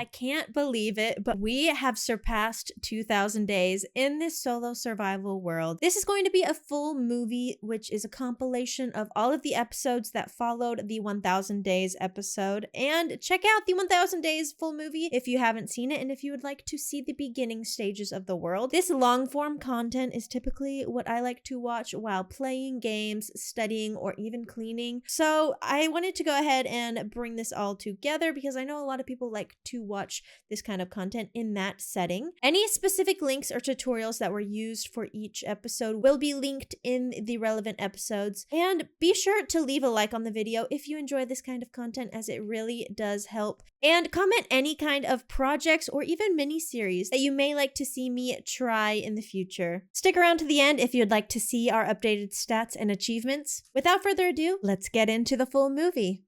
I can't believe it, but we have surpassed 2,000 days in this solo survival world. This is going to be a full movie, which is a compilation of all of the episodes that followed the 1,000 days episode. And check out the 1,000 days full movie if you haven't seen it and if you would like to see the beginning stages of the world. This long form content is typically what I like to watch while playing games, studying, or even cleaning. So I wanted to go ahead and bring this all together because I know a lot of people like to watch this kind of content in that setting. Any specific links or tutorials that were used for each episode will be linked in the relevant episodes. And be sure to leave a like on the video if you enjoy this kind of content, as it really does help. And comment any kind of projects or even mini-series that you may like to see me try in the future. Stick around to the end if you'd like to see our updated stats and achievements. Without further ado, let's get into the full movie.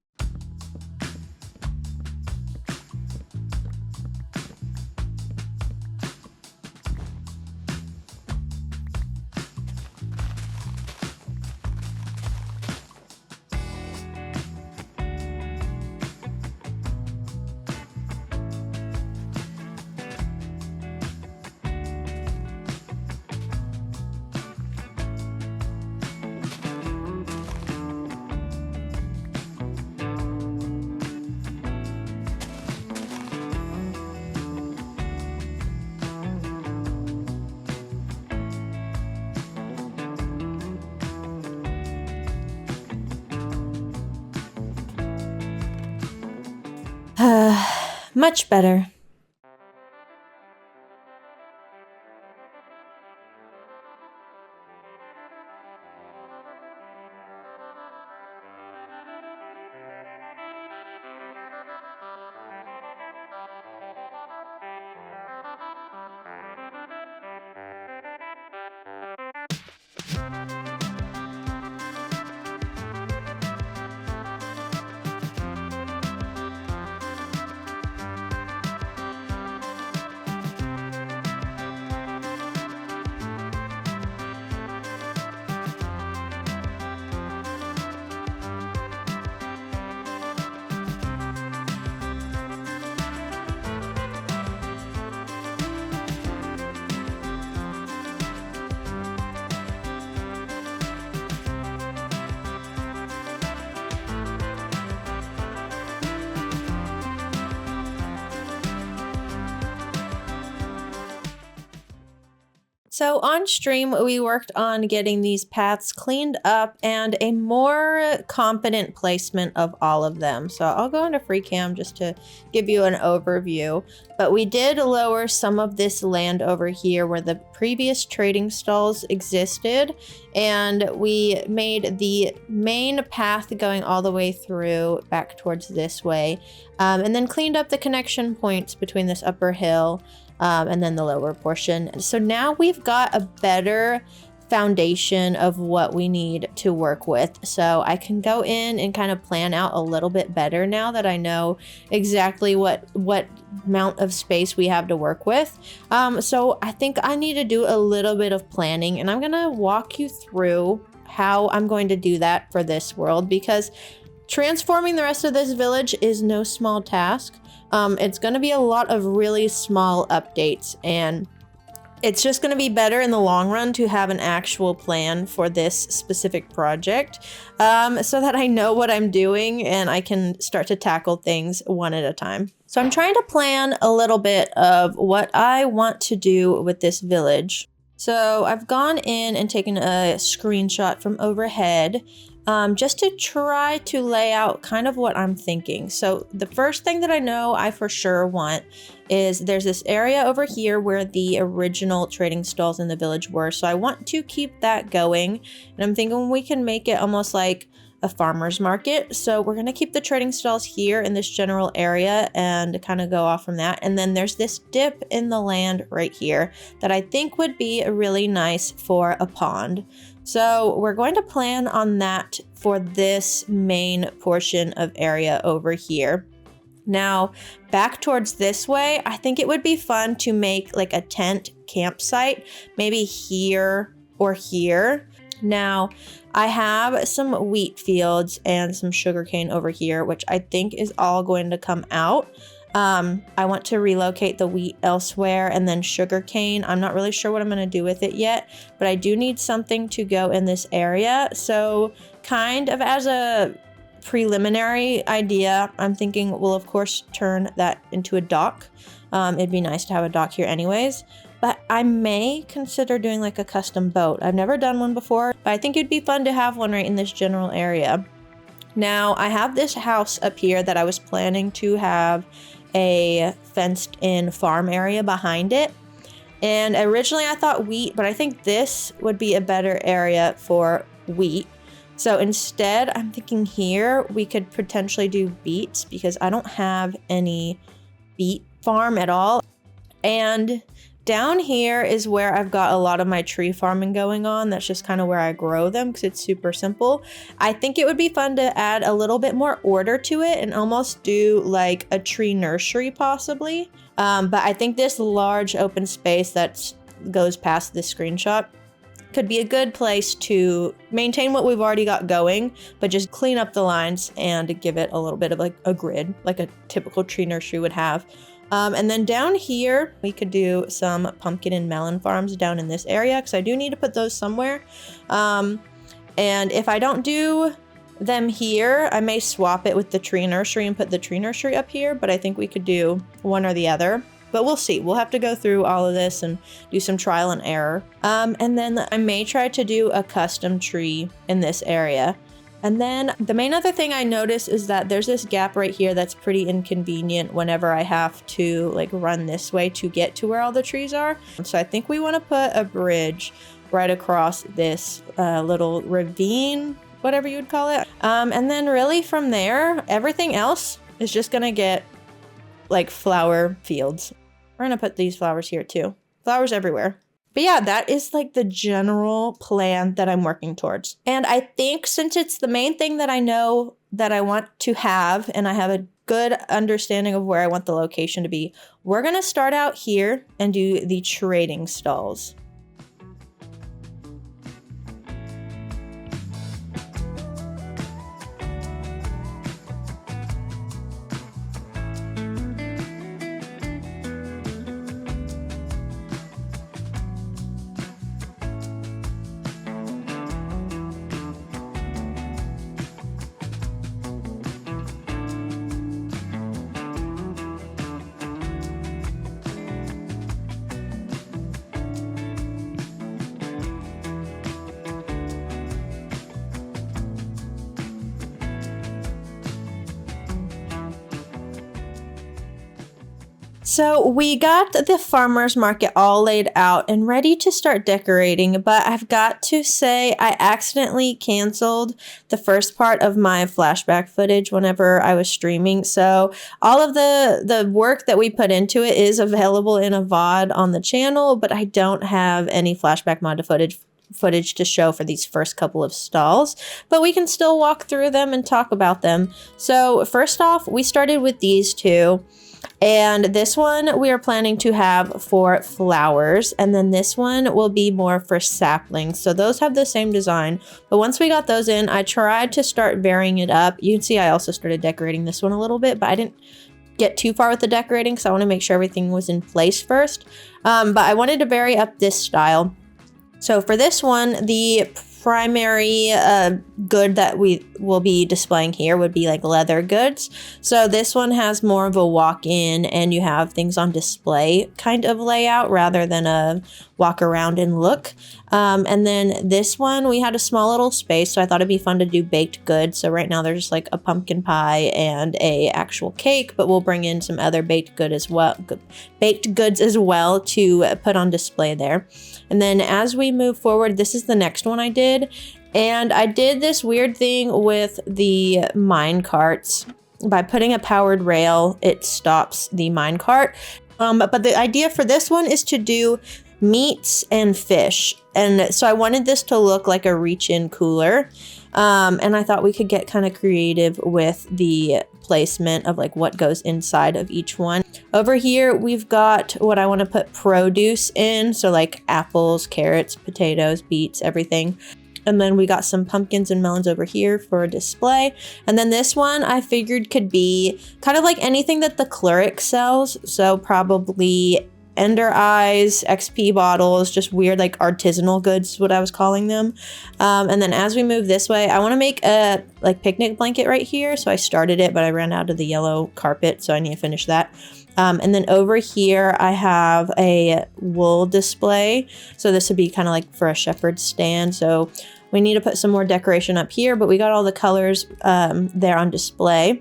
Much better. So on stream, we worked on getting these paths cleaned up and a more competent placement of all of them. So I'll go into Freecam just to give you an overview. But we did lower some of this land over here where the previous trading stalls existed. And we made the main path going all the way through back towards this way. And then cleaned up the connection points between this upper hill and then the lower portion. So now we've got a better foundation of what we need to work with. So I can go in and kind of plan out a little bit better now that I know exactly what amount of space we have to work with. So I think I need to do a little bit of planning, and I'm gonna walk you through how I'm going to do that for this world, because transforming the rest of this village is no small task. It's going to be a lot of really small updates, and it's just going to be better in the long run to have an actual plan for this specific project, so that I know what I'm doing and I can start to tackle things one at a time. So I'm trying to plan a little bit of what I want to do with this village. So I've gone in and taken a screenshot from overhead, just to try to lay out kind of what I'm thinking. So the first thing that I know I for sure want is there's this area over here where the original trading stalls in the village were. So I want to keep that going. And I'm thinking we can make it almost like a farmer's market. So we're going to keep the trading stalls here in this general area and kind of go off from that. And then there's this dip in the land right here that I think would be really nice for a pond. So we're going to plan on that for this main portion of area over here. Now, back towards this way, I think it would be fun to make like a tent campsite, maybe here or here. Now, I have some wheat fields and some sugarcane over here, which I think is all going to come out. I want to relocate the wheat elsewhere, and then sugarcane. I'm not really sure what I'm going to do with it yet, but I do need something to go in this area. So kind of as a preliminary idea, I'm thinking we'll of course turn that into a dock. It'd be nice to have a dock here anyways, but I may consider doing like a custom boat. I've never done one before, but I think it'd be fun to have one right in this general area. Now I have this house up here that I was planning to have a fenced in farm area behind it. And originally I thought wheat, but I think this would be a better area for wheat. So instead I'm thinking here we could potentially do beets because I don't have any beet farm at all. And down here is where I've got a lot of my tree farming going on. That's just kind of where I grow them because it's super simple. I think it would be fun to add a little bit more order to it and almost do like a tree nursery possibly. But I think this large open space that goes past this screenshot could be a good place to maintain what we've already got going, but just clean up the lines and give it a little bit of like a grid, like a typical tree nursery would have. And then down here, we could do some pumpkin and melon farms down in this area because I do need to put those somewhere. And if I don't do them here, I may swap it with the tree nursery and put the tree nursery up here, but I think we could do one or the other. But we'll see. We'll have to go through all of this and do some trial and error. And then I may try to do a custom tree in this area. And then the main other thing I noticed is that there's this gap right here that's pretty inconvenient whenever I have to like run this way to get to where all the trees are. So I think we want to put a bridge right across this little ravine, whatever you would call it. And then really from there, everything else is just gonna get like flower fields. We're gonna put these flowers here too. Flowers everywhere. But yeah, that is like the general plan that I'm working towards. And I think since it's the main thing that I know that I want to have, and I have a good understanding of where I want the location to be, we're gonna start out here and do the trading stalls. So we got the farmer's market all laid out and ready to start decorating, but I've got to say I accidentally canceled the first part of my flashback footage whenever I was streaming. So all of the work that we put into it is available in a VOD on the channel, but I don't have any flashback mod footage to show for these first couple of stalls, but we can still walk through them and talk about them. So first off, we started with these two. And this one we are planning to have for flowers, and then this one will be more for saplings. So those have the same design, but once we got those in, I tried to start varying it up. You can see I also started decorating this one a little bit, but I didn't get too far with the decorating because I want to make sure everything was in place first. But I wanted to vary up this style. So for this one, the primary good that we will be displaying here would be like leather goods. So this one has more of a walk-in and you have things on display kind of layout rather than a walk around and look. And then this one, we had a small little space, so I thought it'd be fun to do baked goods. So right now there's just like a pumpkin pie and a actual cake, but we'll bring in some other baked goods as well to put on display there. And then as we move forward, this is the next one I did. And I did this weird thing with the mine carts. By putting a powered rail, it stops the mine cart. But the idea for this one is to do meats and fish. And so I wanted this to look like a reach-in cooler. And I thought we could get kind of creative with the placement of like what goes inside of each one. Over here, we've got what I want to put produce in. So like apples, carrots, potatoes, beets, everything. And then we got some pumpkins and melons over here for a display. And then this one I figured could be kind of like anything that the cleric sells. So probably ender eyes, XP bottles, just weird like artisanal goods is what I was calling them. And then as we move this way, I want to make a like picnic blanket right here. So I started it, but I ran out of the yellow carpet, so I need to finish that. And then over here, I have a wool display. So this would be kind of like for a shepherd's stand. So we need to put some more decoration up here, but we got all the colors there on display.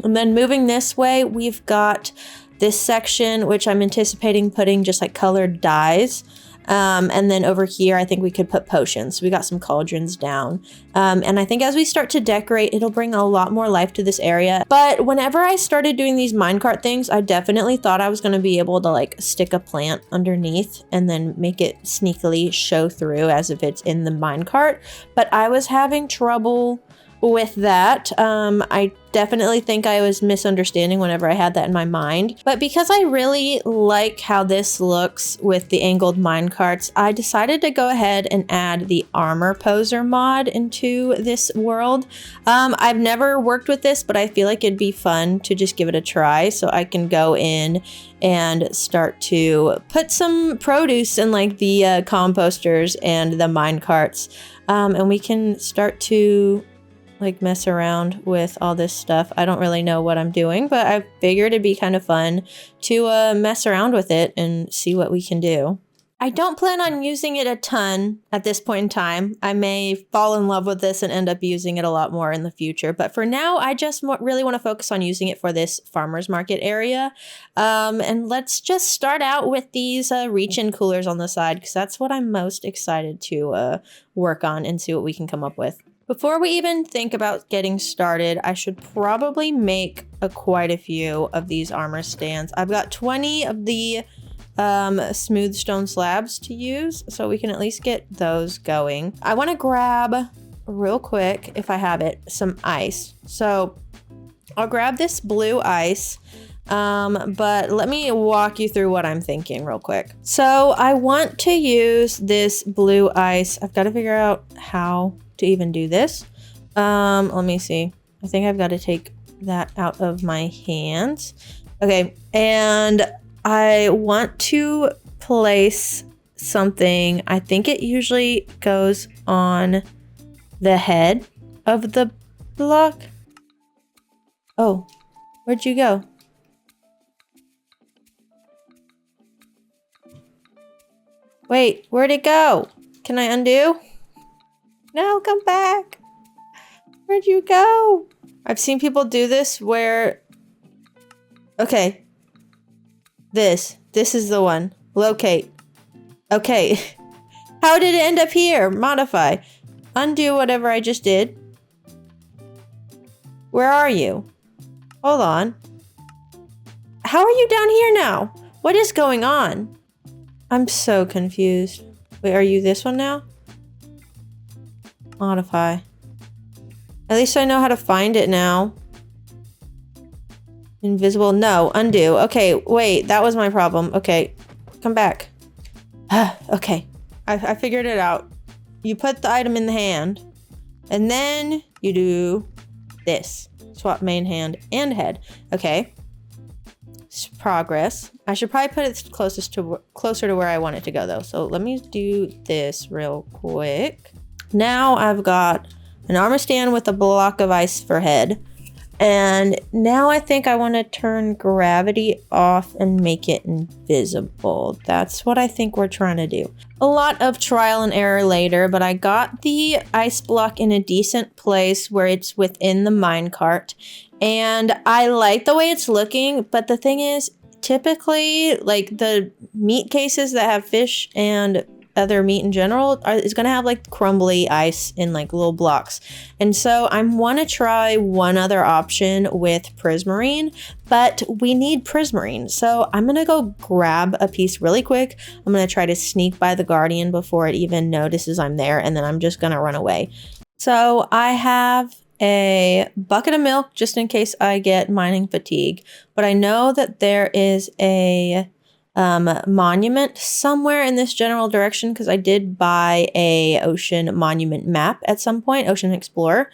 And then moving this way, we've got this section, which I'm anticipating putting just like colored dyes. And then over here, I think we could put potions. We got some cauldrons down. And I think as we start to decorate, it'll bring a lot more life to this area. But whenever I started doing these minecart things, I definitely thought I was going to be able to like stick a plant underneath and then make it sneakily show through as if it's in the minecart. But I was having trouble with that. I definitely think I was misunderstanding whenever I had that in my mind. But because I really like how this looks with the angled minecarts, I decided to go ahead and add the armor poser mod into this world. I've never worked with this, but I feel like it'd be fun to just give it a try. So I can go in and start to put some produce in like the composters and the minecarts. And we can start to like mess around with all this stuff. I don't really know what I'm doing, but I figured it'd be kind of fun to mess around with it and see what we can do. I don't plan on using it a ton at this point in time. I may fall in love with this and end up using it a lot more in the future. But for now, I just really want to focus on using it for this farmer's market area. And let's just start out with these reach-in coolers on the side, because that's what I'm most excited to work on and see what we can come up with. Before we even think about getting started, I should probably make quite a few of these armor stands. I've got 20 of the smooth stone slabs to use, so we can at least get those going. I want to grab real quick, if I have it, some ice. So I'll grab this blue ice. But let me walk you through what I'm thinking real quick. So I want to use this blue ice. I've got to figure out how to even do this. Let me see. I think I've got to take that out of my hands. Okay, and I want to place something. I think it usually goes on the head of the block. Oh, where'd you go? Wait, where'd it go? Can I undo? No, come back. Where'd you go? I've seen people do this where... Okay. This is the one. Locate. Okay. How did it end up here? Modify. Undo whatever I just did. Where are you? Hold on. How are you down here now? What is going on? I'm so confused. Wait, are you this one now? Modify. At least I know how to find it now. Invisible. No. Undo. Okay, wait. That was my problem. Okay. Come back. Okay. I figured it out. You put the item in the hand. And then you do this. Swap main hand and head. Okay. Progress. I should probably put it closer to where I want it to go though. So let me do this real quick. Now I've got an armor stand with a block of ice for head. And now I think I want to turn gravity off and make it invisible. That's what I think we're trying to do. A lot of trial and error later, but I got the ice block in a decent place where it's within the minecart. And I like the way it's looking, but the thing is, typically, like the meat cases that have fish and other meat in general is going to have like crumbly ice in like little blocks. And so I want to try one other option with prismarine, but we need prismarine. So I'm going to go grab a piece really quick. I'm going to try to sneak by the guardian before it even notices I'm there, and then I'm just going to run away. So I have a bucket of milk just in case I get mining fatigue, but I know that there is a monument somewhere in this general direction, because I did buy a ocean monument map at some point, Ocean Explorer.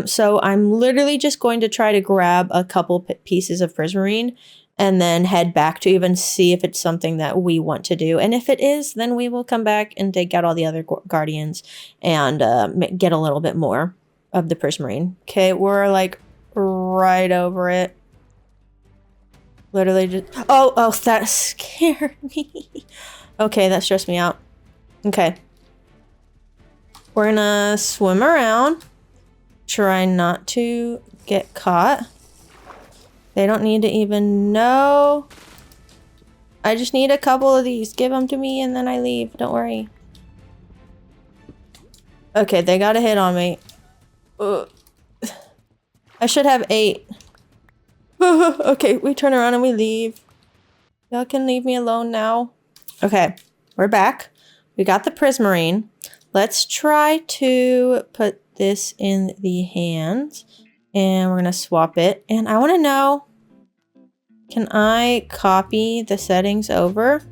So I'm literally just going to try to grab a couple pieces of prismarine and then head back to even see if it's something that we want to do. And if it is, then we will come back and take out all the other guardians and get a little bit more of the prismarine. Okay, we're like right over it. Literally just... Oh, that scared me. Okay, that stressed me out. Okay. We're gonna swim around. Try not to get caught. They don't need to even know. I just need a couple of these. Give them to me and then I leave. Don't worry. Okay, they got a hit on me. Ugh. I should have 8. Okay, we turn around and we leave. Y'all can leave me alone now. Okay, we're back. We got the prismarine. Let's try to put this in the hands. And we're going to swap it. And I want to know, can I copy the settings over?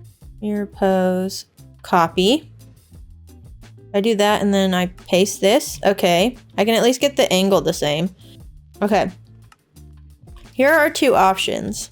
Mirror pose, copy. I do that and then I paste this. Okay, I can at least get the angle the same. Okay. Here are 2 options.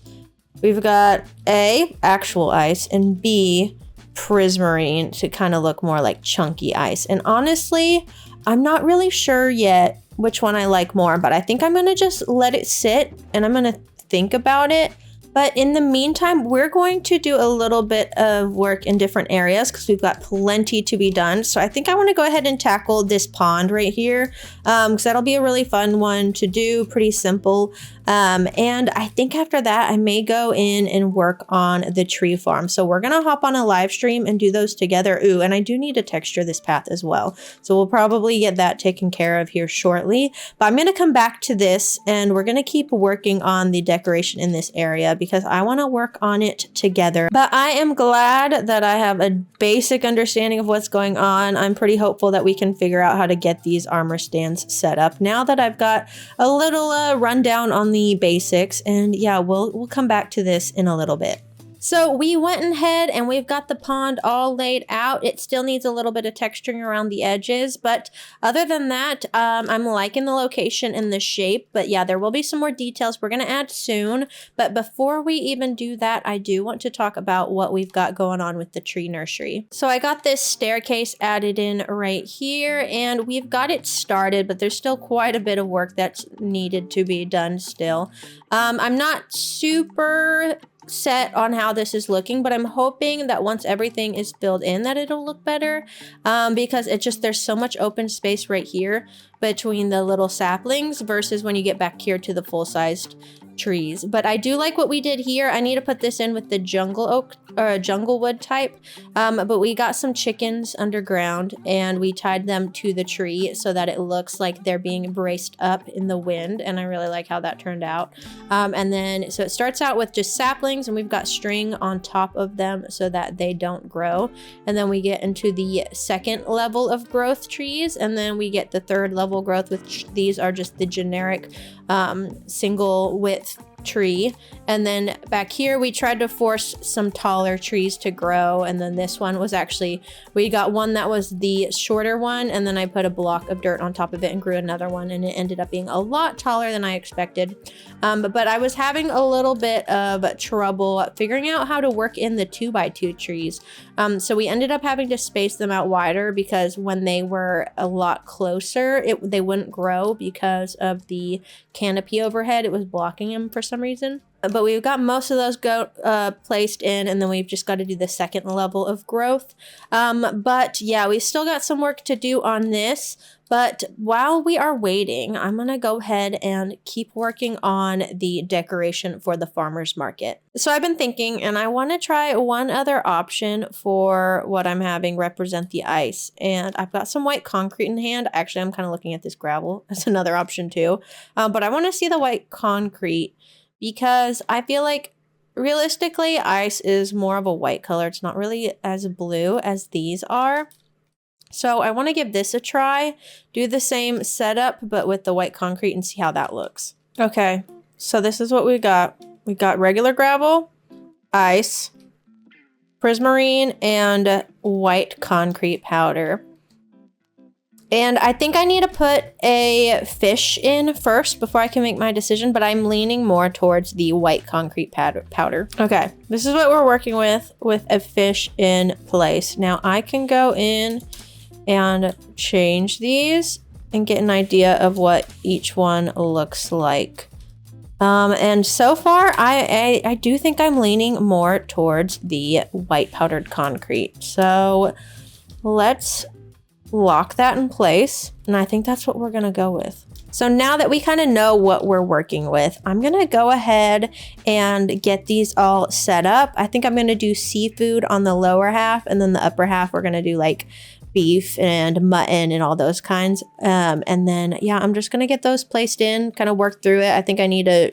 We've got A, actual ice, and B, prismarine to kind of look more like chunky ice. And honestly, I'm not really sure yet which one I like more, but I think I'm going to just let it sit and I'm going to think about it. But in the meantime, we're going to do a little bit of work in different areas because we've got plenty to be done. So I think I want to go ahead and tackle this pond right here because that'll be a really fun one to do, pretty simple. And I think after that, I may go in and work on the tree farm. So we're going to hop on a live stream and do those together. Ooh, and I do need to texture this path as well. So we'll probably get that taken care of here shortly. But I'm going to come back to this and we're going to keep working on the decoration in this area because I want to work on it together. But I am glad that I have a basic understanding of what's going on. I'm pretty hopeful that we can figure out how to get these armor stands set up now that I've got a little rundown on the basics. And yeah, we'll come back to this in a little bit. So we went ahead and we've got the pond all laid out. It still needs a little bit of texturing around the edges, but other than that, I'm liking the location and the shape. But yeah, there will be some more details we're going to add soon. But before we even do that, I do want to talk about what we've got going on with the tree nursery. So I got this staircase added in right here and we've got it started, but there's still quite a bit of work that's needed to be done still. I'm not super set on how this is looking, but I'm hoping that once everything is filled in that it'll look better because there's so much open space right here between the little saplings versus when you get back here to the full-sized trees. But I do like what we did here. I need to put this in with the jungle oak or jungle wood type, but we got some chickens underground and we tied them to the tree so that it looks like they're being braced up in the wind, and I really like how that turned out. And then so it starts out with just saplings and we've got string on top of them so that they don't grow, and then we get into the second level of growth trees, and then we get the third level growth, which these are just the generic single width tree. And then back here we tried to force some taller trees to grow, and then this one was actually, we got one that was the shorter one, and then I put a block of dirt on top of it and grew another one, and it ended up being a lot taller than I expected. But I was having a little bit of trouble figuring out how to work in the 2x2 trees. So we ended up having to space them out wider because when they were a lot closer, they wouldn't grow because of the canopy overhead. It was blocking them for some reason. But we've got most of those placed in, and then we've just got to do the second level of growth. But yeah, we still got some work to do on this. But while we are waiting, I'm going to go ahead and keep working on the decoration for the farmer's market. So I've been thinking, and I want to try one other option for what I'm having represent the ice. And I've got some white concrete in hand. Actually, I'm kind of looking at this gravel. That's another option too. But I want to see the white concrete because I feel like realistically, ice is more of a white color. It's not really as blue as these are. So I want to give this a try, do the same setup, but with the white concrete and see how that looks. Okay, so this is what we got. We got regular gravel, ice, prismarine and white concrete powder. And I think I need to put a fish in first before I can make my decision, but I'm leaning more towards the white concrete powder. Okay, this is what we're working with a fish in place. Now I can go in and change these and get an idea of what each one looks like. And so far, I do think I'm leaning more towards the white powdered concrete. So let's lock that in place. And I think that's what we're gonna go with. So now that we kind of know what we're working with, I'm gonna go ahead and get these all set up. I think I'm gonna do seafood on the lower half, and then the upper half, we're gonna do like beef and mutton and all those kinds. And then, yeah, I'm just gonna get those placed in, kind of work through it. I think I need to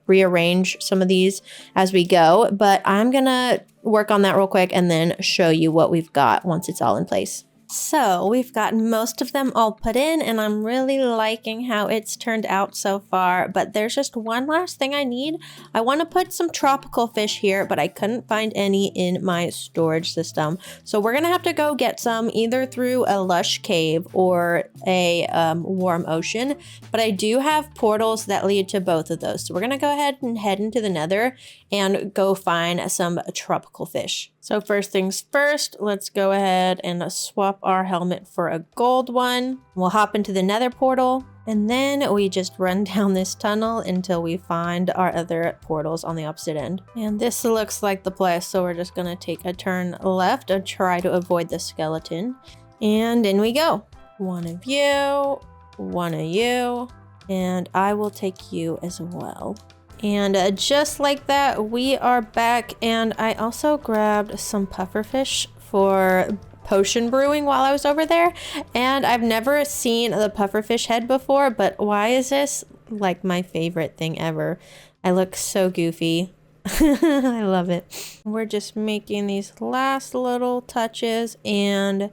rearrange some of these as we go, but I'm gonna work on that real quick and then show you what we've got once it's all in place. So we've got most of them all put in, and I'm really liking how it's turned out so far, but there's just one last thing I need. I want to put some tropical fish here, but I couldn't find any in my storage system. So we're gonna have to go get some either through a lush cave or a warm ocean, but I do have portals that lead to both of those. So we're gonna go ahead and head into the nether and go find some tropical fish. So first things first, let's go ahead and swap our helmet for a gold one. We'll hop into the nether portal, and then we just run down this tunnel until we find our other portals on the opposite end. And this looks like the place, so we're just gonna take a turn left and try to avoid the skeleton. And in we go. One of you, and I will take you as well. And just like that, we are back, and I also grabbed some pufferfish for potion brewing while I was over there, and I've never seen the pufferfish head before, but why is this like my favorite thing ever? I look so goofy. I love it. We're just making these last little touches, and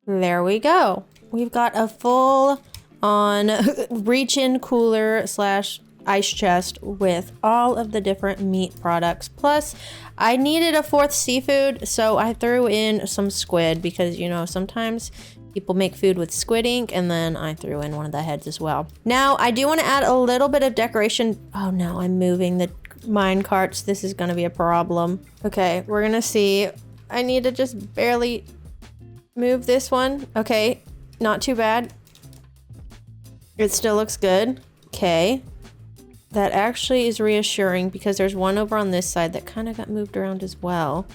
there we go. We've got a full on reach-in cooler slash ice chest with all of the different meat products. Plus, I needed a fourth seafood, so I threw in some squid because, you know, sometimes people make food with squid ink, and then I threw in one of the heads as well. Now, I do want to add a little bit of decoration. Oh no, I'm moving the mine carts. This is going to be a problem. Okay, we're going to see. I need to just barely move this one. Okay, not too bad. It still looks good. Okay. That actually is reassuring because there's one over on this side that kind of got moved around as well.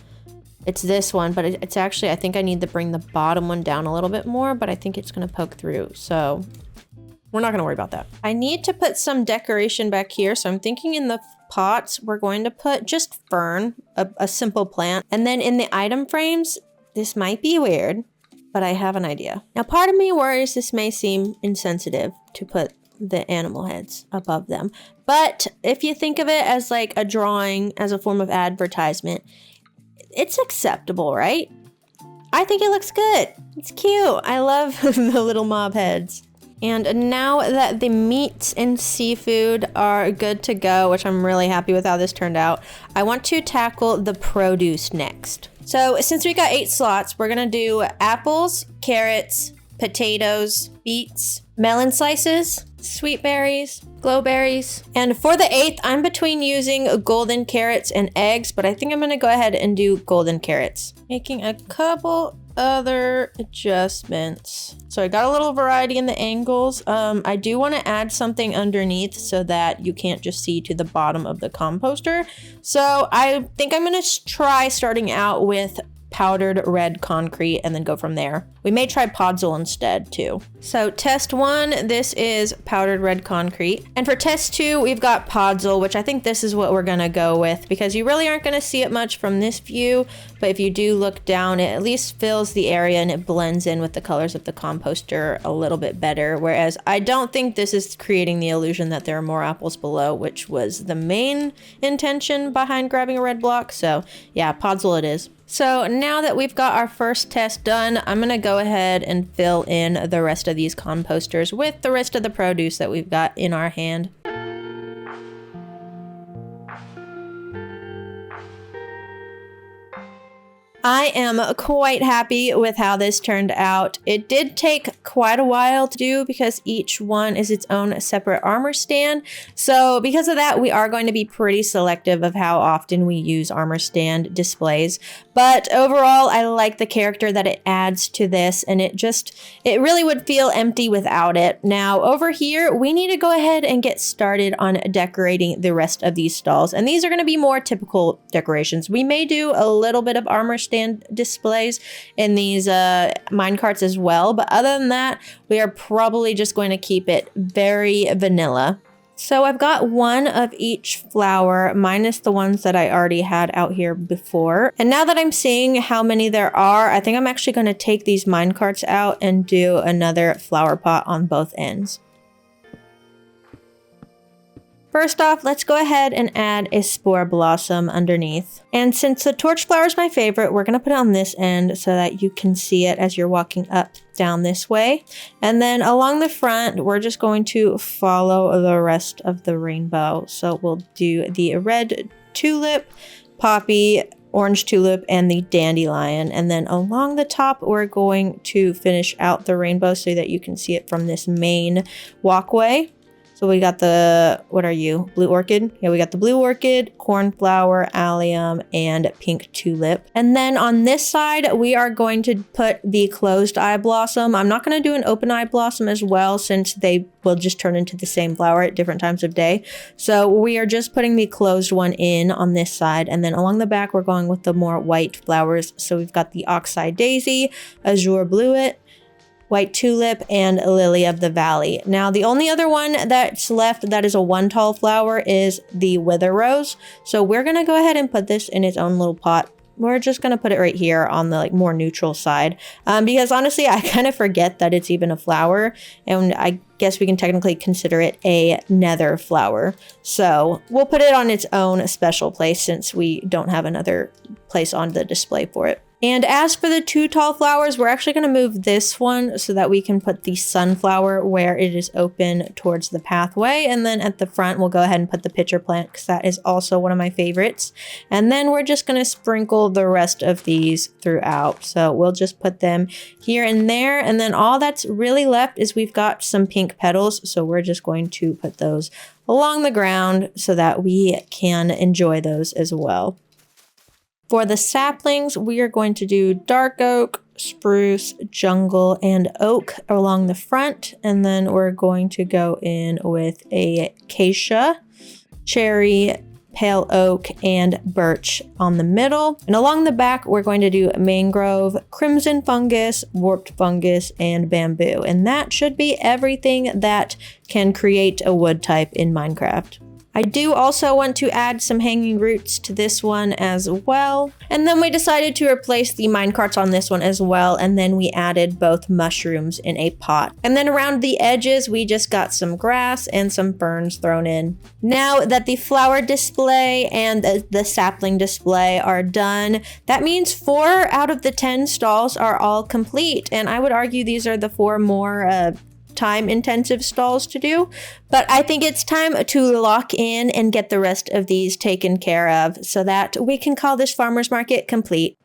It's this one, but it's actually, I think I need to bring the bottom one down a little bit more, but I think it's going to poke through. So we're not going to worry about that. I need to put some decoration back here. So I'm thinking in the pots, we're going to put just fern, a simple plant. And then in the item frames, this might be weird, but I have an idea. Now, part of me worries this may seem insensitive to put the animal heads above them, but if you think of it as like a drawing as a form of advertisement, it's acceptable, right? I think it looks good. It's cute. I love the little mob heads. And now that the meats and seafood are good to go, which I'm really happy with how this turned out, I want to tackle the produce next. So since we got 8 slots, we're gonna do apples, carrots, potatoes, beets, melon slices, sweet berries, glowberries. And for the 8th, I'm between using golden carrots and eggs, but I think I'm gonna go ahead and do golden carrots. Making a couple other adjustments. So I got a little variety in the angles. I do want to add something underneath so that you can't just see to the bottom of the composter. So I think I'm gonna try starting out with powdered red concrete and then go from there. We may try podzol instead too. So test 1, this is powdered red concrete. And for test 2, we've got podzol, which I think this is what we're gonna go with because you really aren't gonna see it much from this view, but if you do look down, it at least fills the area and it blends in with the colors of the composter a little bit better. Whereas I don't think this is creating the illusion that there are more apples below, which was the main intention behind grabbing a red block. So yeah, podzol it is. So now that we've got our first test done, I'm gonna go ahead and fill in the rest of these composters with the rest of the produce that we've got in our hand. I am quite happy with how this turned out. It did take quite a while to do because each one is its own separate armor stand. So because of that, we are going to be pretty selective of how often we use armor stand displays. But overall, I like the character that it adds to this, and it really would feel empty without it. Now over here, we need to go ahead and get started on decorating the rest of these stalls. And these are going to be more typical decorations. We may do a little bit of armor stand displays in these minecarts as well, but other than that, we are probably just going to keep it very vanilla. So I've got one of each flower minus the ones that I already had out here before. And now that I'm seeing how many there are, I think I'm actually going to take these minecarts out and do another flower pot on both ends. First off, let's go ahead and add a spore blossom underneath. And since the torch flower is my favorite, we're going to put it on this end so that you can see it as you're walking up down this way. And then along the front, we're just going to follow the rest of the rainbow. So we'll do the red tulip, poppy, orange tulip, and the dandelion. And then along the top, we're going to finish out the rainbow so that you can see it from this main walkway. So we got the, what are you, blue orchid? Yeah, we got the blue orchid, cornflower, allium, and pink tulip. And then on this side, we are going to put the closed eye blossom. I'm not going to do an open eye blossom as well, since they will just turn into the same flower at different times of day. So we are just putting the closed one in on this side. And then along the back, we're going with the more white flowers. So we've got the oxeye daisy, azure bluet, white tulip, and lily of the valley. Now, the only other one that's left that is a one tall flower is the wither rose. So we're going to go ahead and put this in its own little pot. We're just going to put it right here on the more neutral side because honestly, I kind of forget that it's even a flower, and I guess we can technically consider it a nether flower. So we'll put it on its own special place since we don't have another place on the display for it. And as for the two tall flowers, we're actually going to move this one so that we can put the sunflower where it is open towards the pathway. And then at the front, we'll go ahead and put the pitcher plant because that is also one of my favorites. And then we're just going to sprinkle the rest of these throughout. So we'll just put them here and there. And then all that's really left is we've got some pink petals. So we're just going to put those along the ground so that we can enjoy those as well. For the saplings, we are going to do dark oak, spruce, jungle, and oak along the front. And then we're going to go in with acacia, cherry, pale oak, and birch on the middle. And along the back, we're going to do mangrove, crimson fungus, warped fungus, and bamboo. And that should be everything that can create a wood type in Minecraft. I do also want to add some hanging roots to this one as well. And then we decided to replace the minecarts on this one as well. And then we added both mushrooms in a pot. And then around the edges, we just got some grass and some ferns thrown in. Now that the flower display and the sapling display are done, that means 4 out of the 10 stalls are all complete. And I would argue these are the 4 more time-intensive stalls to do, but I think it's time to lock in and get the rest of these taken care of so that we can call this farmer's market complete.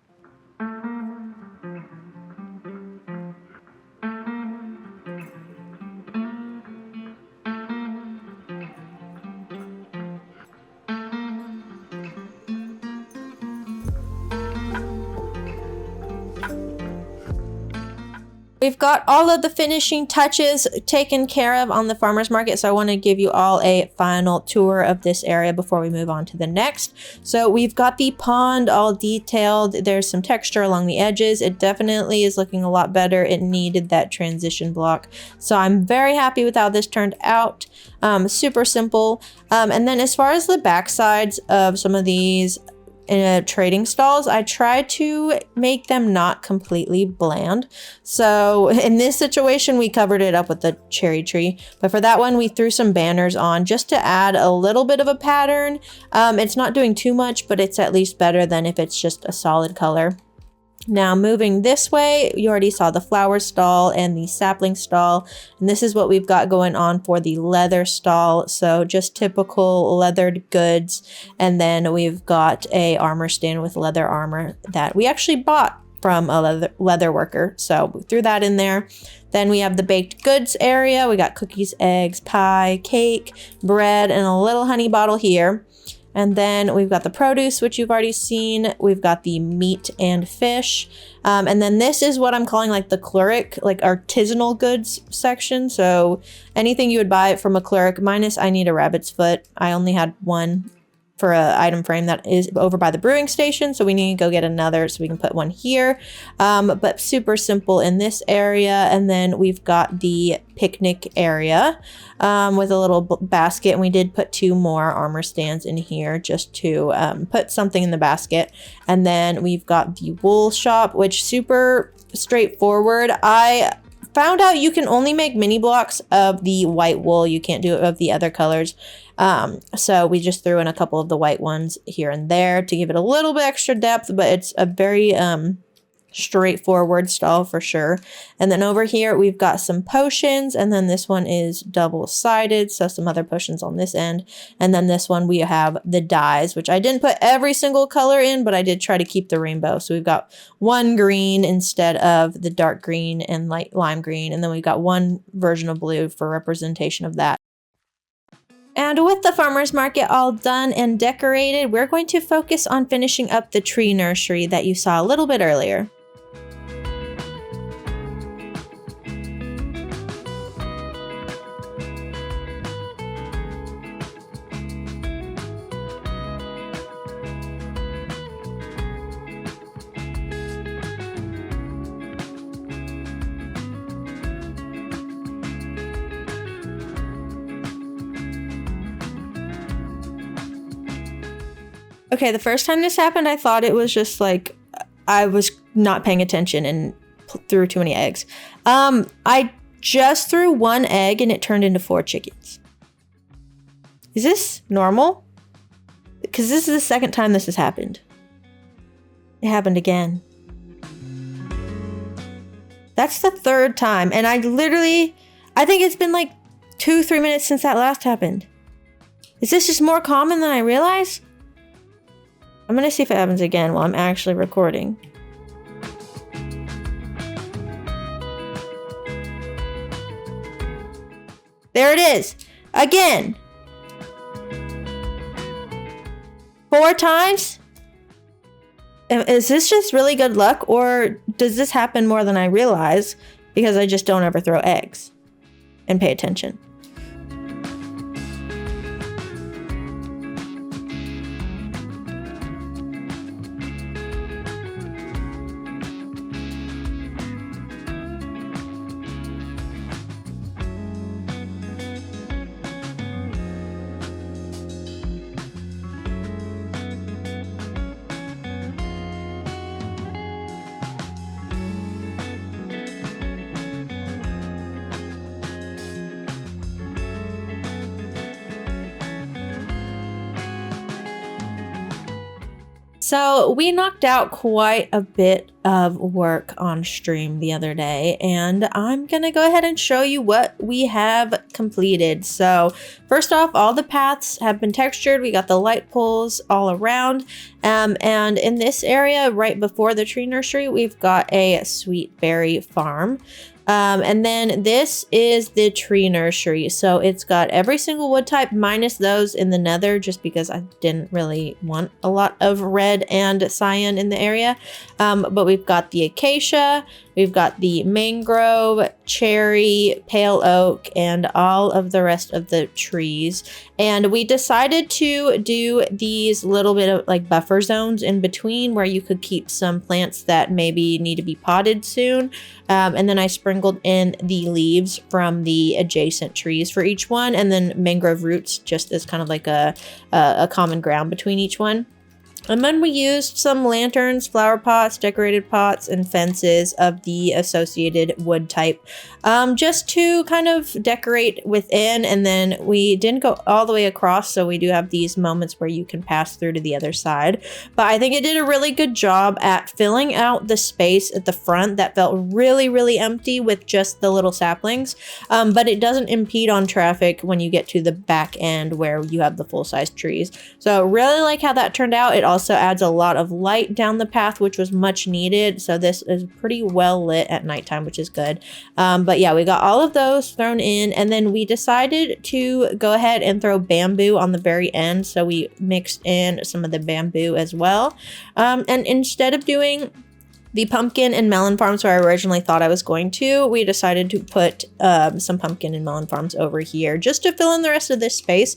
We've got all of the finishing touches taken care of on the farmer's market, so I want to give you all a final tour of this area before we move on to the next. So we've got the pond all detailed. There's some texture along the edges. It definitely is looking a lot better. It needed that transition block. So I'm very happy with how this turned out. Super simple. And then as far as the back sides of some of these trading stalls, I tried to make them not completely bland. So in this situation, we covered it up with the cherry tree. But for that one, we threw some banners on just to add a little bit of a pattern. It's not doing too much, but it's at least better than if it's just a solid color. Now moving this way, you already saw the flower stall and the sapling stall. And this is what we've got going on for the leather stall. So just typical leathered goods. And then we've got a armor stand with leather armor that we actually bought from a leather worker. So we threw that in there. Then we have the baked goods area. We got cookies, eggs, pie, cake, bread, and a little honey bottle here. And then we've got the produce, which you've already seen. We've got the meat and fish. And then this is what I'm calling like the cleric, like artisanal goods section. So anything you would buy from a cleric, minus I need a rabbit's foot. I only had one for an item frame that is over by the brewing station. So we need to go get another so we can put one here. But super simple in this area. And then we've got the picnic area with a little basket. And we did put 2 more armor stands in here just to put something in the basket. And then we've got the wool shop, which super straightforward. I found out you can only make mini blocks of the white wool. You can't do it of the other colors. So we just threw in a couple of the white ones here and there to give it a little bit extra depth, but it's a very straightforward stall for sure. And then over here we've got some potions, and then this one is double-sided, so some other potions on this end. And then this one we have the dyes, which I didn't put every single color in, but I did try to keep the rainbow. So we've got 1 green instead of the dark green and light lime green, and then we've got 1 version of blue for representation of that. And with the farmer's market all done and decorated, we're going to focus on finishing up the tree nursery that you saw a little bit earlier. Okay, the first time this happened, I thought it was just like I was not paying attention and threw too many eggs. I just threw 1 egg and it turned into 4 chickens. Is this normal? Because this is the 2nd time this has happened. It happened again. That's the 3rd time, and I think it's been like 2-3 minutes since that last happened. Is this just more common than I realize? I'm gonna see if it happens again while I'm actually recording. There it is, again. 4 times? Is this just really good luck, or does this happen more than I realize because I just don't ever throw eggs and pay attention? So we knocked out quite a bit of work on stream the other day, and I'm gonna go ahead and show you what we have completed. So first off, all the paths have been textured. We got the light poles all around, and in this area right before the tree nursery, we've got a sweet berry farm. And then this is the tree nursery. So it's got every single wood type minus those in the nether, just because I didn't really want a lot of red and cyan in the area. But we've got the acacia, we've got the mangrove, cherry, pale oak, and all of the rest of the trees. And we decided to do these little bit of like buffer zones in between where you could keep some plants that maybe need to be potted soon. And then I sprinkled in the leaves from the adjacent trees for each one, and then mangrove roots just as kind of like a common ground between each one. And then we used some lanterns, flower pots, decorated pots, and fences of the associated wood type, just to kind of decorate within. And then we didn't go all the way across, so we do have these moments where you can pass through to the other side. But I think it did a really good job at filling out the space at the front that felt really, really empty with just the little saplings. But it doesn't impede on traffic when you get to the back end where you have the full-size trees. So really like how that turned out. It also adds a lot of light down the path, which was much needed. So this is pretty well lit at nighttime, which is good. But yeah, we got all of those thrown in, and then we decided to go ahead and throw bamboo on the very end. So we mixed in some of the bamboo as well. And instead of doing the pumpkin and melon farms where I originally thought I was going to, we decided to put some pumpkin and melon farms over here just to fill in the rest of this space.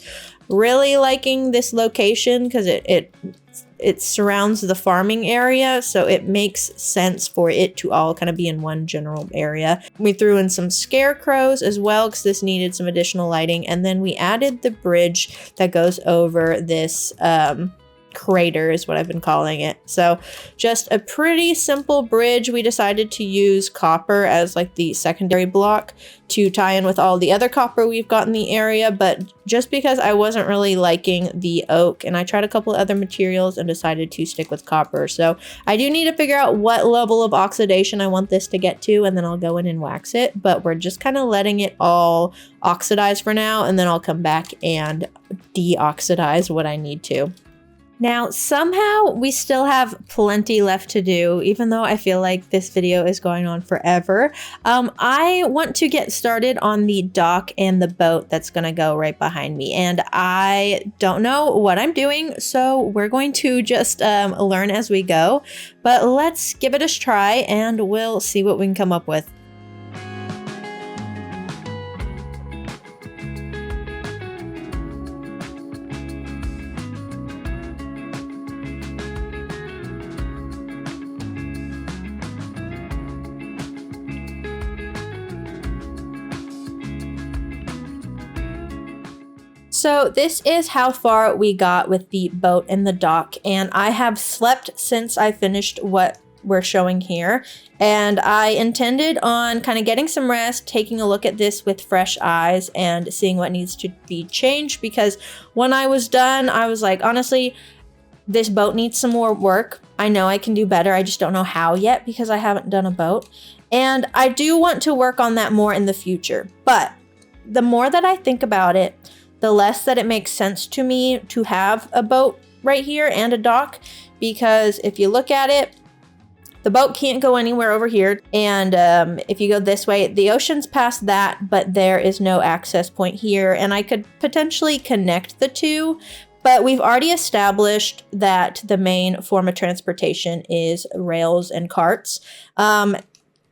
Really liking this location because it surrounds the farming area, so it makes sense for it to all kind of be in one general area. We threw in some scarecrows as well because this needed some additional lighting, and then we added the bridge that goes over this crater is what I've been calling it. So just a pretty simple bridge. We decided to use copper as like the secondary block to tie in with all the other copper we've got in the area, but just because I wasn't really liking the oak and I tried a couple of other materials and decided to stick with copper. So I do need to figure out what level of oxidation I want this to get to, and then I'll go in and wax it, but we're just kind of letting it all oxidize for now, and then I'll come back and deoxidize what I need to. Now, somehow we still have plenty left to do, even though I feel like this video is going on forever. I want to get started on the dock and the boat that's going to go right behind me. And I don't know what I'm doing, so we're going to just learn as we go. But let's give it a try and we'll see what we can come up with. So this is how far we got with the boat and the dock, and I have slept since I finished what we're showing here, and I intended on kind of getting some rest, taking a look at this with fresh eyes and seeing what needs to be changed, because when I was done, I was like, honestly, this boat needs some more work. I know I can do better. I just don't know how yet because I haven't done a boat, and I do want to work on that more in the future. But the more that I think about it, the less that it makes sense to me to have a boat right here and a dock, because if you look at it, the boat can't go anywhere over here, and if you go this way, the ocean's past that, but there is no access point here, and I could potentially connect the two, but we've already established that the main form of transportation is rails and carts.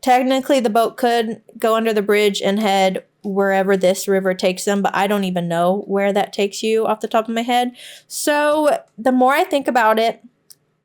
Technically, the boat could go under the bridge and head wherever this river takes them, but I don't even know where that takes you off the top of my head. So the more I think about it,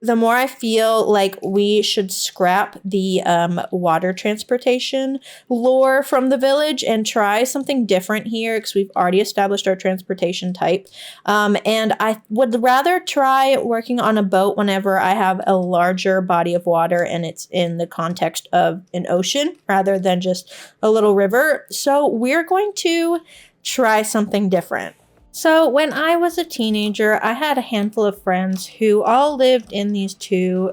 the more I feel like we should scrap the water transportation lore from the village and try something different here, because we've already established our transportation type. And I would rather try working on a boat whenever I have a larger body of water and it's in the context of an ocean rather than just a little river. So we're going to try something different. So when I was a teenager, I had a handful of friends who all lived in these two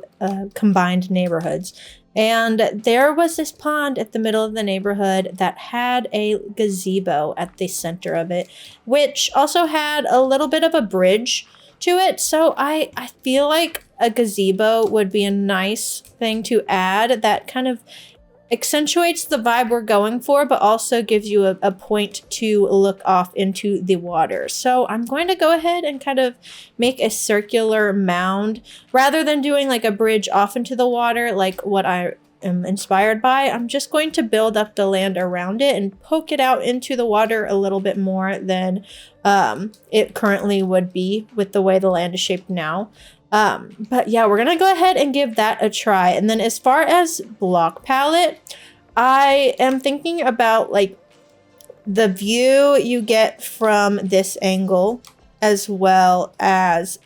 combined neighborhoods. And there was this pond at the middle of the neighborhood that had a gazebo at the center of it, which also had a little bit of a bridge to it. So I feel like a gazebo would be a nice thing to add that kind of accentuates the vibe we're going for, but also gives you a point to look off into the water. So I'm going to go ahead and kind of make a circular mound rather than doing like a bridge off into the water like what I am inspired by. I'm just going to build up the land around it and poke it out into the water a little bit more than it currently would be with the way the land is shaped now. But yeah, we're gonna go ahead and give that a try. And then as far as block palette, I am thinking about like the view you get from this angle, as well as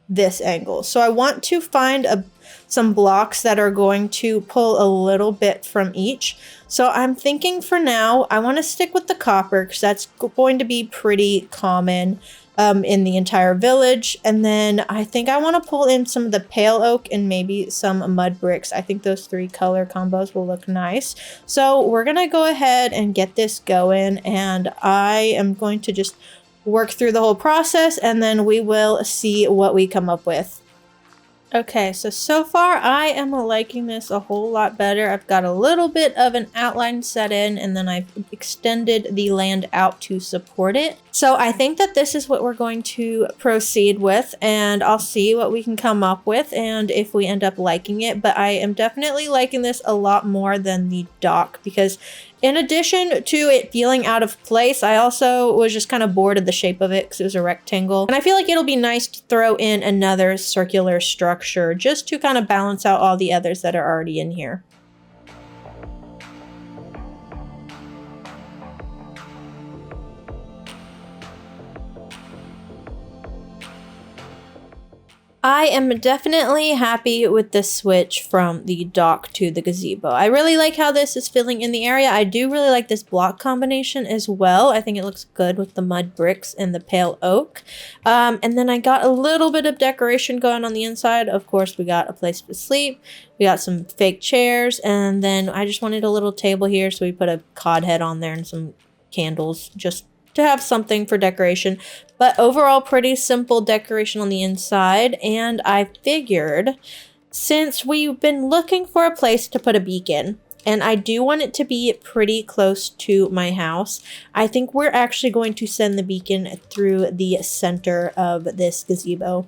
this angle. So I want to find some blocks that are going to pull a little bit from each. So I'm thinking for now, I want to stick with the copper because that's going to be pretty common in the entire village. And then I think I want to pull in some of the pale oak and maybe some mud bricks. I think those 3 color combos will look nice. So we're going to go ahead and get this going, and I am going to just work through the whole process and then we will see what we come up with. Okay, so far I am liking this a whole lot better. I've got a little bit of an outline set in, and then I've extended the land out to support it. So I think that this is what we're going to proceed with, and I'll see what we can come up with and if we end up liking it. But I am definitely liking this a lot more than the dock, because in addition to it feeling out of place, I also was just kind of bored of the shape of it because it was a rectangle. And I feel like it'll be nice to throw in another circular structure just to kind of balance out all the others that are already in here. I am definitely happy with the switch from the dock to the gazebo. I really like how this is filling in the area. I do really like this block combination as well. I think it looks good with the mud bricks and the pale oak. And then I got a little bit of decoration going on the inside. Of course, we got a place to sleep. We got some fake chairs, and then I just wanted a little table here, so we put a cod head on there and some candles just to have something for decoration. But overall, pretty simple decoration on the inside. And I figured, since we've been looking for a place to put a beacon, and I do want it to be pretty close to my house, I think we're actually going to send the beacon through the center of this gazebo.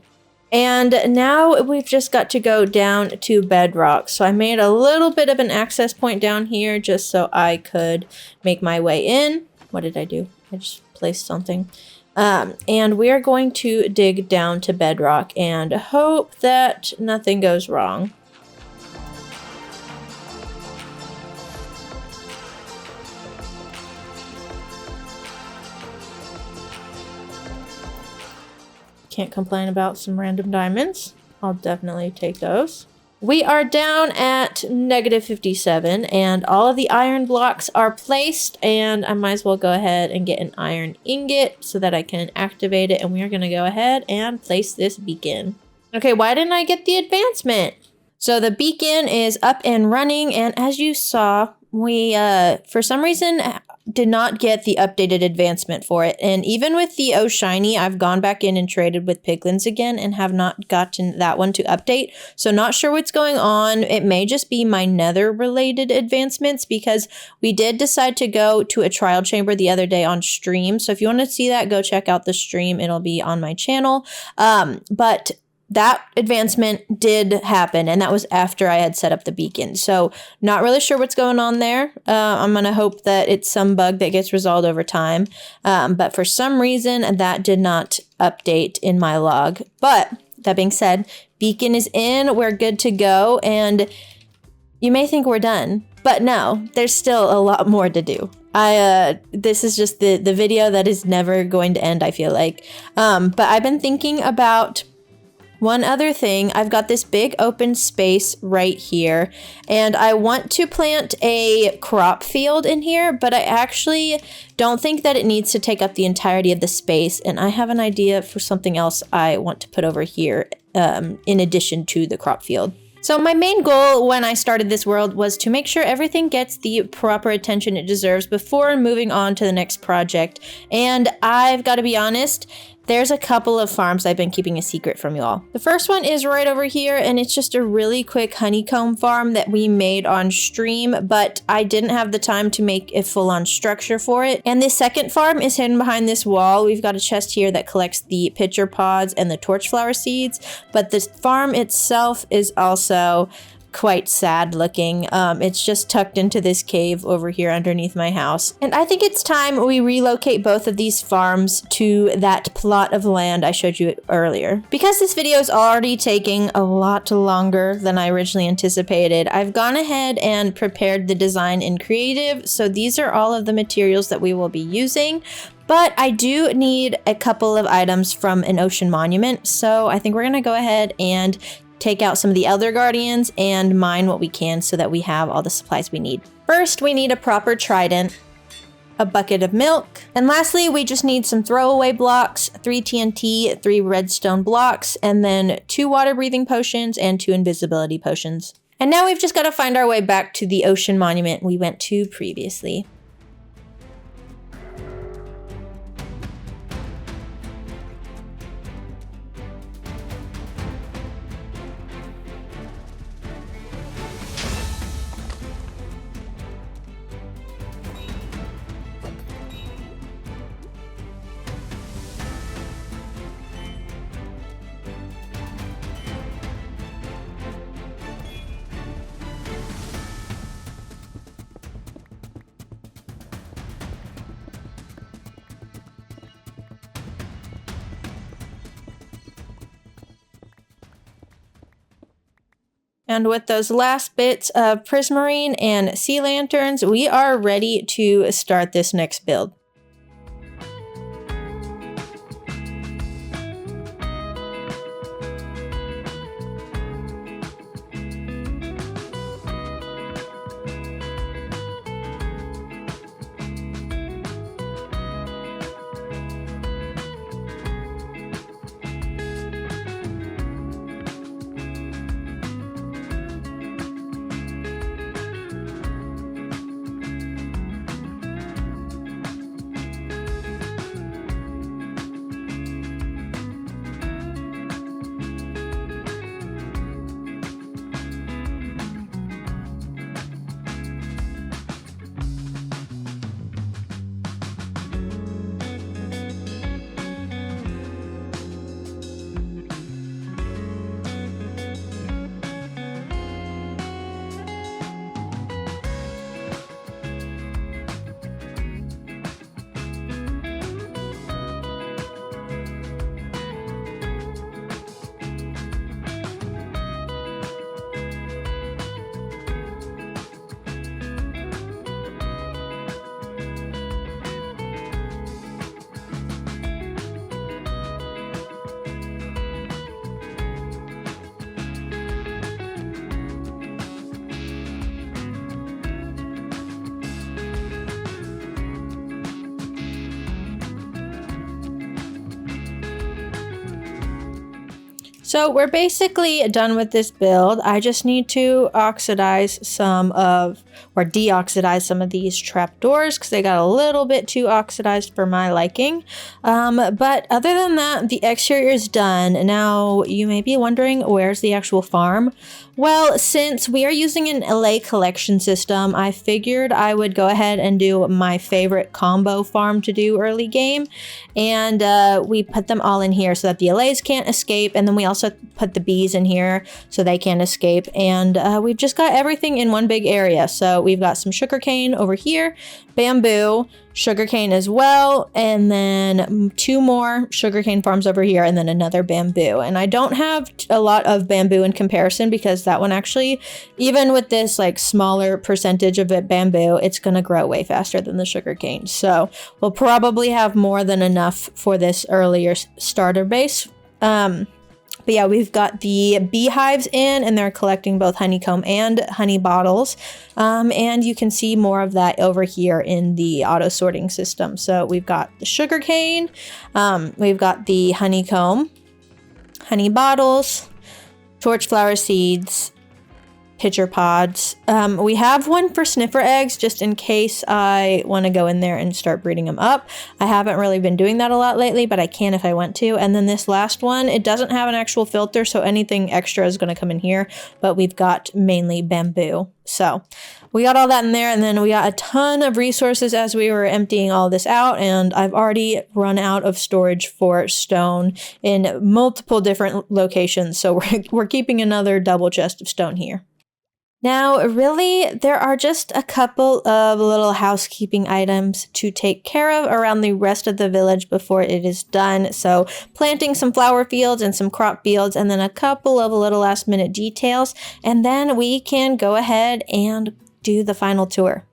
And now we've just got to go down to bedrock. So I made a little bit of an access point down here just so I could make my way in. What did I do? I just placed something. And we are going to dig down to bedrock and hope that nothing goes wrong. Can't complain about some random diamonds. I'll definitely take those. We are down at -57, and all of the iron blocks are placed, and I might as well go ahead and get an iron ingot so that I can activate it, and we are going to go ahead and place this beacon. Okay, why didn't I get the advancement? So the beacon is up and running, and as you saw, we, for some reason, did not get the updated advancement for it. And even with the Oh Shiny, I've gone back in and traded with piglins again and have not gotten that one to update. So not sure what's going on. It may just be my nether related advancements, because we did decide to go to a trial chamber the other day on stream. So if you want to see that, go check out the stream. It'll be on my channel. But that advancement did happen, and that was after I had set up the beacon. So not really sure what's going on there. I'm going to hope that it's some bug that gets resolved over time. But for some reason, that did not update in my log. But that being said, beacon is in. We're good to go. And you may think we're done, but no, there's still a lot more to do. This is just the video that is never going to end, I feel like. But I've been thinking about one other thing. I've got this big open space right here, and I want to plant a crop field in here, but I actually don't think that it needs to take up the entirety of the space, and I have an idea for something else I want to put over here in addition to the crop field. So my main goal when I started this world was to make sure everything gets the proper attention it deserves before moving on to the next project, and I've got to be honest, there's a couple of farms I've been keeping a secret from you all. The first one is right over here, and it's just a really quick honeycomb farm that we made on stream, but I didn't have the time to make a full-on structure for it. And the second farm is hidden behind this wall. We've got a chest here that collects the pitcher pods and the torch flower seeds, but this farm itself is also quite sad looking. It's just tucked into this cave over here underneath my house. And I think it's time we relocate both of these farms to that plot of land I showed you earlier. Because this video is already taking a lot longer than I originally anticipated, I've gone ahead and prepared the design in creative. So these are all of the materials that we will be using. But I do need a couple of items from an ocean monument, so I think we're gonna go ahead and take out some of the Elder Guardians and mine what we can so that we have all the supplies we need. First, we need a proper trident, a bucket of milk, and lastly, we just need some throwaway blocks, 3 TNT, 3 redstone blocks, and then 2 water breathing potions and 2 invisibility potions. And now we've just got to find our way back to the ocean monument we went to previously. And with those last bits of prismarine and sea lanterns, we are ready to start this next build. So we're basically done with this build. I just need to oxidize some of, or deoxidize some of these trapdoors because they got a little bit too oxidized for my liking. But other than that, the exterior is done. Now you may be wondering, where's the actual farm? Well, since we are using an LA collection system, I figured I would go ahead and do my favorite combo farm to do early game. And we put them all in here so that the LAs can't escape. And then we also put the bees in here so they can't escape. And we've just got everything in one big area. So we've got some sugarcane over here, bamboo, sugarcane as well, and then 2 more sugarcane farms over here, and then another bamboo. And I don't have a lot of bamboo in comparison because that one actually, even with this like smaller percentage of it bamboo, it's gonna grow way faster than the sugarcane. So we'll probably have more than enough for this earlier starter base. But yeah, we've got the beehives in, and they're collecting both honeycomb and honey bottles. And you can see more of that over here in the auto sorting system. So we've got the sugarcane, we've got the honeycomb, honey bottles, torch flower seeds, pitcher pods. We have one for sniffer eggs just in case I want to go in there and start breeding them up. I haven't really been doing that a lot lately, but I can if I want to. And then this last one, it doesn't have an actual filter, so anything extra is going to come in here, but we've got mainly bamboo. So we got all that in there, and then we got a ton of resources as we were emptying all this out, and I've already run out of storage for stone in multiple different locations, so we're keeping another double chest of stone here. Now, really, there are just a couple of little housekeeping items to take care of around the rest of the village before it is done. So planting some flower fields and some crop fields, and then a couple of little last minute details, and then we can go ahead and do the final tour.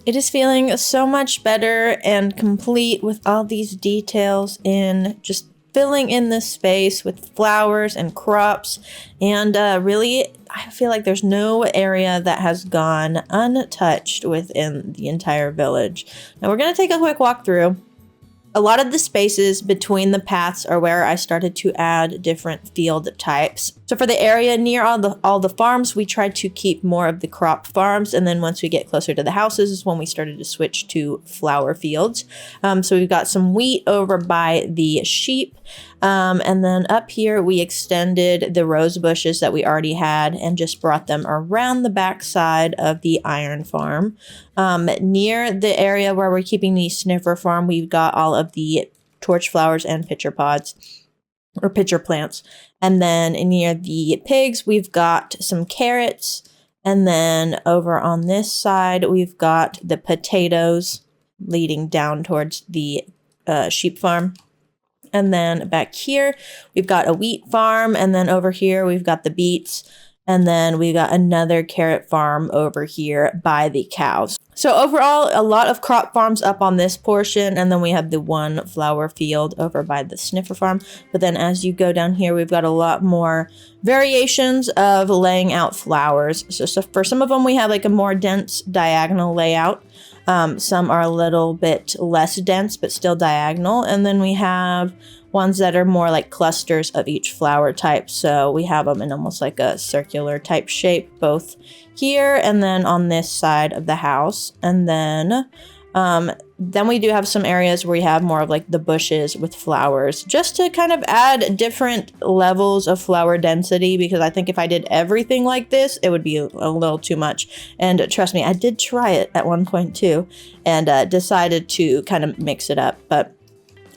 It is feeling so much better and complete with all these details in, just filling in this space with flowers and crops. And really, I feel like there's no area that has gone untouched within the entire village. Now we're going to take a quick walk through. A lot of the spaces between the paths are where I started to add different field types. So for the area near all the farms, we tried to keep more of the crop farms. And then once we get closer to the houses is when we started to switch to flower fields. So we've got some wheat over by the sheep. And then up here, we extended the rose bushes that we already had and just brought them around the back side of the iron farm. Near the area where we're keeping the sniffer farm, we've got all of the torch flowers and pitcher pods or pitcher plants. And then near the pigs, we've got some carrots. And then over on this side, we've got the potatoes leading down towards the sheep farm. And then back here, we've got a wheat farm. And then over here, we've got the beets. And then we got another carrot farm over here by the cows. So overall, a lot of crop farms up on this portion. And then we have the one flower field over by the sniffer farm. But then as you go down here, we've got a lot more variations of laying out flowers. So for some of them, we have like a more dense diagonal layout. Some are a little bit less dense, but still diagonal. And then we have ones that are more like clusters of each flower type. So we have them in almost like a circular type shape, both here and then on this side of the house. And then we do have some areas where we have more of like the bushes with flowers, just to kind of add different levels of flower density, because I think if I did everything like this, it would be a little too much. And trust me, I did try it at one point too, and decided to kind of mix it up. But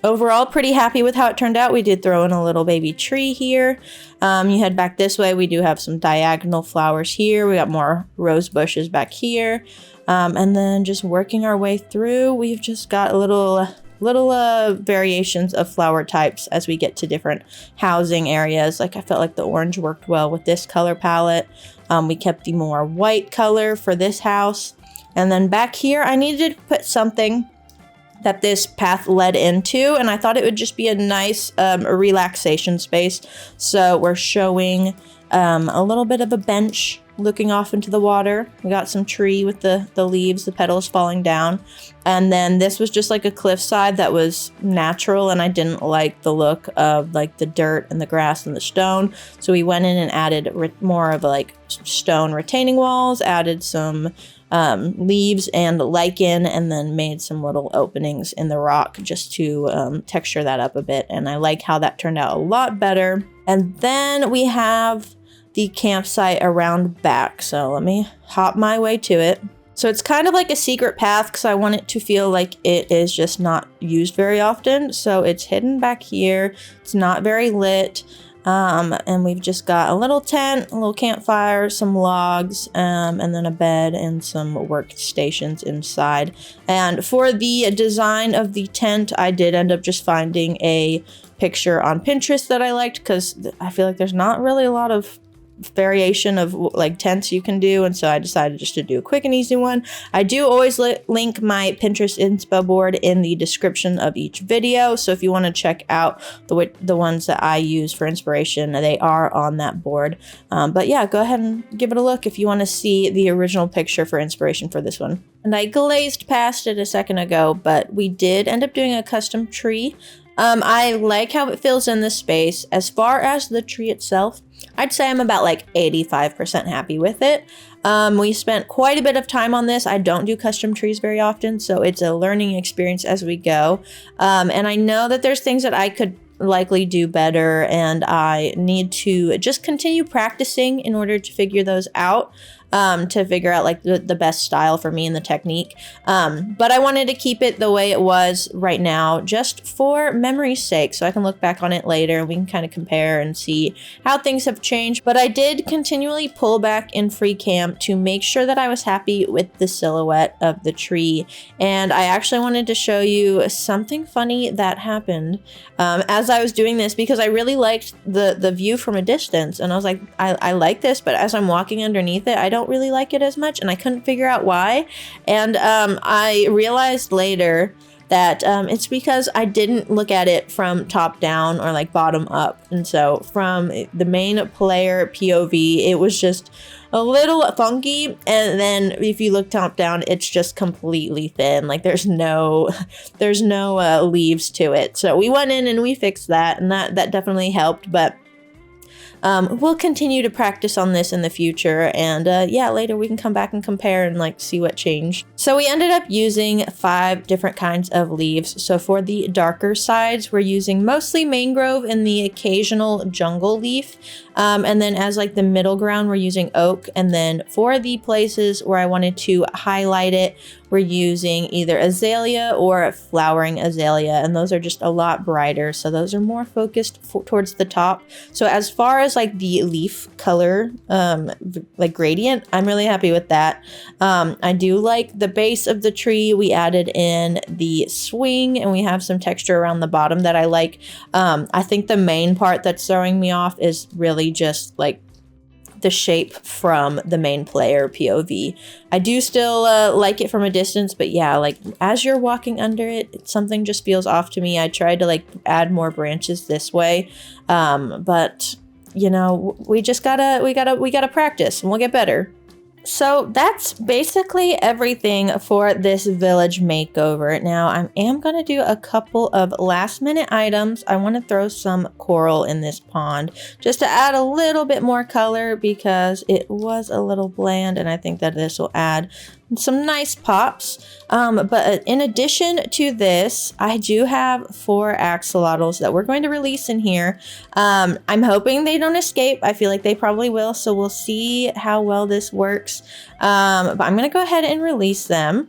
overall, pretty happy with how it turned out. We did throw in a little baby tree here. You head back this way, we do have some diagonal flowers here. We got more rose bushes back here. And then just working our way through, we've just got little variations of flower types as we get to different housing areas. Like I felt like the orange worked well with this color palette. We kept the more white color for this house. And then back here, I needed to put something that this path led into, and I thought it would just be a nice relaxation space. So we're showing a little bit of a bench looking off into the water. We got some tree with the leaves, the petals falling down. And then this was just like a cliffside that was natural, and I didn't like the look of like the dirt and the grass and the stone. So we went in and added more of like stone retaining walls, added some leaves and lichen, and then made some little openings in the rock just to texture that up a bit. And I like how that turned out a lot better. And then we have the campsite around back. So let me hop my way to it. So it's kind of like a secret path because I want it to feel like it is just not used very often. So it's hidden back here. It's not very lit. And we've just got a little tent, a little campfire, some logs, and then a bed and some workstations inside. And for the design of the tent, I did end up just finding a picture on Pinterest that I liked because I feel like there's not really a lot of variation of like tents you can do, and so I decided just to do a quick and easy one. I do always link my Pinterest inspo board in the description of each video, so if you want to check out the ones that I use for inspiration, they are on that board. But yeah, go ahead and give it a look if you want to see the original picture for inspiration for this one. And I glazed past it a second ago, but we did end up doing a custom tree. I like how it fills in the space. As far as the tree itself, I'd say I'm about like 85% happy with it. We spent quite a bit of time on this. I don't do custom trees very often, so it's a learning experience as we go. And I know that there's things that I could likely do better, and I need to just continue practicing in order to figure those out. To figure out like the best style for me and the technique. But I wanted to keep it the way it was right now, just for memory's sake, so I can look back on it later and we can kind of compare and see how things have changed. But I did continually pull back in Freecam to make sure that I was happy with the silhouette of the tree. And I actually wanted to show you something funny that happened as I was doing this, because I really liked the view from a distance, and I was like, I like this, but as I'm walking underneath it, I don't really like it as much, and I couldn't figure out why. And I realized later that it's because I didn't look at it from top down or like bottom up. And so from the main player POV, it was just a little funky. And then if you look top down, it's just completely thin. Like there's no leaves to it. So we went in and we fixed that, and that definitely helped. But we'll continue to practice on this in the future, and yeah, later we can come back and compare and like see what changed. So we ended up using 5 different kinds of leaves. So for the darker sides, we're using mostly mangrove and the occasional jungle leaf. And then as like the middle ground, we're using oak. And then for the places where I wanted to highlight it, we're using either azalea or flowering azalea, and those are just a lot brighter, so those are more focused towards the top. So as far as like the leaf color like gradient, I'm really happy with that. I do like the base of the tree. We added in the swing, and we have some texture around the bottom that I like. I think the main part that's throwing me off is really just like the shape from the main player POV. I do still like it from a distance, but yeah, like as you're walking under it, something just feels off to me. I tried to like add more branches this way, but you know, we gotta practice, and we'll get better. So that's basically everything for this village makeover. Now I am going to do a couple of last minute items. I want to throw some coral in this pond just to add a little bit more color because it was a little bland, and I think that this will add some nice pops. But in addition to this, I do have 4 axolotls that we're going to release in here. I'm hoping they don't escape. I feel like they probably will, so we'll see how well this works. But I'm going to go ahead and release them.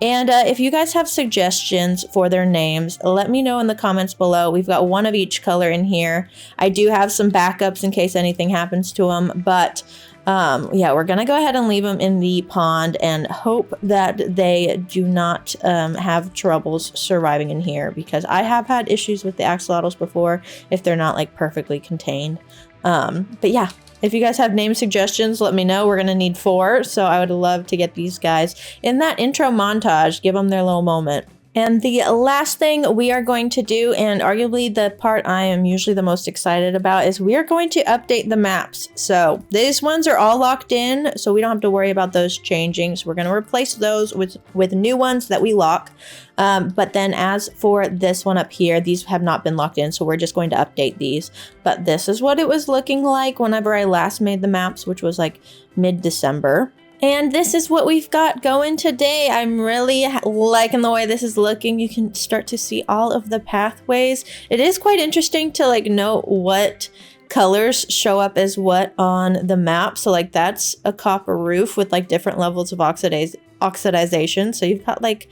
And if you guys have suggestions for their names, let me know in the comments below. We've got 1 of each color in here. I do have some backups in case anything happens to them, but yeah, we're gonna go ahead and leave them in the pond and hope that they do not have troubles surviving in here, because I have had issues with the axolotls before if they're not like perfectly contained. But yeah, if you guys have name suggestions, let me know. We're gonna need 4, so I would love to get these guys in that intro montage, give them their little moment. And the last thing we are going to do, and arguably the part I am usually the most excited about, is we are going to update the maps. So these ones are all locked in, so we don't have to worry about those changing. So we're going to replace those with new ones that we lock. But then as for this one up here, these have not been locked in, so we're just going to update these. But this is what it was looking like whenever I last made the maps, which was like mid-December. And this is what we've got going today. I'm really liking the way this is looking. You can start to see all of the pathways. It is quite interesting to like know what colors show up as what on the map. So like that's a copper roof with like different levels of oxidization. So you've got like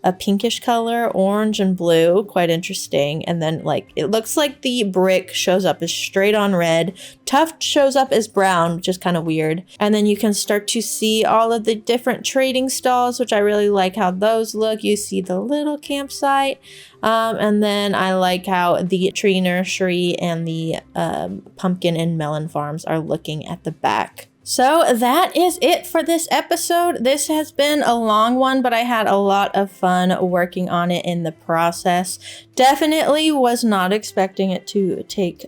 a pinkish color, orange and blue, quite interesting. And then like it looks like the brick shows up as straight on red, tuft shows up as brown, which is kind of weird. And then you can start to see all of the different trading stalls, which I really like how those look. You see the little campsite, and then I like how the tree nursery and the pumpkin and melon farms are looking at the back. So that is it for this episode. This has been a long one, but I had a lot of fun working on it in the process. Definitely was not expecting it to take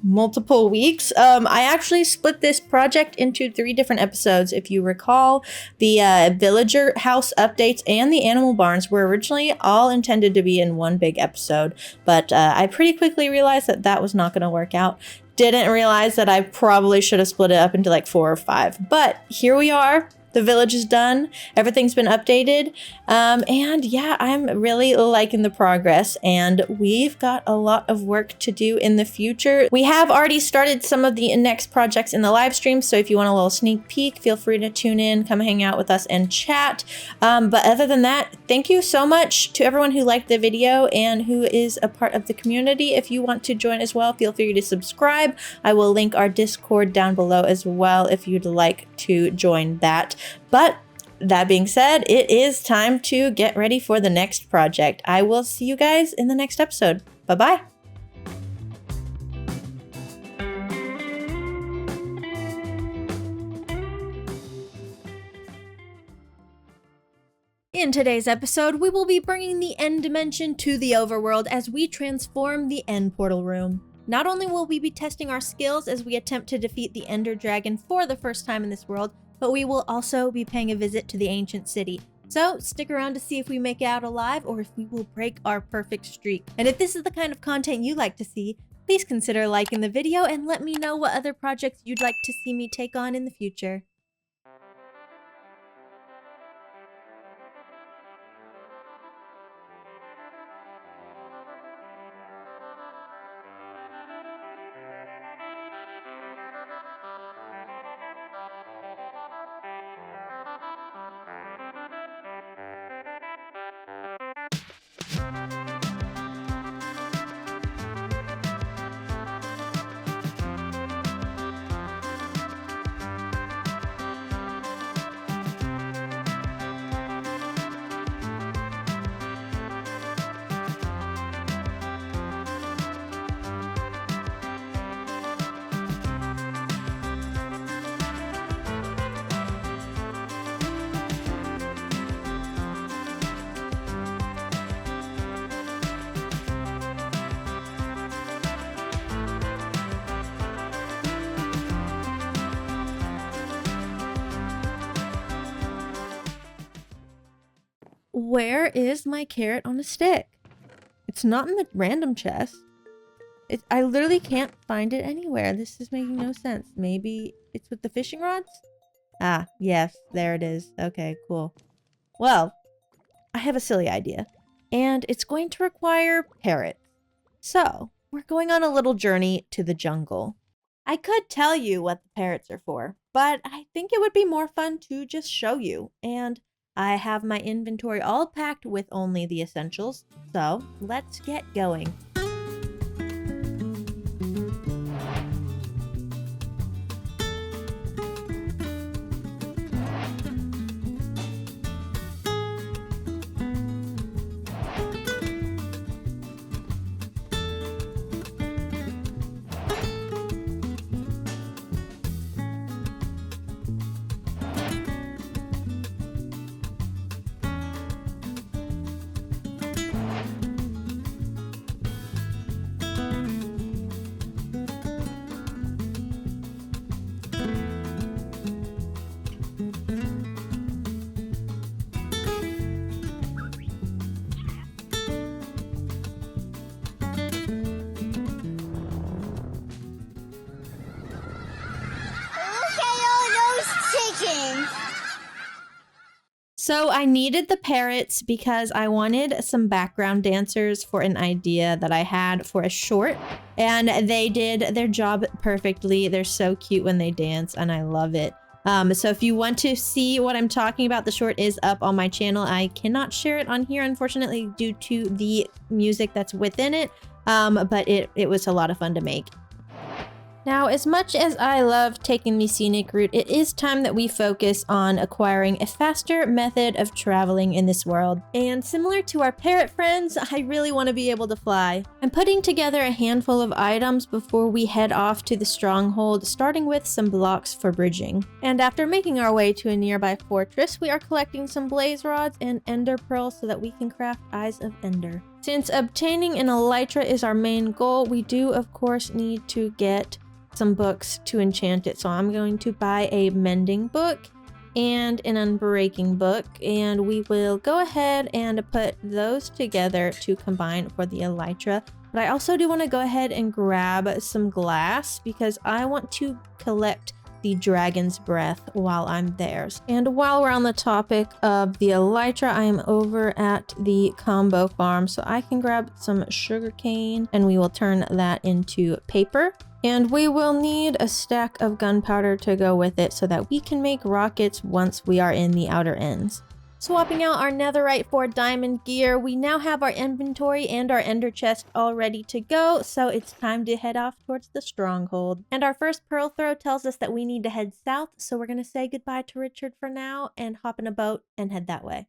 multiple weeks. I actually split this project into 3 different episodes. If you recall, the villager house updates and the animal barns were originally all intended to be in one big episode, but I pretty quickly realized that that was not going to work out. Didn't realize that I probably should have split it up into like 4 or 5, but here we are. The village is done. Everything's been updated. And yeah, I'm really liking the progress, and we've got a lot of work to do in the future. We have already started some of the next projects in the live stream, so if you want a little sneak peek, feel free to tune in, come hang out with us and chat. But other than that, thank you so much to everyone who liked the video and who is a part of the community. If you want to join as well, feel free to subscribe. I will link our Discord down below as well if you'd like to join that. But that being said, it is time to get ready for the next project. I will see you guys in the next episode. Bye-bye. In today's episode, we will be bringing the end dimension to the overworld as we transform the end portal room. Not only will we be testing our skills as we attempt to defeat the Ender Dragon for the first time in this world, but we will also be paying a visit to the ancient city. So stick around to see if we make it out alive or if we will break our perfect streak. And if this is the kind of content you like to see, please consider liking the video and let me know what other projects you'd like to see me take on in the future. Where is my carrot on a stick? It's not in the random chest. I literally can't find it anywhere. This is making no sense. Maybe it's with the fishing rods? Ah, yes, there it is. Okay, cool. Well, I have a silly idea. And it's going to require parrots. So, we're going on a little journey to the jungle. I could tell you what the parrots are for, but I think it would be more fun to just show you. And I have my inventory all packed with only the essentials, so let's get going. So I needed the parrots because I wanted some background dancers for an idea that I had for a short, and they did their job perfectly. They're so cute when they dance and I love it. So if you want to see what I'm talking about, the short is up on my channel. I cannot share it on here, unfortunately, due to the music that's within it, but it was a lot of fun to make. Now, as much as I love taking the scenic route, it is time that we focus on acquiring a faster method of traveling in this world. And similar to our parrot friends, I really want to be able to fly. I'm putting together a handful of items before we head off to the stronghold, starting with some blocks for bridging. And after making our way to a nearby fortress, we are collecting some blaze rods and ender pearls so that we can craft Eyes of Ender. Since obtaining an elytra is our main goal, we do of course need to get some books to enchant it. So I'm going to buy a mending book and an unbreaking book, and we will go ahead and put those together to combine for the elytra. But I also do want to go ahead and grab some glass because I want to collect the dragon's breath while I'm there. And while we're on the topic of the elytra, I am over at the combo farm, so I can grab some sugarcane and we will turn that into paper. And we will need a stack of gunpowder to go with it so that we can make rockets once we are in the outer ends. Swapping out our netherite for diamond gear, we now have our inventory and our ender chest all ready to go, so it's time to head off towards the stronghold. And our first pearl throw tells us that we need to head south, so we're going to say goodbye to Richard for now and hop in a boat and head that way.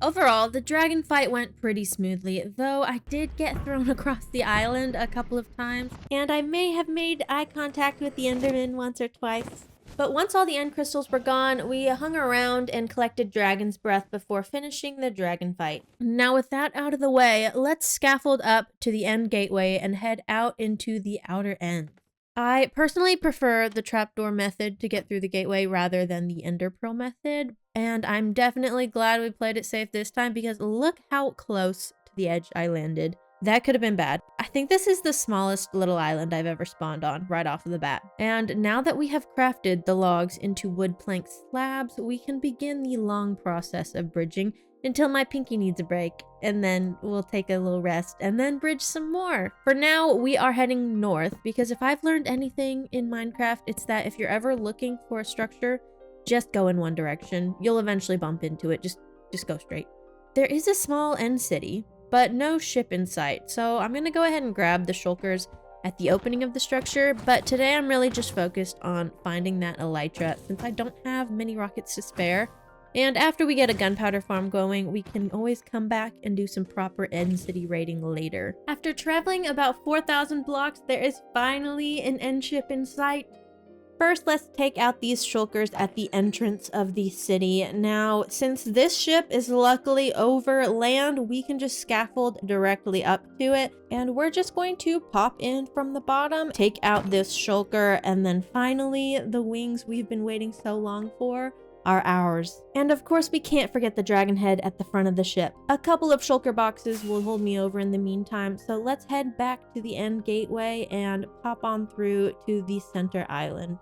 Overall, the dragon fight went pretty smoothly, though I did get thrown across the island a couple of times, and I may have made eye contact with the Enderman once or twice. But once all the end crystals were gone, we hung around and collected dragon's breath before finishing the dragon fight. Now with that out of the way, let's scaffold up to the end gateway and head out into the outer end. I personally prefer the trapdoor method to get through the gateway rather than the ender pearl method, and I'm definitely glad we played it safe this time because look how close to the edge I landed. That could have been bad. I think this is the smallest little island I've ever spawned on right off of the bat. And now that we have crafted the logs into wood plank slabs, we can begin the long process of bridging until my pinky needs a break, and then we'll take a little rest and then bridge some more. For now, we are heading north because if I've learned anything in Minecraft, it's that if you're ever looking for a structure, just go in one direction. You'll eventually bump into it. Just go straight. There is a small end city, but no ship in sight, so I'm gonna go ahead and grab the shulkers at the opening of the structure, but today I'm really just focused on finding that elytra since I don't have many rockets to spare. And after we get a gunpowder farm going, we can always come back and do some proper end city raiding later. After traveling about 4,000 blocks, there is finally an end ship in sight. First, let's take out these shulkers at the entrance of the city. Now, since this ship is luckily over land, we can just scaffold directly up to it. And we're just going to pop in from the bottom, take out this shulker, and then finally, the wings we've been waiting so long for are ours. And of course, we can't forget the dragon head at the front of the ship. A couple of shulker boxes will hold me over in the meantime, so let's head back to the end gateway and pop on through to the center island.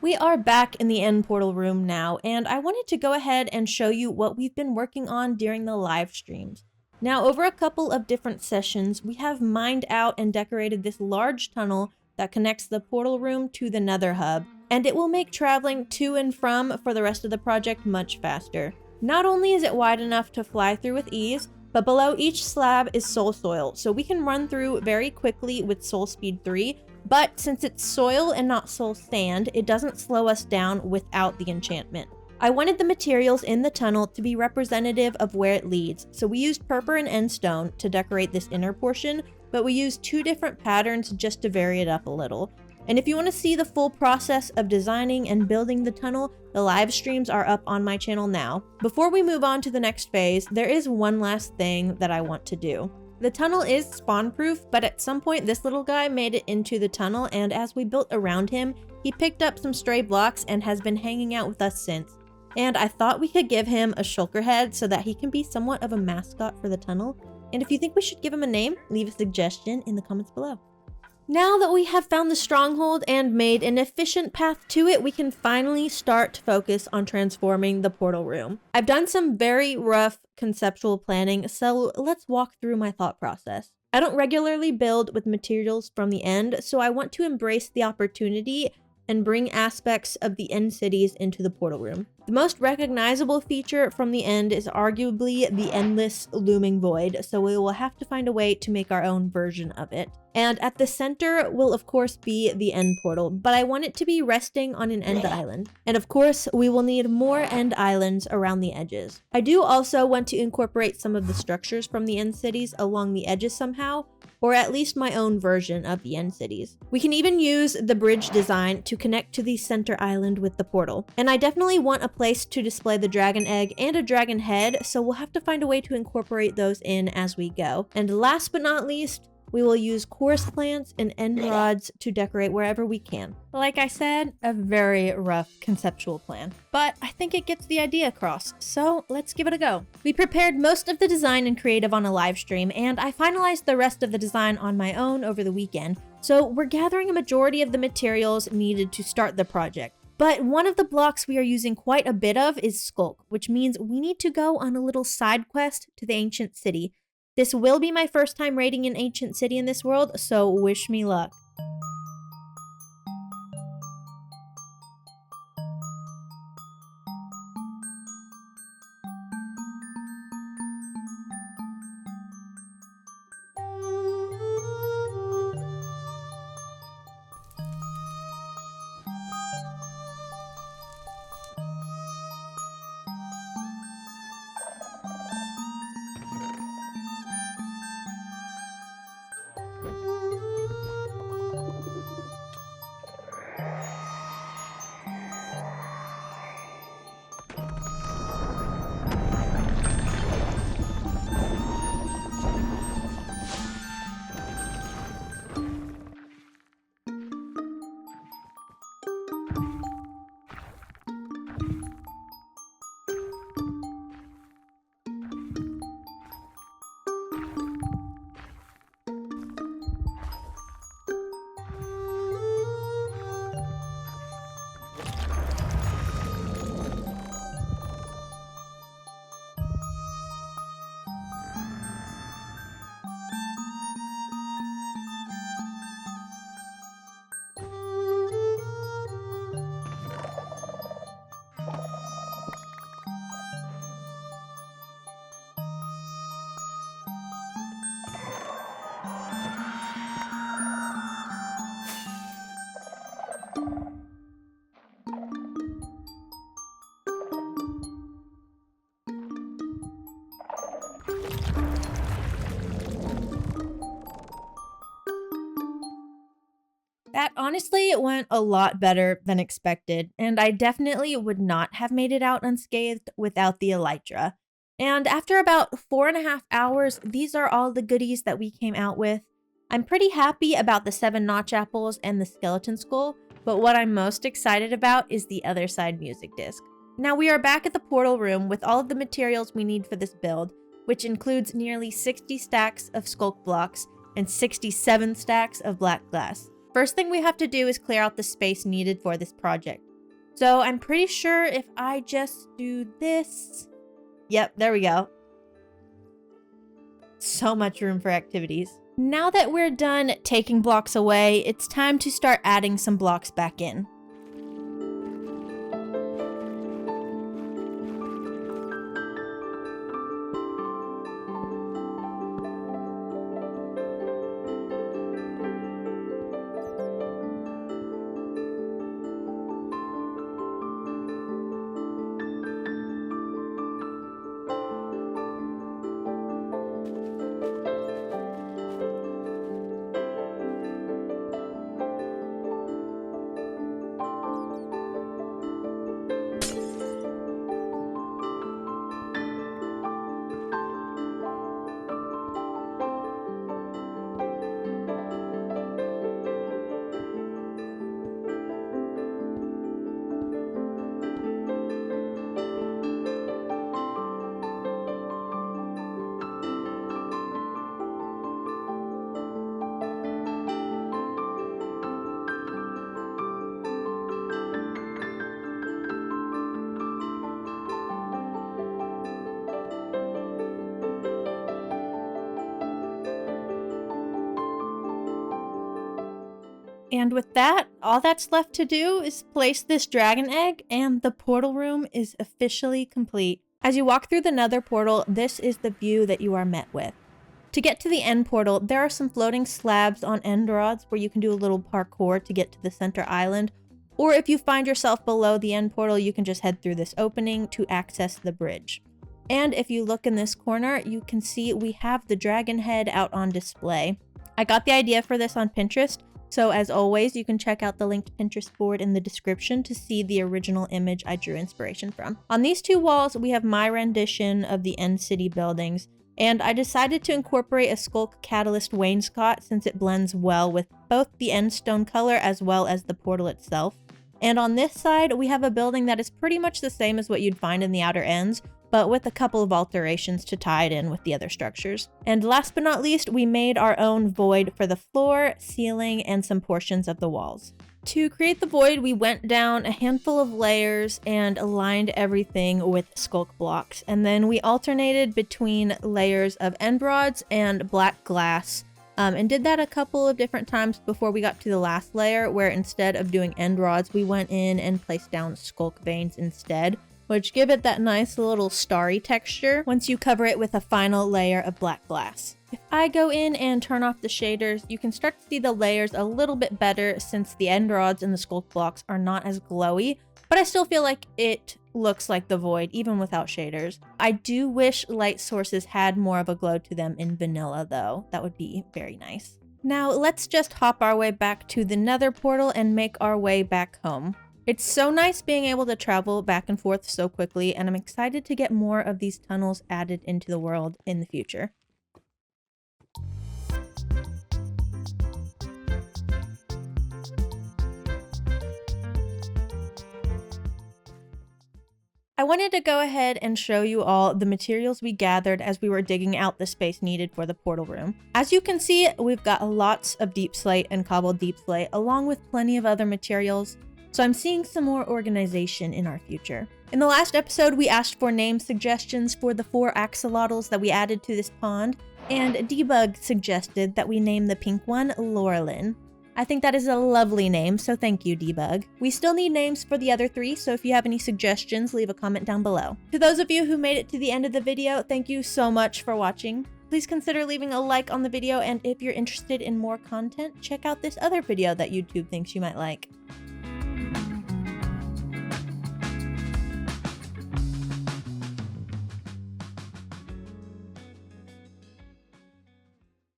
We are back in the end portal room now, and I wanted to go ahead and show you what we've been working on during the live streams. Now, over a couple of different sessions, we have mined out and decorated this large tunnel that connects the portal room to the nether hub, and it will make traveling to and from for the rest of the project much faster. Not only is it wide enough to fly through with ease, but below each slab is soul soil, so we can run through very quickly with soul speed 3, but since it's soil and not soul sand, it doesn't slow us down without the enchantment. I wanted the materials in the tunnel to be representative of where it leads, so we used purple and end stone to decorate this inner portion, but we used 2 different patterns just to vary it up a little. And if you want to see the full process of designing and building the tunnel, the live streams are up on my channel now. Before we move on to the next phase, there is one last thing that I want to do. The tunnel is spawn proof, but at some point this little guy made it into the tunnel, and as we built around him, he picked up some stray blocks and has been hanging out with us since. And I thought we could give him a shulker head so that he can be somewhat of a mascot for the tunnel. And if you think we should give him a name, leave a suggestion in the comments below. Now that we have found the stronghold and made an efficient path to it, we can finally start to focus on transforming the portal room. I've done some very rough conceptual planning, so let's walk through my thought process. I don't regularly build with materials from the end, so I want to embrace the opportunity and bring aspects of the end cities into the portal room. The most recognizable feature from the end is arguably the endless looming void, so we will have to find a way to make our own version of it. And at the center will of course be the end portal, but I want it to be resting on an end island. And of course, we will need more end islands around the edges. I do also want to incorporate some of the structures from the end cities along the edges somehow, or at least my own version of the end cities. We can even use the bridge design to connect to the center island with the portal. And I definitely want a place to display the dragon egg and a dragon head, so we'll have to find a way to incorporate those in as we go. And last but not least, we will use chorus plants and end rods to decorate wherever we can. Like I said, a very rough conceptual plan, but I think it gets the idea across, so let's give it a go. We prepared most of the design and creative on a live stream, and I finalized the rest of the design on my own over the weekend, so we're gathering a majority of the materials needed to start the project. But one of the blocks we are using quite a bit of is Skulk, which means we need to go on a little side quest to the ancient city. This will be my first time raiding an ancient city in this world, so wish me luck. That honestly went a lot better than expected, and I definitely would not have made it out unscathed without the elytra. And after about 4.5 hours, these are all the goodies that we came out with. I'm pretty happy about the 7 notch apples and the skeleton skull, but what I'm most excited about is the other side music disc. Now we are back at the portal room with all of the materials we need for this build, which includes nearly 60 stacks of sculk blocks and 67 stacks of black glass. First thing we have to do is clear out the space needed for this project. So I'm pretty sure if I just do this... Yep, there we go. So much room for activities. Now that we're done taking blocks away, it's time to start adding some blocks back in. And with that, all that's left to do is place this dragon egg, and the portal room is officially complete. As you walk through the nether portal, this is the view that you are met with. To get to the end portal, there are some floating slabs on end rods where you can do a little parkour to get to the center island, or if you find yourself below the end portal, you can just head through this opening to access the bridge. And if you look in this corner, you can see we have the dragon head out on display. I got the idea for this on Pinterest, so as always, you can check out the linked Pinterest board in the description to see the original image I drew inspiration from. On these two walls, we have my rendition of the End City buildings, and I decided to incorporate a Sculk Catalyst wainscot since it blends well with both the end stone color as well as the portal itself. And on this side, we have a building that is pretty much the same as what you'd find in the outer ends, but with a couple of alterations to tie it in with the other structures. And last but not least, we made our own void for the floor, ceiling, and some portions of the walls. To create the void, we went down a handful of layers and aligned everything with sculk blocks. And then we alternated between layers of end rods and black glass, and did that a couple of different times before we got to the last layer, where instead of doing end rods, we went in and placed down sculk veins instead, which give it that nice little starry texture once you cover it with a final layer of black glass. If I go in and turn off the shaders, you can start to see the layers a little bit better since the end rods and the sculk blocks are not as glowy, but I still feel like it looks like the void even without shaders. I do wish light sources had more of a glow to them in vanilla though. That would be very nice. Now let's just hop our way back to the nether portal and make our way back home. It's so nice being able to travel back and forth so quickly, and I'm excited to get more of these tunnels added into the world in the future. I wanted to go ahead and show you all the materials we gathered as we were digging out the space needed for the portal room. As you can see, we've got lots of deep slate and cobbled deep slate, along with plenty of other materials. So I'm seeing some more organization in our future. In the last episode, we asked for name suggestions for the 4 axolotls that we added to this pond, and Debug suggested that we name the pink one Laurelin. I think that is a lovely name, so thank you, Debug. We still need names for the other 3, so if you have any suggestions, leave a comment down below. To those of you who made it to the end of the video, thank you so much for watching. Please consider leaving a like on the video, and if you're interested in more content, check out this other video that YouTube thinks you might like.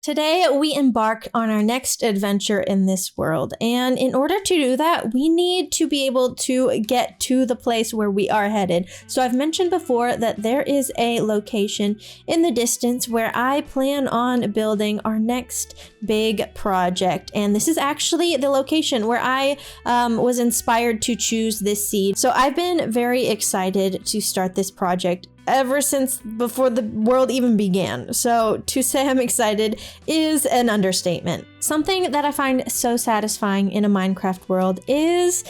Today, we embark on our next adventure in this world, and in order to do that, we need to be able to get to the place where we are headed. So I've mentioned before that there is a location in the distance where I plan on building our next big project, and this is actually the location where I was inspired to choose this seed. So I've been very excited to start this project ever since before the world even began. So to say I'm excited is an understatement. Something that I find so satisfying in a Minecraft world is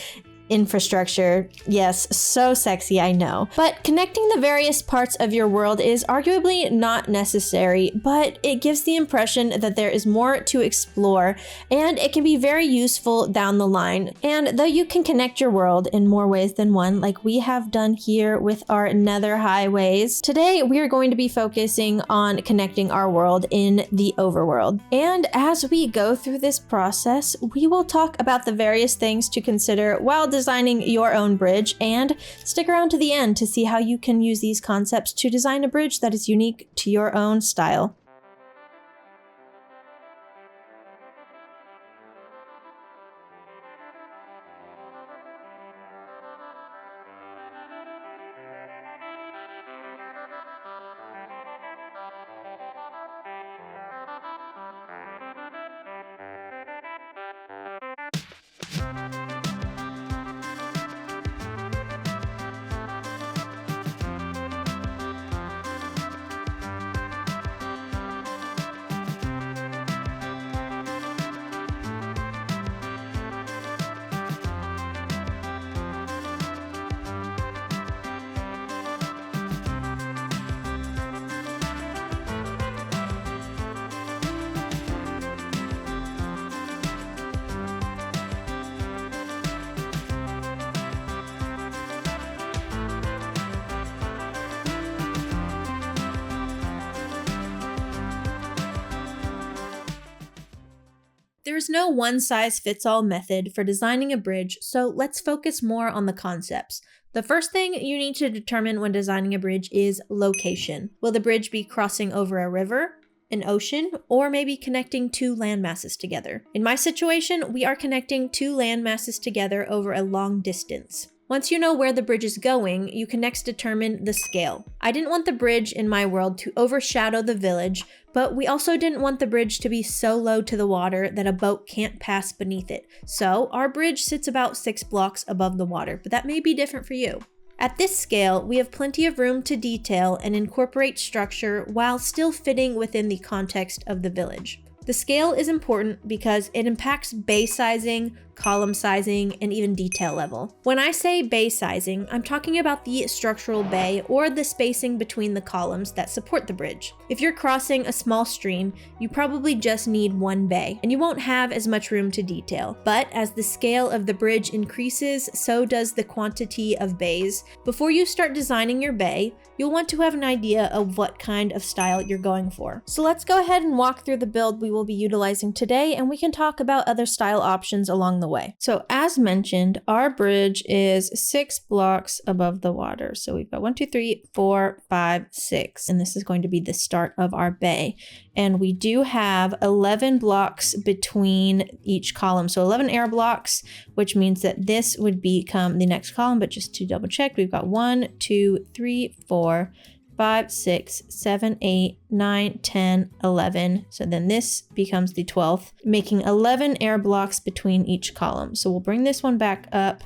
infrastructure. Yes, so sexy, I know. But connecting the various parts of your world is arguably not necessary, but it gives the impression that there is more to explore, and it can be very useful down the line. And though you can connect your world in more ways than one, like we have done here with our nether highways, today we are going to be focusing on connecting our world in the overworld. And as we go through this process, we will talk about the various things to consider while designing your own bridge, and stick around to the end to see how you can use these concepts to design a bridge that is unique to your own style. There is no one-size-fits-all method for designing a bridge, so let's focus more on the concepts. The first thing you need to determine when designing a bridge is location. Will the bridge be crossing over a river, an ocean, or maybe connecting two land masses together? In my situation, we are connecting two land masses together over a long distance. Once you know where the bridge is going, you can next determine the scale. I didn't want the bridge in my world to overshadow the village, but we also didn't want the bridge to be so low to the water that a boat can't pass beneath it. So our bridge sits about 6 blocks above the water, but that may be different for you. At this scale, we have plenty of room to detail and incorporate structure while still fitting within the context of the village. The scale is important because it impacts bay sizing, column sizing, and even detail level. When I say bay sizing, I'm talking about the structural bay or the spacing between the columns that support the bridge. If you're crossing a small stream, you probably just need one bay, and you won't have as much room to detail. But as the scale of the bridge increases, so does the quantity of bays. Before you start designing your bay, you'll want to have an idea of what kind of style you're going for. So let's go ahead and walk through the build we will be utilizing today, and we can talk about other style options along the way. So as mentioned, our bridge is 6 blocks above the water. So we've got 1, 2, 3, 4, 5, 6, and this is going to be the start of our bay. And we do have 11 blocks between each column. So 11 air blocks, which means that this would become the next column, but just to double check, we've got 1, 2, 3, 4, 5, 6, 7, 8, 9, 10, 11. So then this becomes the 12th, making 11 air blocks between each column. So we'll bring this one back up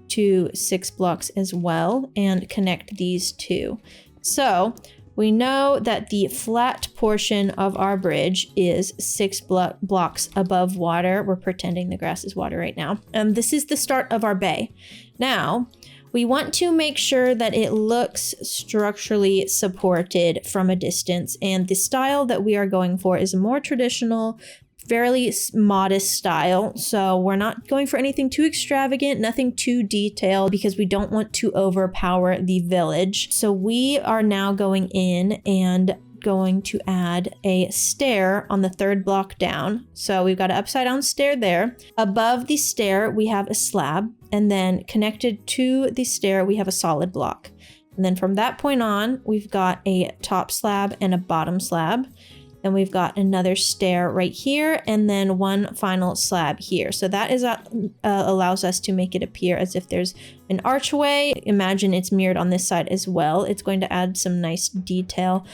to 6 blocks as well and connect these two. So we know that the flat portion of our bridge is 6 blocks above water. We're pretending the grass is water right now. This is the start of our bay. Now, we want to make sure that it looks structurally supported from a distance, and the style that we are going for is a more traditional, fairly modest style. So we're not going for anything too extravagant, nothing too detailed, because we don't want to overpower the village. So we are now going in and going to add a stair on the 3rd block down. So we've got an upside down stair there. Above the stair, we have a slab, and then connected to the stair, we have a solid block. And then from that point on, we've got a top slab and a bottom slab. Then we've got another stair right here, and then one final slab here. So that is allows us to make it appear as if there's an archway. Imagine it's mirrored on this side as well. It's going to add some nice detail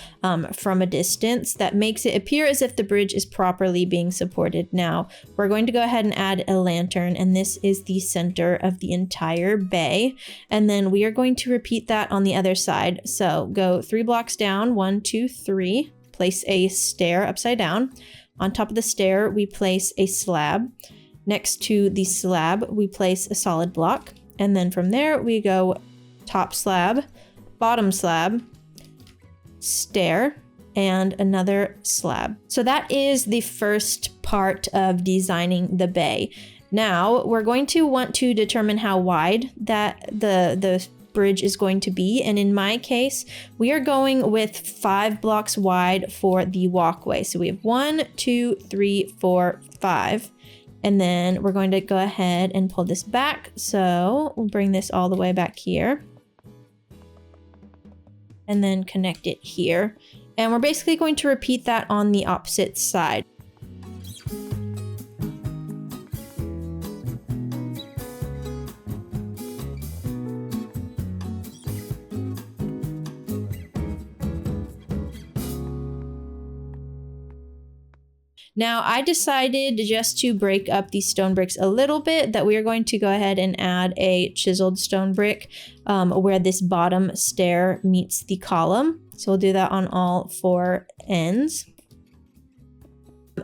from a distance that makes it appear as if the bridge is properly being supported. Now, we're going to go ahead and add a lantern, and this is the center of the entire bay. And then we are going to repeat that on the other side. So go 3 blocks down, 1, 2, 3. Place a stair upside down. On top of the stair, we place a slab. Next to the slab, we place a solid block. And then from there, we go top slab, bottom slab, stair, and another slab. So that is the first part of designing the bay. Now, we're going to want to determine how wide that the bridge is going to be, and in my case we are going with 5 blocks wide for the walkway. So we have 1, 2, 3, 4, 5, and then we're going to go ahead and pull this back. So we'll bring this all the way back here and then connect it here, and we're basically going to repeat that on the opposite side. Now, I decided just to break up these stone bricks a little bit, that we are going to go ahead and add a chiseled stone brick where this bottom stair meets the column. So we'll do that on all 4 ends.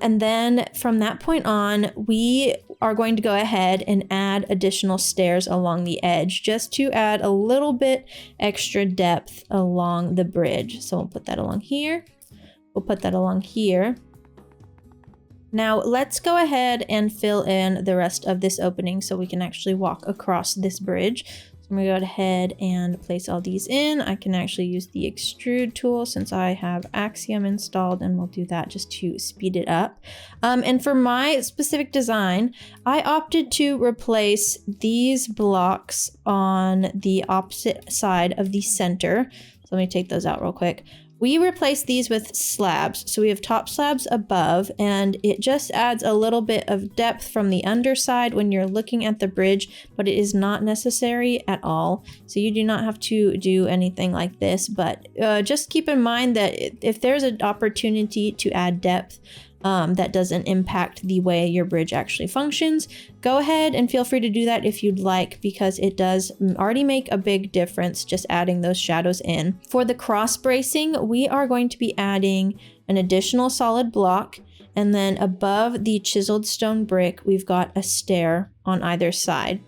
And then from that point on, we are going to go ahead and add additional stairs along the edge just to add a little bit extra depth along the bridge. So we'll put that along here. We'll put that along here. Now let's go ahead and fill in the rest of this opening so we can actually walk across this bridge. So I'm gonna go ahead and place all these in. I can actually use the extrude tool since I have Axiom installed, and we'll do that just to speed it up. And for my specific design, I opted to replace these blocks on the opposite side of the center. So let me take those out real quick. We replace these with slabs. So we have top slabs above, and it just adds a little bit of depth from the underside when you're looking at the bridge, but it is not necessary at all. So you do not have to do anything like this, but just keep in mind that if there's an opportunity to add depth that doesn't impact the way your bridge actually functions, go ahead and feel free to do that if you'd like, because it does already make a big difference just adding those shadows in. For the cross bracing, we are going to be adding an additional solid block, and then above the chiseled stone brick, we've got a stair on either side.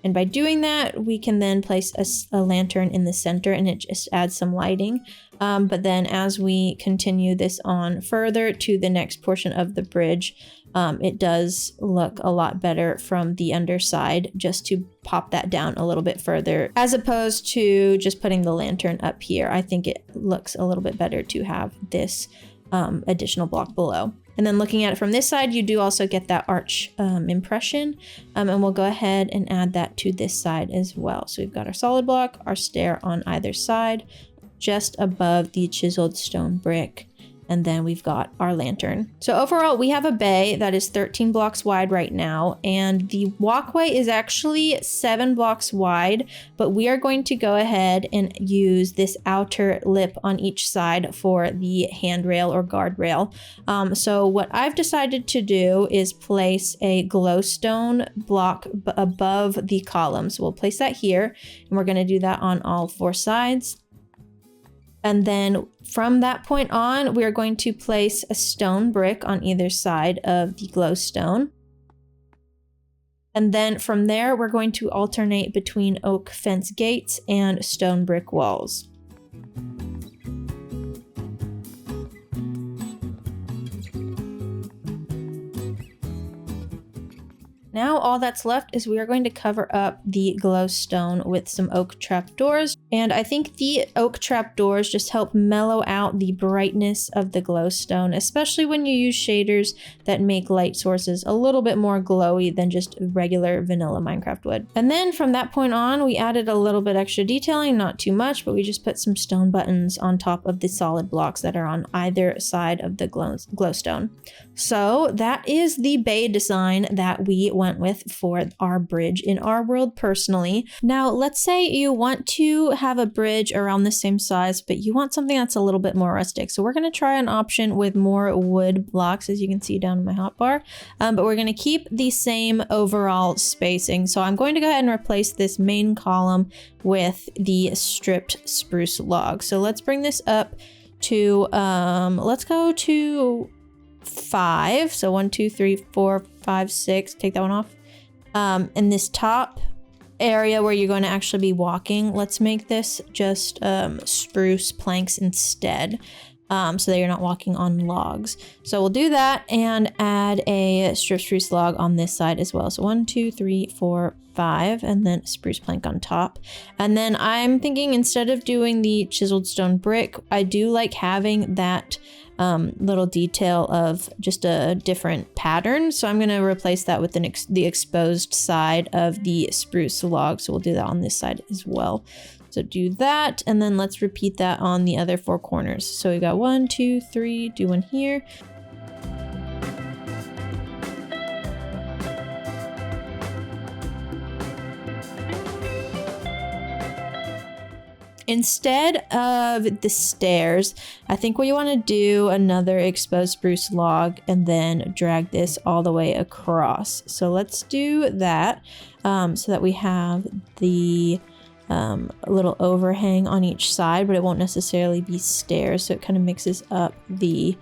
And by doing that, we can then place a lantern in the center, and it just adds some lighting. But then as we continue this on further to the next portion of the bridge, it does look a lot better from the underside just to pop that down a little bit further, as opposed to just putting the lantern up here. I think it looks a little bit better to have this additional block below. And then looking at it from this side, you do also get that arch impression. And we'll go ahead and add that to this side as well. So we've got our solid block, our stair on either side, just above the chiseled stone brick. And then we've got our lantern. So overall, we have a bay that is 13 blocks wide right now, and the walkway is actually 7 blocks wide, but we are going to go ahead and use this outer lip on each side for the handrail or guardrail. So what I've decided to do is place a glowstone block above the column. So we'll place that here, and we're going to do that on all 4 sides. And then from that point on, we are going to place a stone brick on either side of the glowstone. And then from there, we're going to alternate between oak fence gates and stone brick walls. Now all that's left is we are going to cover up the glowstone with some oak trapdoors. And I think the oak trapdoors just help mellow out the brightness of the glowstone, especially when you use shaders that make light sources a little bit more glowy than just regular vanilla Minecraft wood. And then from that point on, we added a little bit extra detailing, not too much, but we just put some stone buttons on top of the solid blocks that are on either side of the glowstone. So that is the bay design that we went with for our bridge in our world personally. Now, let's say you want to have a bridge around the same size, but you want something that's a little bit more rustic. So we're going to try an option with more wood blocks, as you can see down in my hotbar, but we're going to keep the same overall spacing. So I'm going to go ahead and replace this main column with the stripped spruce log. So let's bring this up to, let's go to 5. So 1, 2, 3, 4, 5, 6. Take that one off. In this top area where you're going to actually be walking, let's make this just spruce planks instead, so that you're not walking on logs. So we'll do that and add a strip spruce log on this side as well. So 1, 2, 3, 4, 5, and then a spruce plank on top. And then I'm thinking, instead of doing the chiseled stone brick, I do like having that little detail of just a different pattern. So I'm going to replace that with the exposed side of the spruce log. So we'll do that on this side as well. So do that, and then let's repeat that on the other 4 corners. So we got 1, 2, 3, do one here. Instead of the stairs, I think we want to do another exposed spruce log and then drag this all the way across. So let's do that, so that we have the little overhang on each side, but it won't necessarily be stairs, so it kind of mixes up the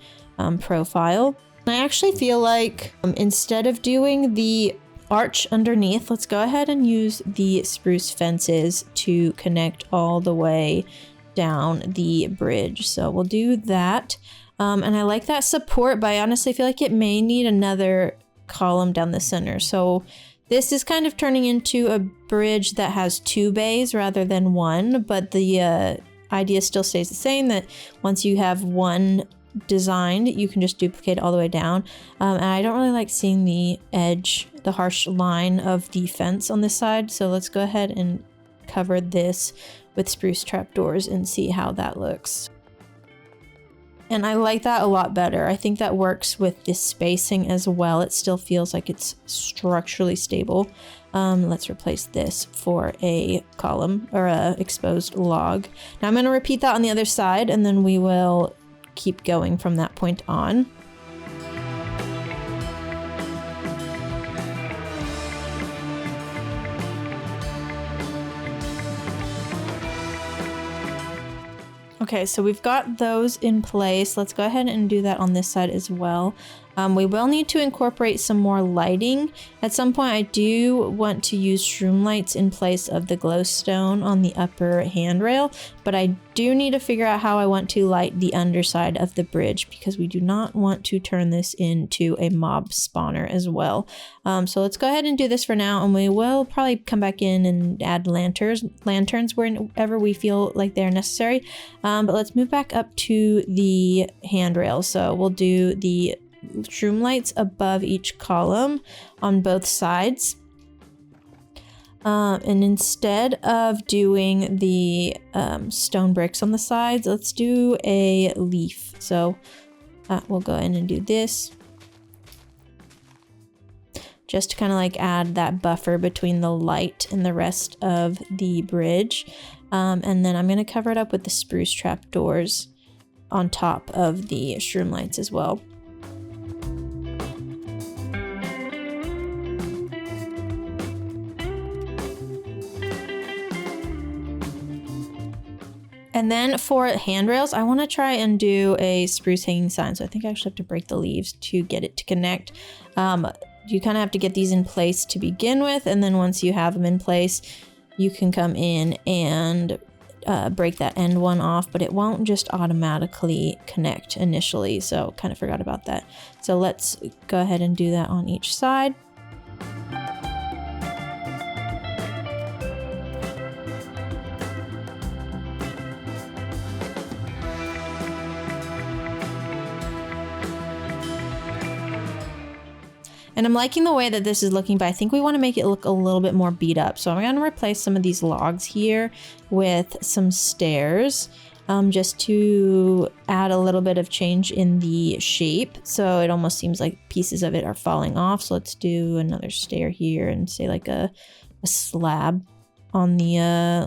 profile. I actually feel like instead of doing the arch underneath, let's go ahead and use the spruce fences to connect all the way down the bridge. So we'll do that. And I like that support, but I honestly feel like it may need another column down the center. So this is kind of turning into a bridge that has 2 bays rather than 1, but the idea still stays the same, that once you have one designed, you can just duplicate it all the way down. And I don't really like seeing the edge, the harsh line of the fence on this side. So let's go ahead and cover this with spruce trapdoors and see how that looks. And I like that a lot better. I think that works with this spacing as well. It still feels like it's structurally stable. Let's replace this for a column or a exposed log. Now I'm going to repeat that on the other side, and then we will keep going from that point on. Okay, so we've got those in place. Let's go ahead and do that on this side as well. We will need to incorporate some more lighting. At some point, I do want to use shroom lights in place of the glowstone on the upper handrail, but I do need to figure out how I want to light the underside of the bridge, because we do not want to turn this into a mob spawner as well. So let's go ahead and do this for now, and we will probably come back in and add lanterns whenever we feel like they're necessary. But let's move back up to the handrail. So we'll do the shroom lights above each column on both sides. And instead of doing the stone bricks on the sides, let's do a leaf. So we'll go in and do this, just to kind of like add that buffer between the light and the rest of the bridge. And then I'm going to cover it up with the spruce trapdoors on top of the shroom lights as well. And then for handrails, I want to try and do a spruce hanging sign. So I think I actually have to break the leaves to get it to connect. You kind of have to get these in place to begin with. And then once you have them in place, you can come in and break that end one off, but it won't just automatically connect initially. So kind of forgot about that. So let's go ahead and do that on each side. And I'm liking the way that this is looking, but I think we want to make it look a little bit more beat up. So I'm going to replace some of these logs here with some stairs. Just to add a little bit of change in the shape. So it almost seems like pieces of it are falling off. So let's do another stair here and say like a slab on the,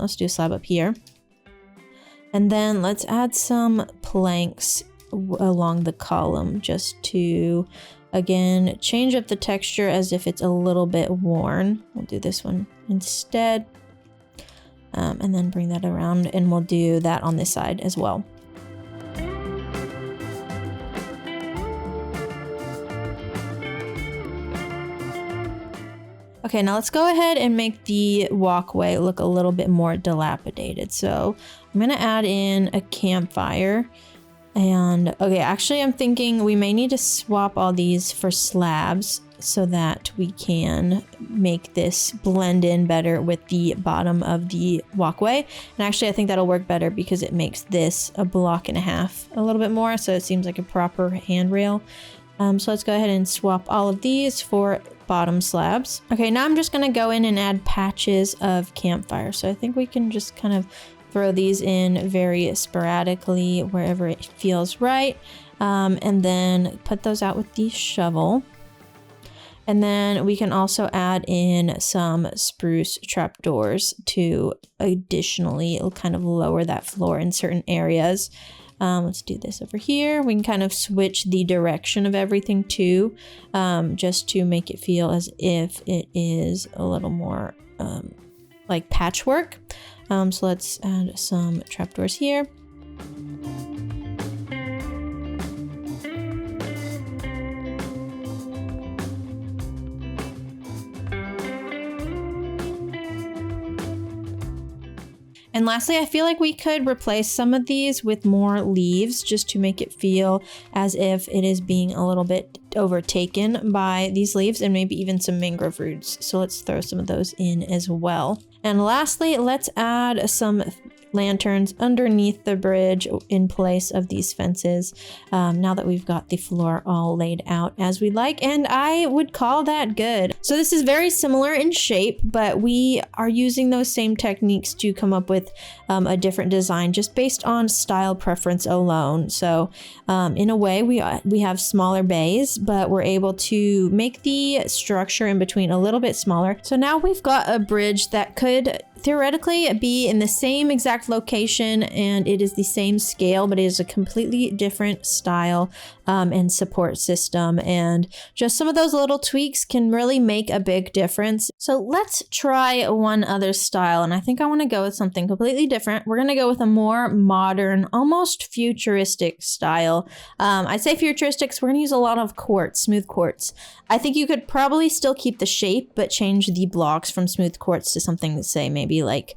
let's do a slab up here. And then let's add some planks along the column just to, again, change up the texture as if it's a little bit worn. We'll do this one instead. And then bring that around, and we'll do that on this side as well. Okay, now let's go ahead and make the walkway look a little bit more dilapidated. So I'm gonna add in a campfire. And okay, actually I'm thinking we may need to swap all these for slabs so that we can make this blend in better with the bottom of the walkway. And actually I think that'll work better because it makes this a block and a half a little bit more, so it seems like a proper handrail. So let's go ahead and swap all of these for bottom slabs. Okay, now I'm just gonna go in and add patches of campfire. So I think we can just kind of throw these in very sporadically wherever it feels right. And then put those out with the shovel. And then we can also add in some spruce trapdoors to additionally kind of lower that floor in certain areas. Let's do this over here. We can kind of switch the direction of everything too, just to make it feel as if it is a little more like patchwork. So let's add some trapdoors here. And lastly, I feel like we could replace some of these with more leaves just to make it feel as if it is being a little bit overtaken by these leaves, and maybe even some mangrove roots. So let's throw some of those in as well. And lastly, let's add some lanterns underneath the bridge in place of these fences, now that we've got the floor all laid out as we like, and I would call that good. So this is very similar in shape, but we are using those same techniques to come up with a different design just based on style preference alone. So in a way we have smaller bays, but we're able to make the structure in between a little bit smaller. So now we've got a bridge that could theoretically be in the same exact location, and it is the same scale, but it is a completely different style and support system, and just some of those little tweaks can really make a big difference. So let's try one other style, and I think I want to go with something completely different. We're going to go with a more modern, almost futuristic style. I say futuristic because we're going to use a lot of quartz, smooth quartz. I think you could probably still keep the shape, but change the blocks from smooth quartz to something, say maybe like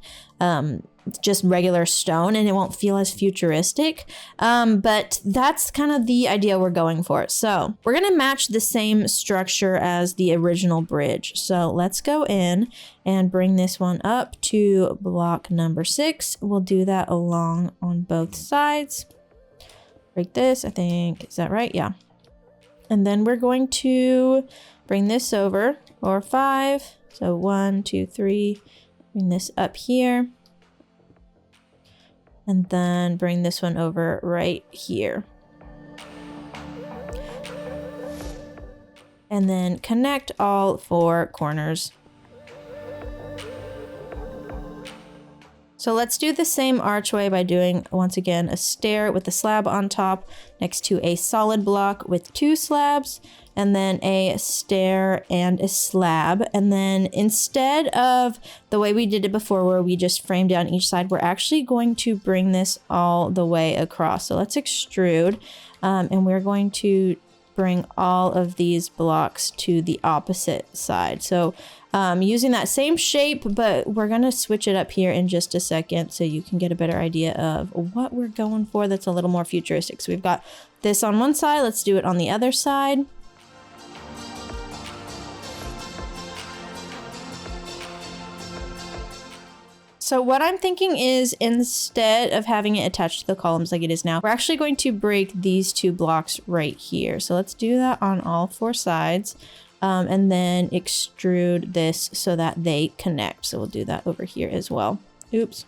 just regular stone, and it won't feel as futuristic. But that's kind of the idea we're going for. So we're going to match the same structure as the original bridge. So let's go in and bring this one up to block number 6. We'll do that along on both sides. Break this, I think. Is that right? Yeah. And then we're going to bring this over, or 5. So 1, 2, 3. Bring this up here. And then bring this one over right here. And then connect all 4 corners. So let's do the same archway by doing, once again, a stair with a slab on top next to a solid block with 2 slabs, and then a stair and a slab. And then instead of the way we did it before where we just framed down each side, we're actually going to bring this all the way across. So let's extrude, and we're going to bring all of these blocks to the opposite side. So using that same shape, but we're gonna switch it up here in just a second so you can get a better idea of what we're going for that's a little more futuristic. So we've got this on one side, let's do it on the other side. So what I'm thinking is, instead of having it attached to the columns like it is now, we're actually going to break these 2 blocks right here. So let's do that on all 4 sides. and then extrude this so that they connect. So we'll do that over here as well. Oops,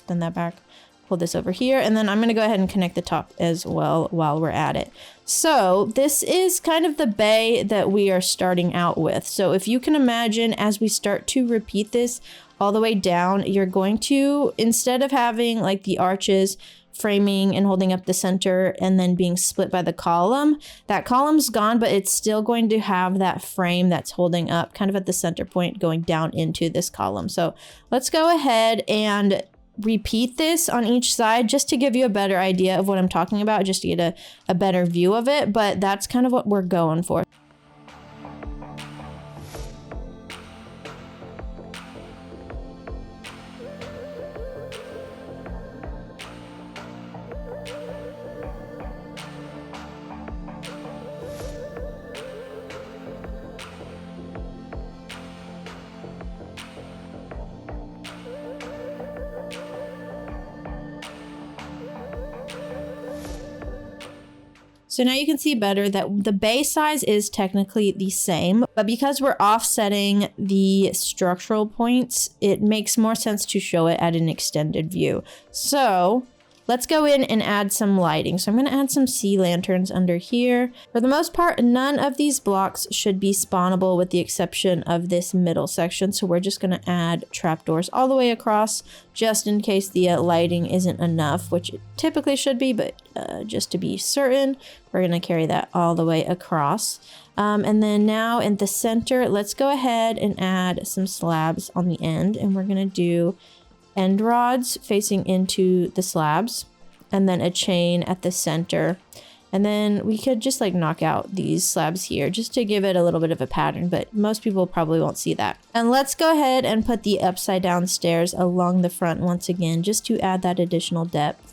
send that back. Pull this over here, and then I'm gonna go ahead and connect the top as well while we're at it. So this is kind of the bay that we are starting out with. So if you can imagine, as we start to repeat this all the way down, you're going to, instead of having like the arches framing and holding up the center and then being split by the column, that column's gone, but it's still going to have that frame that's holding up kind of at the center point going down into this column. So let's go ahead and repeat this on each side just to give you a better idea of what I'm talking about, just to get a better view of it, but that's kind of what we're going for. So now you can see better that the bay size is technically the same, but because we're offsetting the structural points, it makes more sense to show it at an extended view. So let's go in and add some lighting. So I'm going to add some sea lanterns under here. For the most part, none of these blocks should be spawnable with the exception of this middle section. So we're just going to add trapdoors all the way across just in case the lighting isn't enough, which it typically should be, but just to be certain, we're going to carry that all the way across. And then now in the center, let's go ahead and add some slabs on the end, and we're going to do end rods facing into the slabs and then a chain at the center. And then we could just like knock out these slabs here just to give it a little bit of a pattern, but most people probably won't see that. And let's go ahead and put the upside down stairs along the front once again, just to add that additional depth.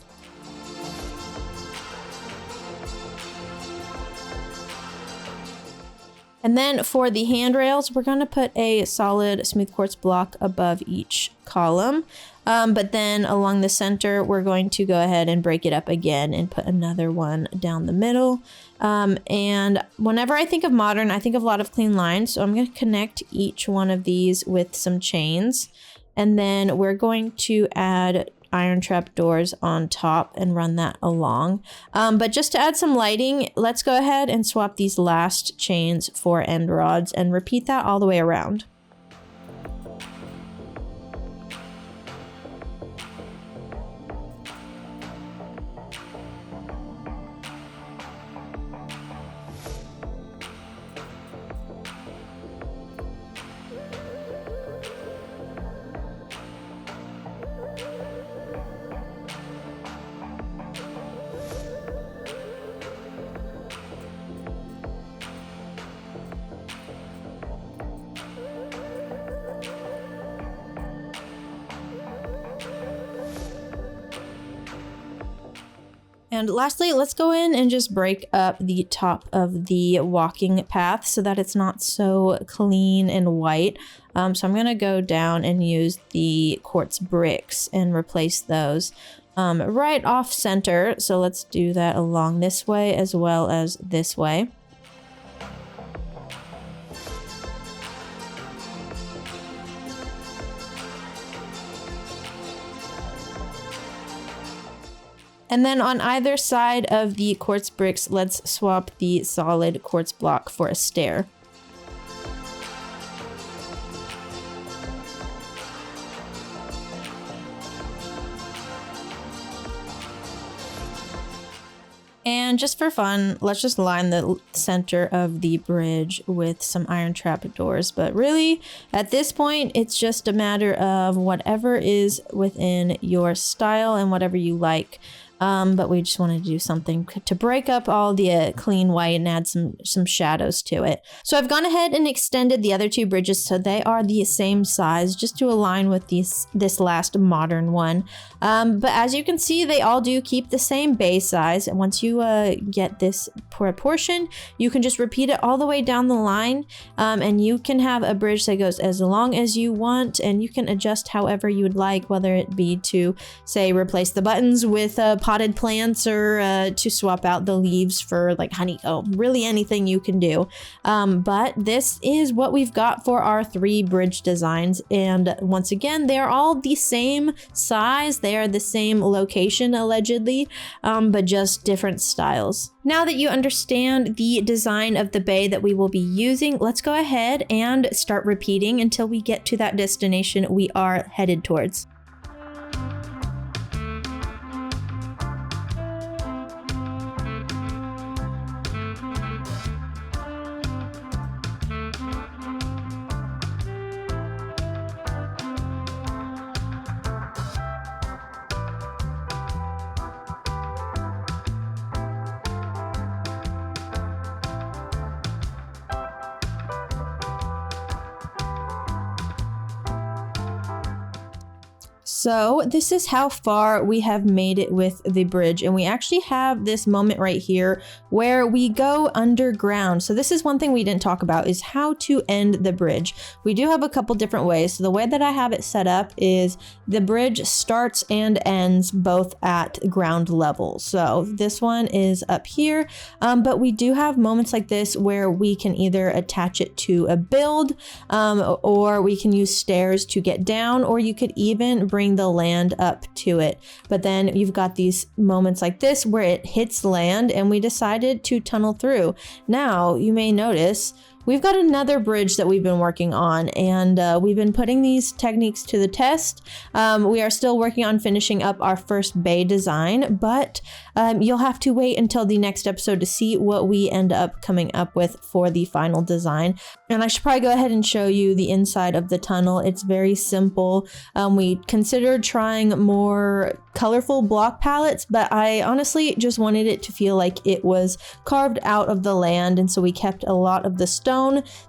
And then for the handrails, we're going to put a solid smooth quartz block above each column. But then along the center, we're going to go ahead and break it up again and put another one down the middle. And whenever I think of modern, I think of a lot of clean lines. So I'm going to connect each one of these with some chains. And then we're going to add iron trap doors on top and run that along. But just to add some lighting, let's go ahead and swap these last chains for end rods and repeat that all the way around. And lastly, let's go in and just break up the top of the walking path so that it's not so clean and white. So I'm going to go down and use the quartz bricks and replace those right off center. So let's do that along this way as well as this way. And then on either side of the quartz bricks, let's swap the solid quartz block for a stair. And just for fun, let's just line the center of the bridge with some iron trap doors. But really, at this point, it's just a matter of whatever is within your style and whatever you like. But we just wanted to do something to break up all the clean white and add some shadows to it. So I've gone ahead and extended the other two bridges so they are the same size, just to align with this last modern one. But as you can see, they all do keep the same base size. And once you get this proportion, you can just repeat it all the way down the line. And you can have a bridge that goes as long as you want, and you can adjust however you would like, whether it be to, say, replace the buttons with potted plants or to swap out the leaves for like honeycomb, really anything you can do. But this is what we've got for our 3 bridge designs. And once again, they're all the same size. They are the same location allegedly, but just different styles. Now that you understand the design of the bay that we will be using, let's go ahead and start repeating until we get to that destination we are headed towards. So this is how far we have made it with the bridge, and we actually have this moment right here where we go underground. So this is one thing we didn't talk about, is how to end the bridge. We do have a couple different ways. So the way that I have it set up is the bridge starts and ends both at ground level. So this one is up here, but we do have moments like this where we can either attach it to a build, or we can use stairs to get down, or you could even bring the land up to it. But then you've got these moments like this where it hits land and we decided to tunnel through. Now you may notice we've got another bridge that we've been working on, and we've been putting these techniques to the test. We are still working on finishing up our first bay design, but you'll have to wait until the next episode to see what we end up coming up with for the final design. And I should probably go ahead and show you the inside of the tunnel. It's very simple. We considered trying more colorful block palettes, but I honestly just wanted it to feel like it was carved out of the land, and so we kept a lot of the stone.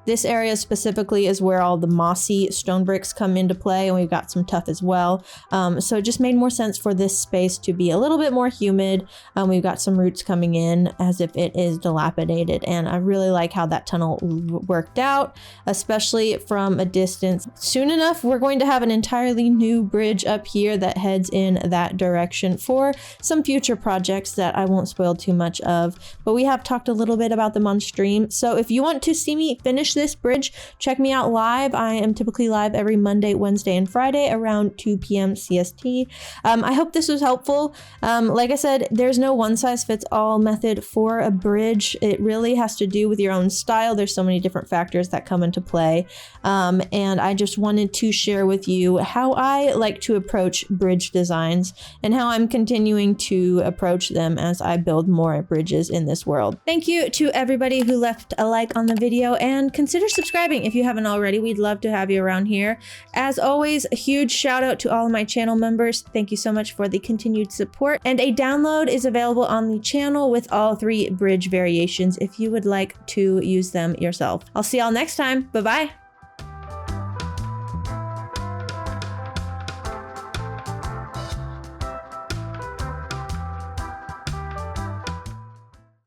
This area specifically is where all the mossy stone bricks come into play, and we've got some tuff as well. So it just made more sense for this space to be a little bit more humid. We've got some roots coming in as if it is dilapidated, and I really like how that tunnel worked out, especially from a distance. Soon enough, we're going to have an entirely new bridge up here that heads in that direction for some future projects that I won't spoil too much of, but we have talked a little bit about them on stream. So if you want to see me finish this bridge, check me out live. I am typically live every Monday, Wednesday, and Friday around 2 p.m. CST. I hope this was helpful. Like I said, there's no one-size-fits-all method for a bridge. It really has to do with your own style. There's so many different factors that come into play, and I just wanted to share with you how I like to approach bridge designs and how I'm continuing to approach them as I build more bridges in this world. Thank you to everybody who left a like on the video, and consider subscribing if you haven't already. We'd love to have you around here. As always, a huge shout out to all of my channel members. Thank you so much for the continued support, and a download is available on the channel with all 3 bridge variations if you would like to use them yourself. I'll see y'all next time. Bye-bye.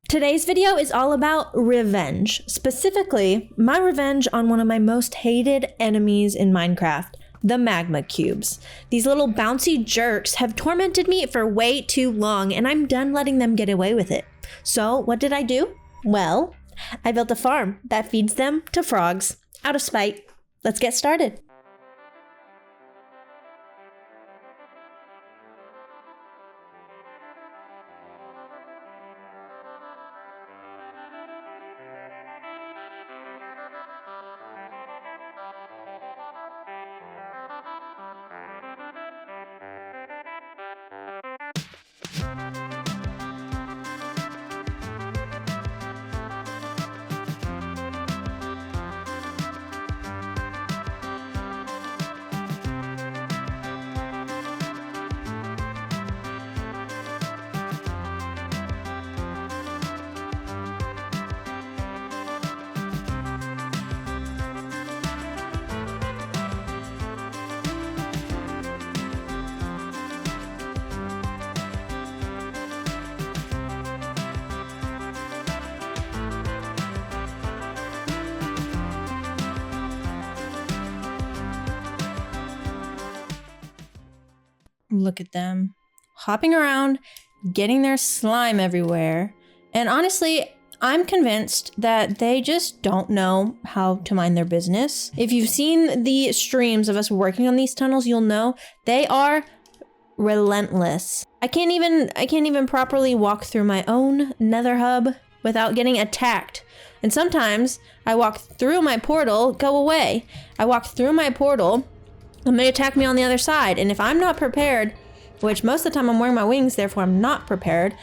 Today's video is all about revenge. Specifically, my revenge on one of my most hated enemies in Minecraft, the magma cubes. These little bouncy jerks have tormented me for way too long, and I'm done letting them get away with it. So what did I do? Well, I built a farm that feeds them to frogs out of spite. Let's get started. Look at them hopping around getting their slime everywhere. And honestly, I'm convinced that they just don't know how to mind their business. If you've seen the streams of us working on these tunnels, you'll know they are relentless. I can't even properly walk through my own nether hub without getting attacked. And sometimes I walk through my portal, go away. I walk through my portal, and they attack me on the other side. And if I'm not prepared, which most of the time I'm wearing my wings, therefore I'm not prepared,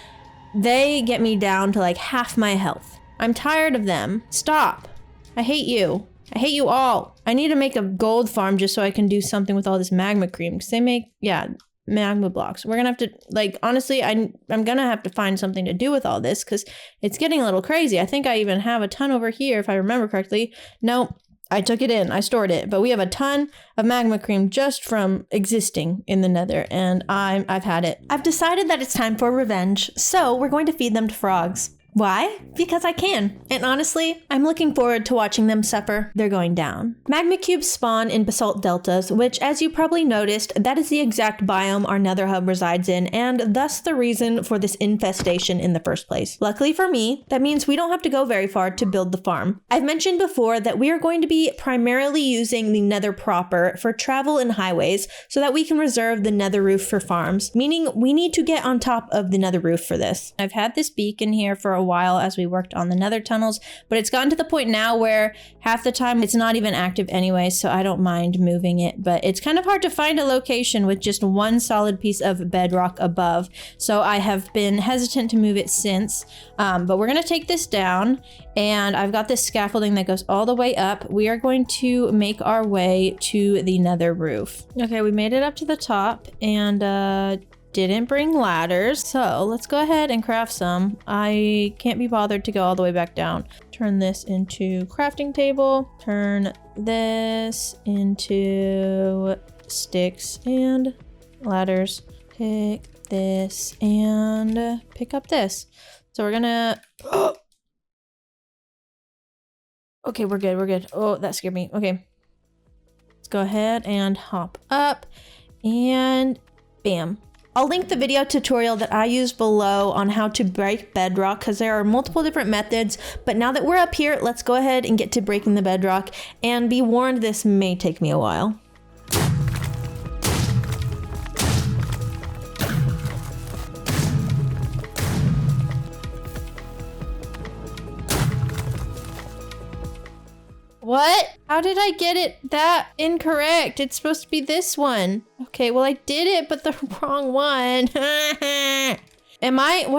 they get me down to like half my health. I'm tired of them. Stop. I hate you. I hate you all. I need to make a gold farm just so I can do something with all this magma cream, because they make, yeah, magma blocks. We're gonna have to, like, honestly, I'm gonna have to find something to do with all this because it's getting a little crazy. I think I even have a ton over here if I remember correctly. No, I took it in, I stored it, but we have a ton of magma cream just from existing in the nether, and I've had it. I've decided that it's time for revenge, so we're going to feed them to frogs. Why? Because I can. And honestly, I'm looking forward to watching them suffer. They're going down. Magma cubes spawn in basalt deltas, which, as you probably noticed, that is the exact biome our nether hub resides in, and thus the reason for this infestation in the first place. Luckily for me, that means we don't have to go very far to build the farm. I've mentioned before that we are going to be primarily using the nether proper for travel and highways so that we can reserve the nether roof for farms, meaning we need to get on top of the nether roof for this. I've had this beacon here for a while as we worked on the nether tunnels, but it's gotten to the point now where half the time it's not even active anyway, so I don't mind moving it, but it's kind of hard to find a location with just one solid piece of bedrock above, so I have been hesitant to move it since, but we're gonna take this down, and I've got this scaffolding that goes all the way up. We are going to make our way to the nether roof. Okay, we made it up to the top, and didn't bring ladders, so let's go ahead and craft some. I can't be bothered to go all the way back down. Turn this into crafting table, turn this into sticks and ladders, pick this and pick up this. So we're gonna okay, we're good. Oh, that scared me. Okay, let's go ahead and hop up and bam. I'll link the video tutorial that I used below on how to break bedrock because there are multiple different methods, but now that we're up here, let's go ahead and get to breaking the bedrock, and be warned, this may take me a while. What? How did I get it that incorrect? It's supposed to be this one. Okay, well I did it, but the wrong one. What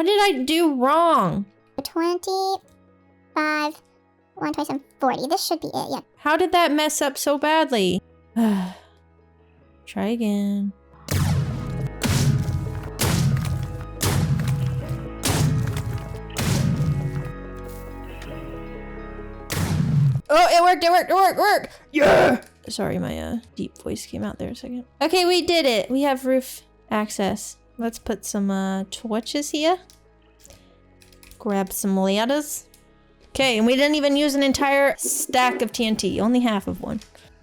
did I do wrong? 25, 127, 40. This should be it, yeah. How did that mess up so badly? Try again. Oh, it worked! Yeah! Sorry, my deep voice came out there a second. Okay, we did it. We have roof access. Let's put some torches here. Grab some ladders. Okay, and we didn't even use an entire stack of TNT, only half of one.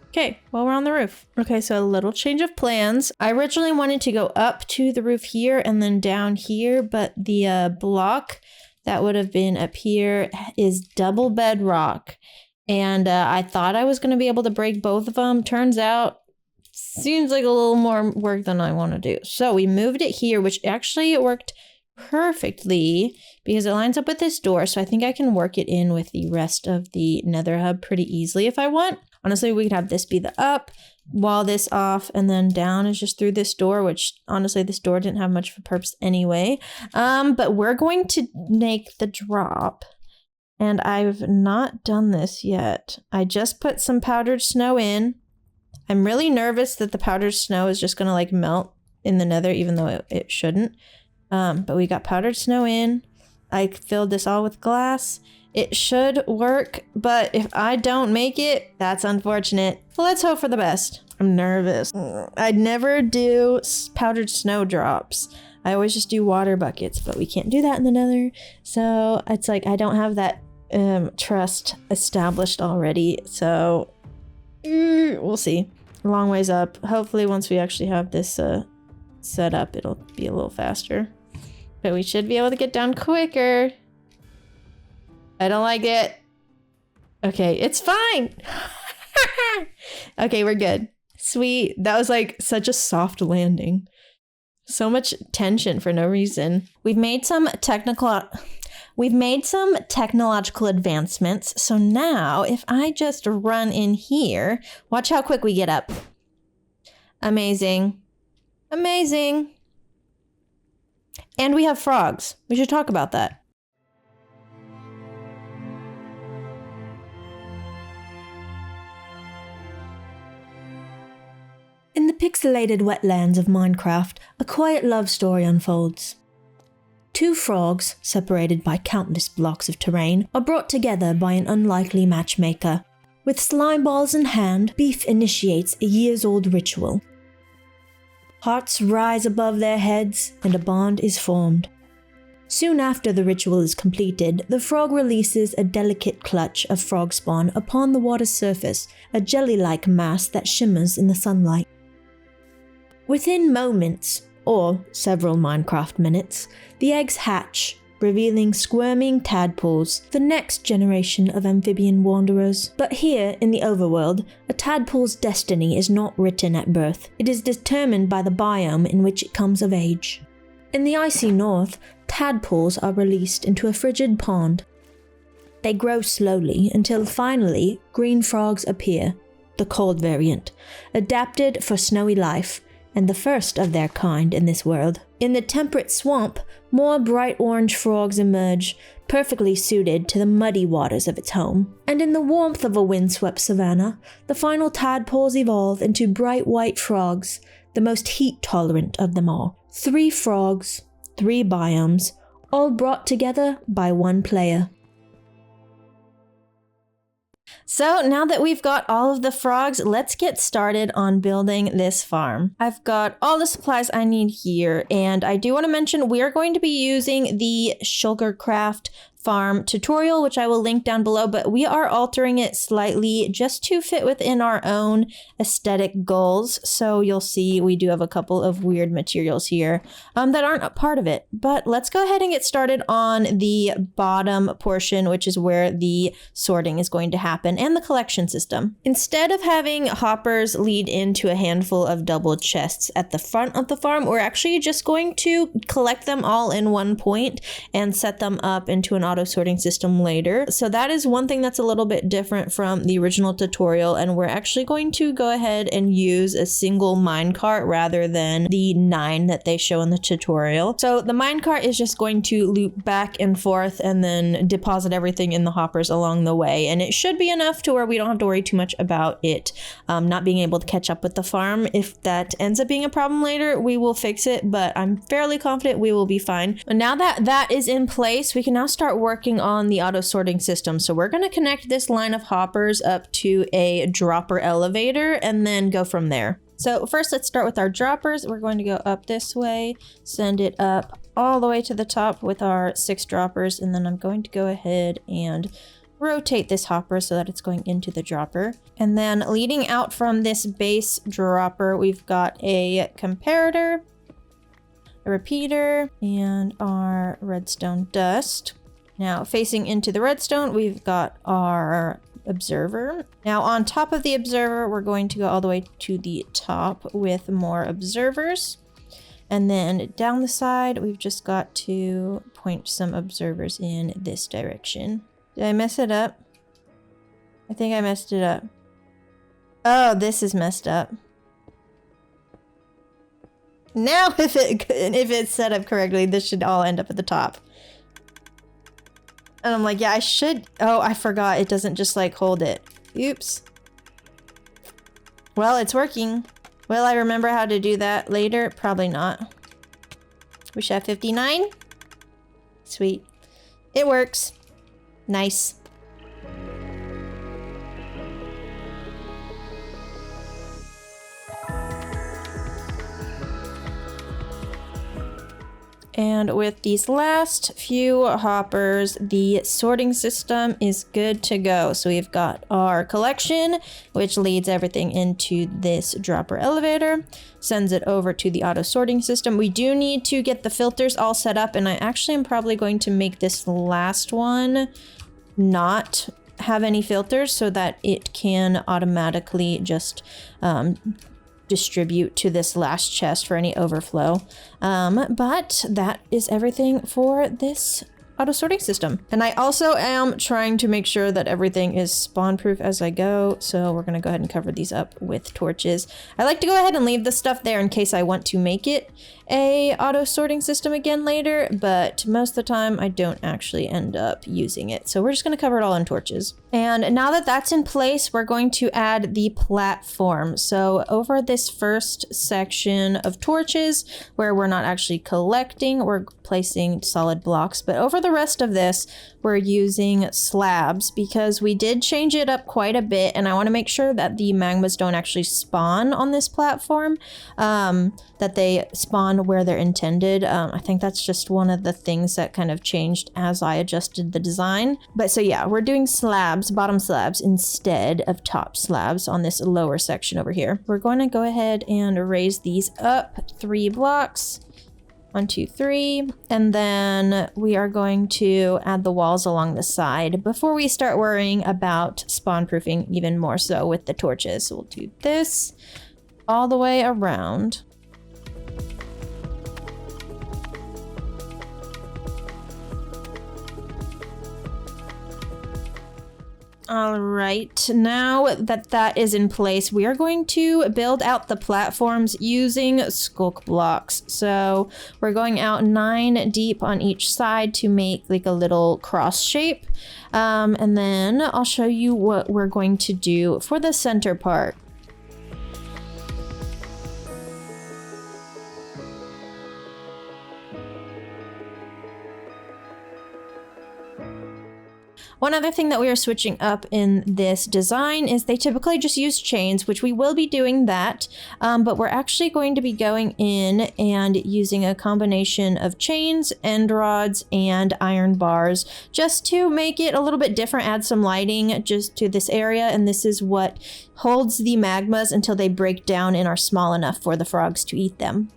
Okay, well, we're on the roof. Okay, so a little change of plans. I originally wanted to go up to the roof here and then down here, but the block that would have been up here is double bedrock. And I thought I was going to be able to break both of them. Turns out, seems like a little more work than I want to do. So we moved it here, which actually worked perfectly because it lines up with this door. So I think I can work it in with the rest of the nether hub pretty easily if I want. Honestly, we could have this be the up, wall this off, and then down is just through this door, which honestly, this door didn't have much of a purpose anyway. But we're going to make the drop. And I've not done this yet. I just put some powdered snow in. I'm really nervous that the powdered snow is just gonna like melt in the nether, even though it shouldn't. But we got powdered snow in. I filled this all with glass. It should work, but if I don't make it, that's unfortunate. Well, let's hope for the best. I'm nervous. I'd never do powdered snow drops. I always just do water buckets, but we can't do that in the nether. So it's like I don't have that trust established already. So we'll see. A long ways up. Hopefully once we actually have this set up, it'll be a little faster. But we should be able to get down quicker. I don't like it. Okay, it's fine. Okay, we're good. Sweet. That was like such a soft landing. So much tension for no reason. We've made some technological advancements. So now if I just run in here, watch how quick we get up. Amazing. Amazing. And we have frogs. We should talk about that. In the pixelated wetlands of Minecraft, a quiet love story unfolds. Two frogs, separated by countless blocks of terrain, are brought together by an unlikely matchmaker. With slime balls in hand, Beef initiates a years-old ritual. Hearts rise above their heads, and a bond is formed. Soon after the ritual is completed, the frog releases a delicate clutch of frog spawn upon the water's surface, a jelly-like mass that shimmers in the sunlight. Within moments, or several Minecraft minutes, the eggs hatch, revealing squirming tadpoles, the next generation of amphibian wanderers. But here, in the overworld, a tadpole's destiny is not written at birth. It is determined by the biome in which it comes of age. In the icy north, tadpoles are released into a frigid pond. They grow slowly until finally green frogs appear, the cold variant, adapted for snowy life, and the first of their kind in this world. In the temperate swamp, more bright orange frogs emerge, perfectly suited to the muddy waters of its home. And in the warmth of a windswept savanna, the final tadpoles evolve into bright white frogs, the most heat-tolerant of them all. 3 frogs, 3 biomes, all brought together by one player. So now that we've got all of the frogs, let's get started on building this farm. I've got all the supplies I need here, and I do want to mention we are going to be using the Sugarcraft farm tutorial, which I will link down below, but we are altering it slightly just to fit within our own aesthetic goals. So you'll see we do have a couple of weird materials here that aren't a part of it. But let's go ahead and get started on the bottom portion, which is where the sorting is going to happen, and the collection system. Instead of having hoppers lead into a handful of double chests at the front of the farm, we're actually just going to collect them all in one point and set them up into an auto sorting system later. So that is one thing that's a little bit different from the original tutorial, and we're actually going to go ahead and use a single minecart rather than the 9 that they show in the tutorial. So the minecart is just going to loop back and forth and then deposit everything in the hoppers along the way, and it should be enough to where we don't have to worry too much about it not being able to catch up with the farm. If that ends up being a problem later, we will fix it, but I'm fairly confident we will be fine. And now that that is in place, we can now start working on the auto sorting system. So we're going to connect this line of hoppers up to a dropper elevator and then go from there. So first, let's start with our droppers. We're going to go up this way, send it up all the way to the top with our 6 droppers, and then I'm going to go ahead and rotate this hopper so that it's going into the dropper. And then leading out from this base dropper, we've got a comparator, a repeater, and our redstone dust. Now, facing into the redstone, we've got our observer. Now, on top of the observer, we're going to go all the way to the top with more observers. And then down the side, we've just got to point some observers in this direction. Did I mess it up? I think I messed it up. Oh, this is messed up. Now, if it's set up correctly, this should all end up at the top. And I'm like, yeah, I should. Oh, I forgot. It doesn't just like hold it. Oops. Well, it's working. Will I remember how to do that later? Probably not. We should have 59. Sweet. It works. Nice. And with these last few hoppers, the sorting system is good to go. So we've got our collection, which leads everything into this dropper elevator, sends it over to the auto sorting system. We do need to get the filters all set up, and I actually am probably going to make this last one not have any filters so that it can automatically just distribute to this last chest for any overflow. But that is everything for this auto sorting system. And I also am trying to make sure that everything is spawn proof as I go. So we're gonna go ahead and cover these up with torches. I like to go ahead and leave the stuff there in case I want to make it a auto sorting system again later, but most of the time I don't actually end up using it. So we're just gonna cover it all in torches. And now that that's in place, we're going to add the platform. So over this first section of torches where we're not actually collecting, we're placing solid blocks, but over the rest of this, we're using slabs because we did change it up quite a bit, and I want to make sure that the magmas don't actually spawn on this platform, that they spawn where they're intended. I think that's just one of the things that kind of changed as I adjusted the design. But so yeah, we're doing slabs, bottom slabs instead of top slabs on this lower section over here. We're going to go ahead and raise these up 3 blocks. 1, 2, 3, and then we are going to add the walls along the side before we start worrying about spawn proofing even more so with the torches. So we'll do this all the way around. All right, now that that is in place, we are going to build out the platforms using skulk blocks. So we're going out 9 deep on each side to make like a little cross shape. And then I'll show you what we're going to do for the center part. One other thing that we are switching up in this design is they typically just use chains, which we will be doing that, but we're actually going to be going in and using a combination of chains, end rods, and iron bars just to make it a little bit different, add some lighting just to this area, and this is what holds the magmas until they break down and are small enough for the frogs to eat them.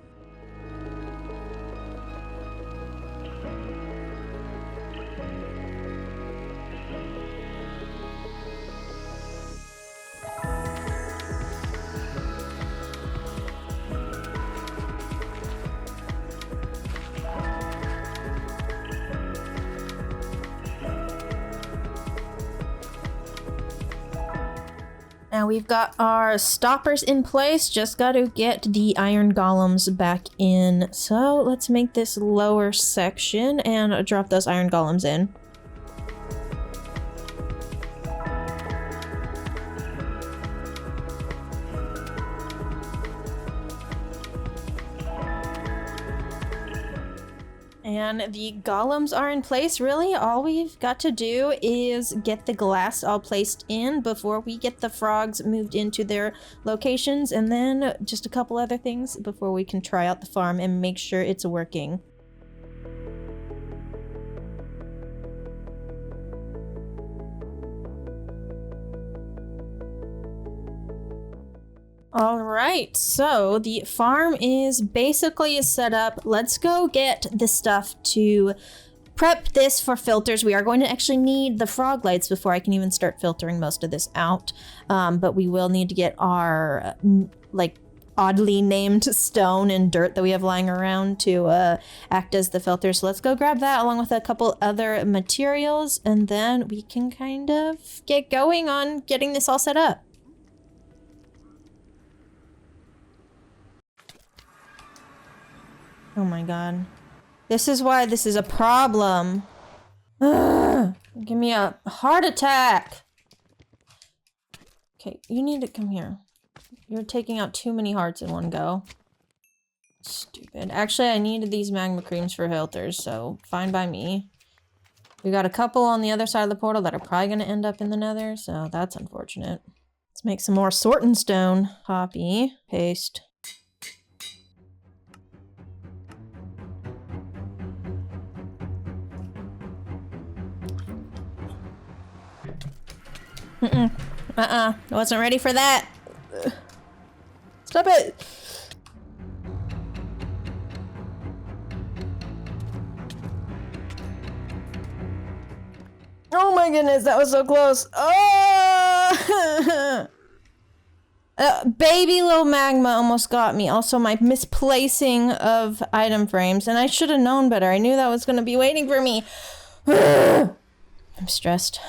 Now we've got our stoppers in place, just got to get the iron golems back in. So let's make this lower section and drop those iron golems in. And the golems are in place. Really, all we've got to do is get the glass all placed in before we get the frogs moved into their locations, and then just a couple other things before we can try out the farm and make sure it's working. All right, so the farm is basically set up. Let's go get the stuff to prep this for filters. We are going to actually need the frog lights before I can even start filtering most of this out. But we will need to get our like oddly named stone and dirt that we have lying around to act as the filter. So let's go grab that along with a couple other materials, and then we can kind of get going on getting this all set up. Oh my god. This is why this is a problem. Ugh, give me a heart attack. Okay, you need to come here. You're taking out too many hearts in one go. Stupid. Actually, I needed these magma creams for filters, so fine by me. We got a couple on the other side of the portal that are probably going to end up in the nether, so that's unfortunate. Let's make some more sorting stone. Copy. Paste. I wasn't ready for that. Stop it. Oh my goodness, that was so close. Oh! Baby little magma almost got me. Also, my misplacing of item frames, and I should have known better. I knew that was going to be waiting for me. I'm stressed.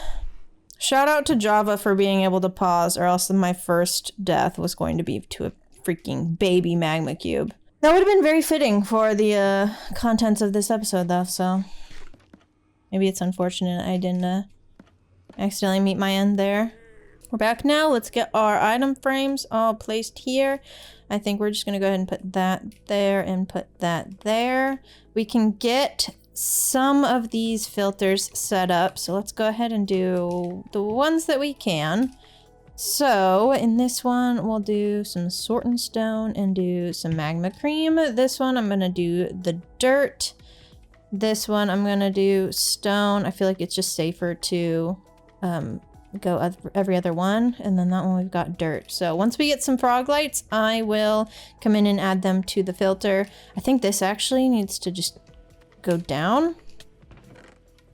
Shout out to Java for being able to pause, or else my first death was going to be to a freaking baby magma cube. That would have been very fitting for the contents of this episode, though, so maybe it's unfortunate I didn't accidentally meet my end there. We're back now. Let's get our item frames all placed here. I think we're just gonna go ahead and put that there and put that there. We can get some of these filters set up, so let's go ahead and do the ones that we can. So in this one, we'll do some sorting stone and do some magma cream. This one, I'm gonna do the dirt. This one, I'm gonna do stone. I feel like it's just safer to go every other one, and then that one we've got dirt. So once we get some froglights, I will come in and add them to the filter. I think this actually needs to just go down.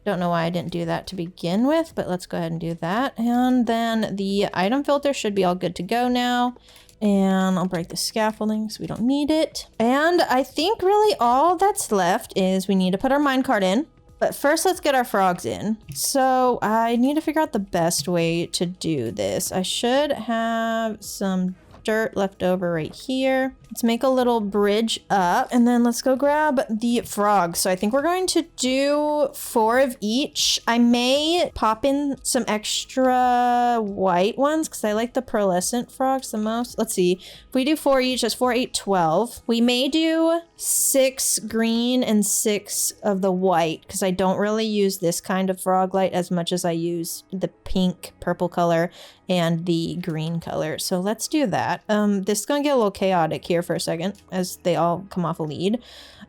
Don't know why I didn't do that to begin with, but let's go ahead and do that. And then the item filter should be all good to go now. And I'll break the scaffolding so we don't need it. And I think really all that's left is we need to put our minecart in. But first, let's get our frogs in. So I need to figure out the best way to do this. I should have some dirt left over right here. Let's make a little bridge up, and then let's go grab the frogs. So I think we're going to do 4 of each. I may pop in some extra white ones because I like the pearlescent frogs the most. Let's see. If we do 4 each, that's 4, 8, 12. We may do 6 green and 6 of the white because I don't really use this kind of froglight as much as I use the pink, purple color and the green color. So let's do that. This is gonna get a little chaotic here for a second as they all come off a lead.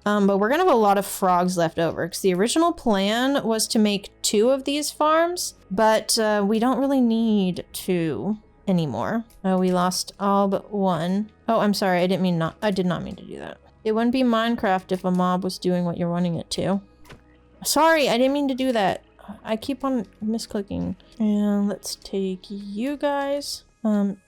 But we're gonna have a lot of frogs left over because the original plan was to make 2 of these farms, but we don't really need 2 anymore. We lost all but 1. Oh, I'm sorry. I did not mean to do that. It wouldn't be Minecraft if a mob was doing what you're wanting it to. Sorry, I didn't mean to do that. I keep on misclicking. And let's take you guys.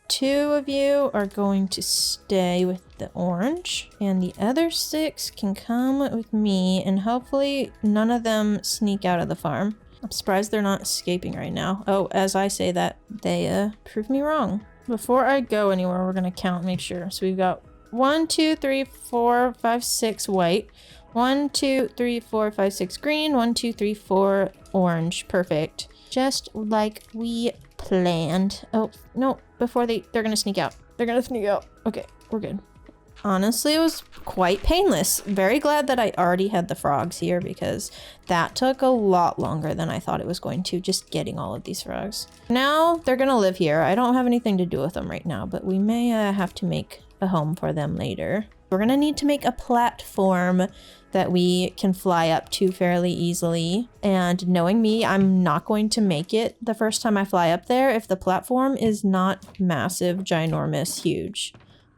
2 of you are going to stay with the orange, and the other 6 can come with me, and hopefully none of them sneak out of the farm. I'm surprised they're not escaping right now. Oh, as I say that, they prove me wrong. Before I go anywhere, we're gonna count, make sure. So we've got 1, 2, 3, 4, 5, 6 white. 1, 2, 3, 4, 5, 6 green. 1, 2, 3, 4 orange. Perfect. Just like we planned. Oh, no. Before they're gonna sneak out. They're gonna sneak out. Okay, we're good. Honestly, it was quite painless. Very glad that I already had the frogs here because that took a lot longer than I thought it was going to, just getting all of these frogs. Now they're gonna live here. I don't have anything to do with them right now, but we may have to make a home for them later. We're gonna need to make a platform that we can fly up to fairly easily. And knowing me, I'm not going to make it the first time I fly up there if the platform is not massive, ginormous, huge.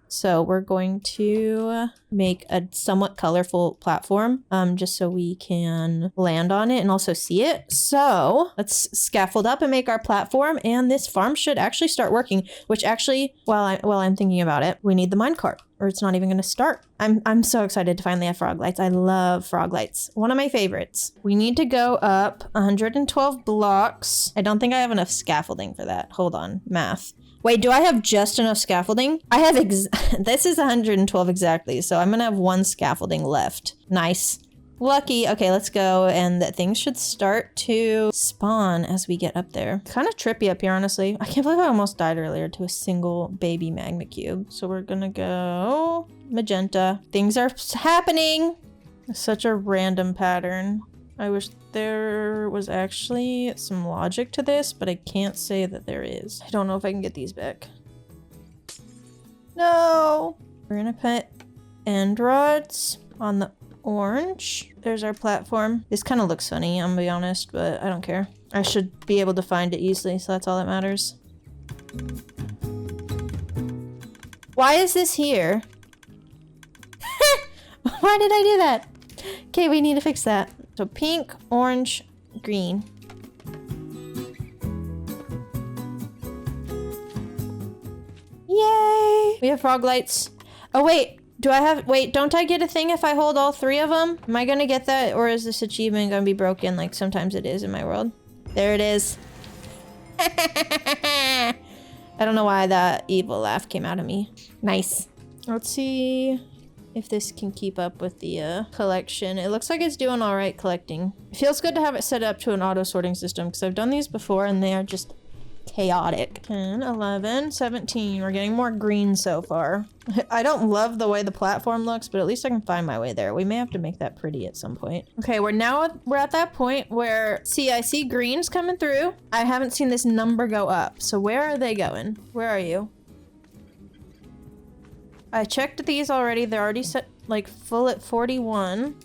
So we're going to make a somewhat colorful platform just so we can land on it and also see it. So let's scaffold up and make our platform, and this farm should actually start working, which actually, while I'm thinking about it, we need the minecart or it's not even going to start. I'm so excited to finally have froglights. I love froglights. One of my favorites. We need to go up 112 blocks. I don't think I have enough scaffolding for that. Hold on, math. Wait, do I have just enough scaffolding? I have this is 112 exactly, so I'm gonna have 1 scaffolding left. Nice. Lucky. Okay, let's go, and things should start to spawn as we get up there. Kind of trippy up here, honestly. I can't believe I almost died earlier to a single baby magma cube. So we're gonna go magenta. Things are happening. It's such a random pattern. I wish there was actually some logic to this, but I can't say that there is. I don't know if I can get these back. No! We're gonna put end rods on the orange. There's our platform. This kind of looks funny, I'm gonna be honest, but I don't care. I should be able to find it easily, so that's all that matters. Why is this here? Why did I do that? Okay, we need to fix that. So pink, orange, green. Yay! We have frog lights. Oh wait, wait, don't I get a thing if I hold all 3 of them? Am I gonna get that, or is this achievement gonna be broken like sometimes it is in my world? There it is. I don't know why that evil laugh came out of me. Nice. Let's see if this can keep up with the collection. It looks like it's doing all right collecting. It feels good to have it set up to an auto sorting system because I've done these before and they are just chaotic. 10, 11, 17. We're getting more green so far. I don't love the way the platform looks, but at least I can find my way there. We may have to make that pretty at some point. Okay, we're at that point where, see, I see greens coming through. I haven't seen this number go up. So where are they going? Where are you? I checked these already. They're already set like full at 41.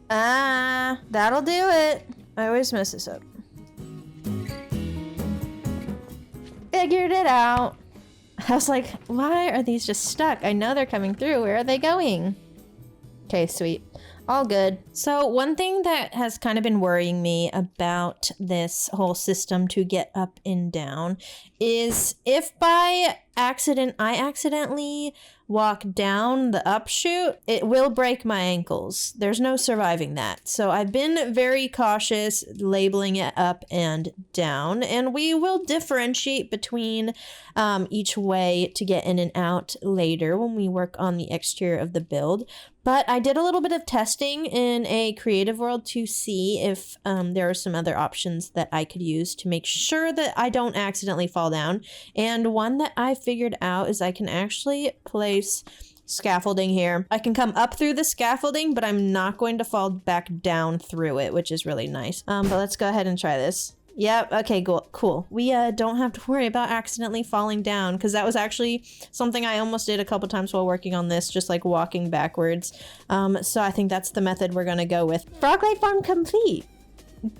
Ah, that'll do it. I always mess this up. Figured it out. I was like, why are these just stuck? I know they're coming through. Where are they going? Okay, sweet. All good. So one thing that has kind of been worrying me about this whole system to get up and down is if by accident I accidentally walk down the upshoot, it will break my ankles. There's no surviving that. So I've been very cautious labeling it up and down, and we will differentiate between each way to get in and out later when we work on the exterior of the build. But I did a little bit of testing in a creative world to see if there are some other options that I could use to make sure that I don't accidentally fall down. And one that I figured out is I can actually place scaffolding here. I can come up through the scaffolding, but I'm not going to fall back down through it, which is really nice. But let's go ahead and try this. Yep, okay, cool. We don't have to worry about accidentally falling down, because that was actually something I almost did a couple times while working on this, just like walking backwards. So I think that's the method we're gonna go with. Froglight Farm complete.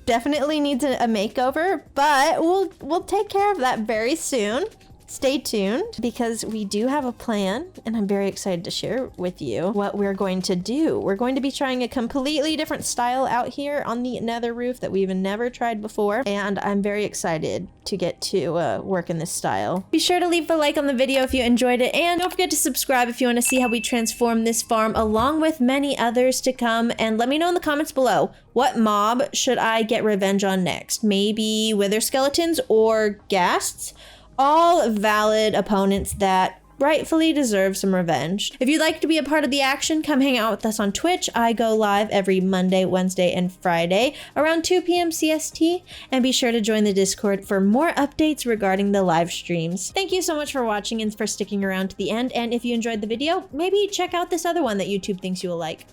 Definitely needs a makeover, but we'll take care of that very soon. Stay tuned, because we do have a plan, and I'm very excited to share with you what we're going to do. We're going to be trying a completely different style out here on the nether roof that we've never tried before, and I'm very excited to get to work in this style. Be sure to leave a like on the video if you enjoyed it, and don't forget to subscribe if you want to see how we transform this farm along with many others to come, and let me know in the comments below, what mob should I get revenge on next? Maybe wither skeletons or ghasts? All valid opponents that rightfully deserve some revenge. If you'd like to be a part of the action, come hang out with us on Twitch. I go live every Monday, Wednesday, and Friday around 2 p.m. CST, and be sure to join the Discord for more updates regarding the live streams. Thank you so much for watching and for sticking around to the end, and if you enjoyed the video, maybe check out this other one that YouTube thinks you will like.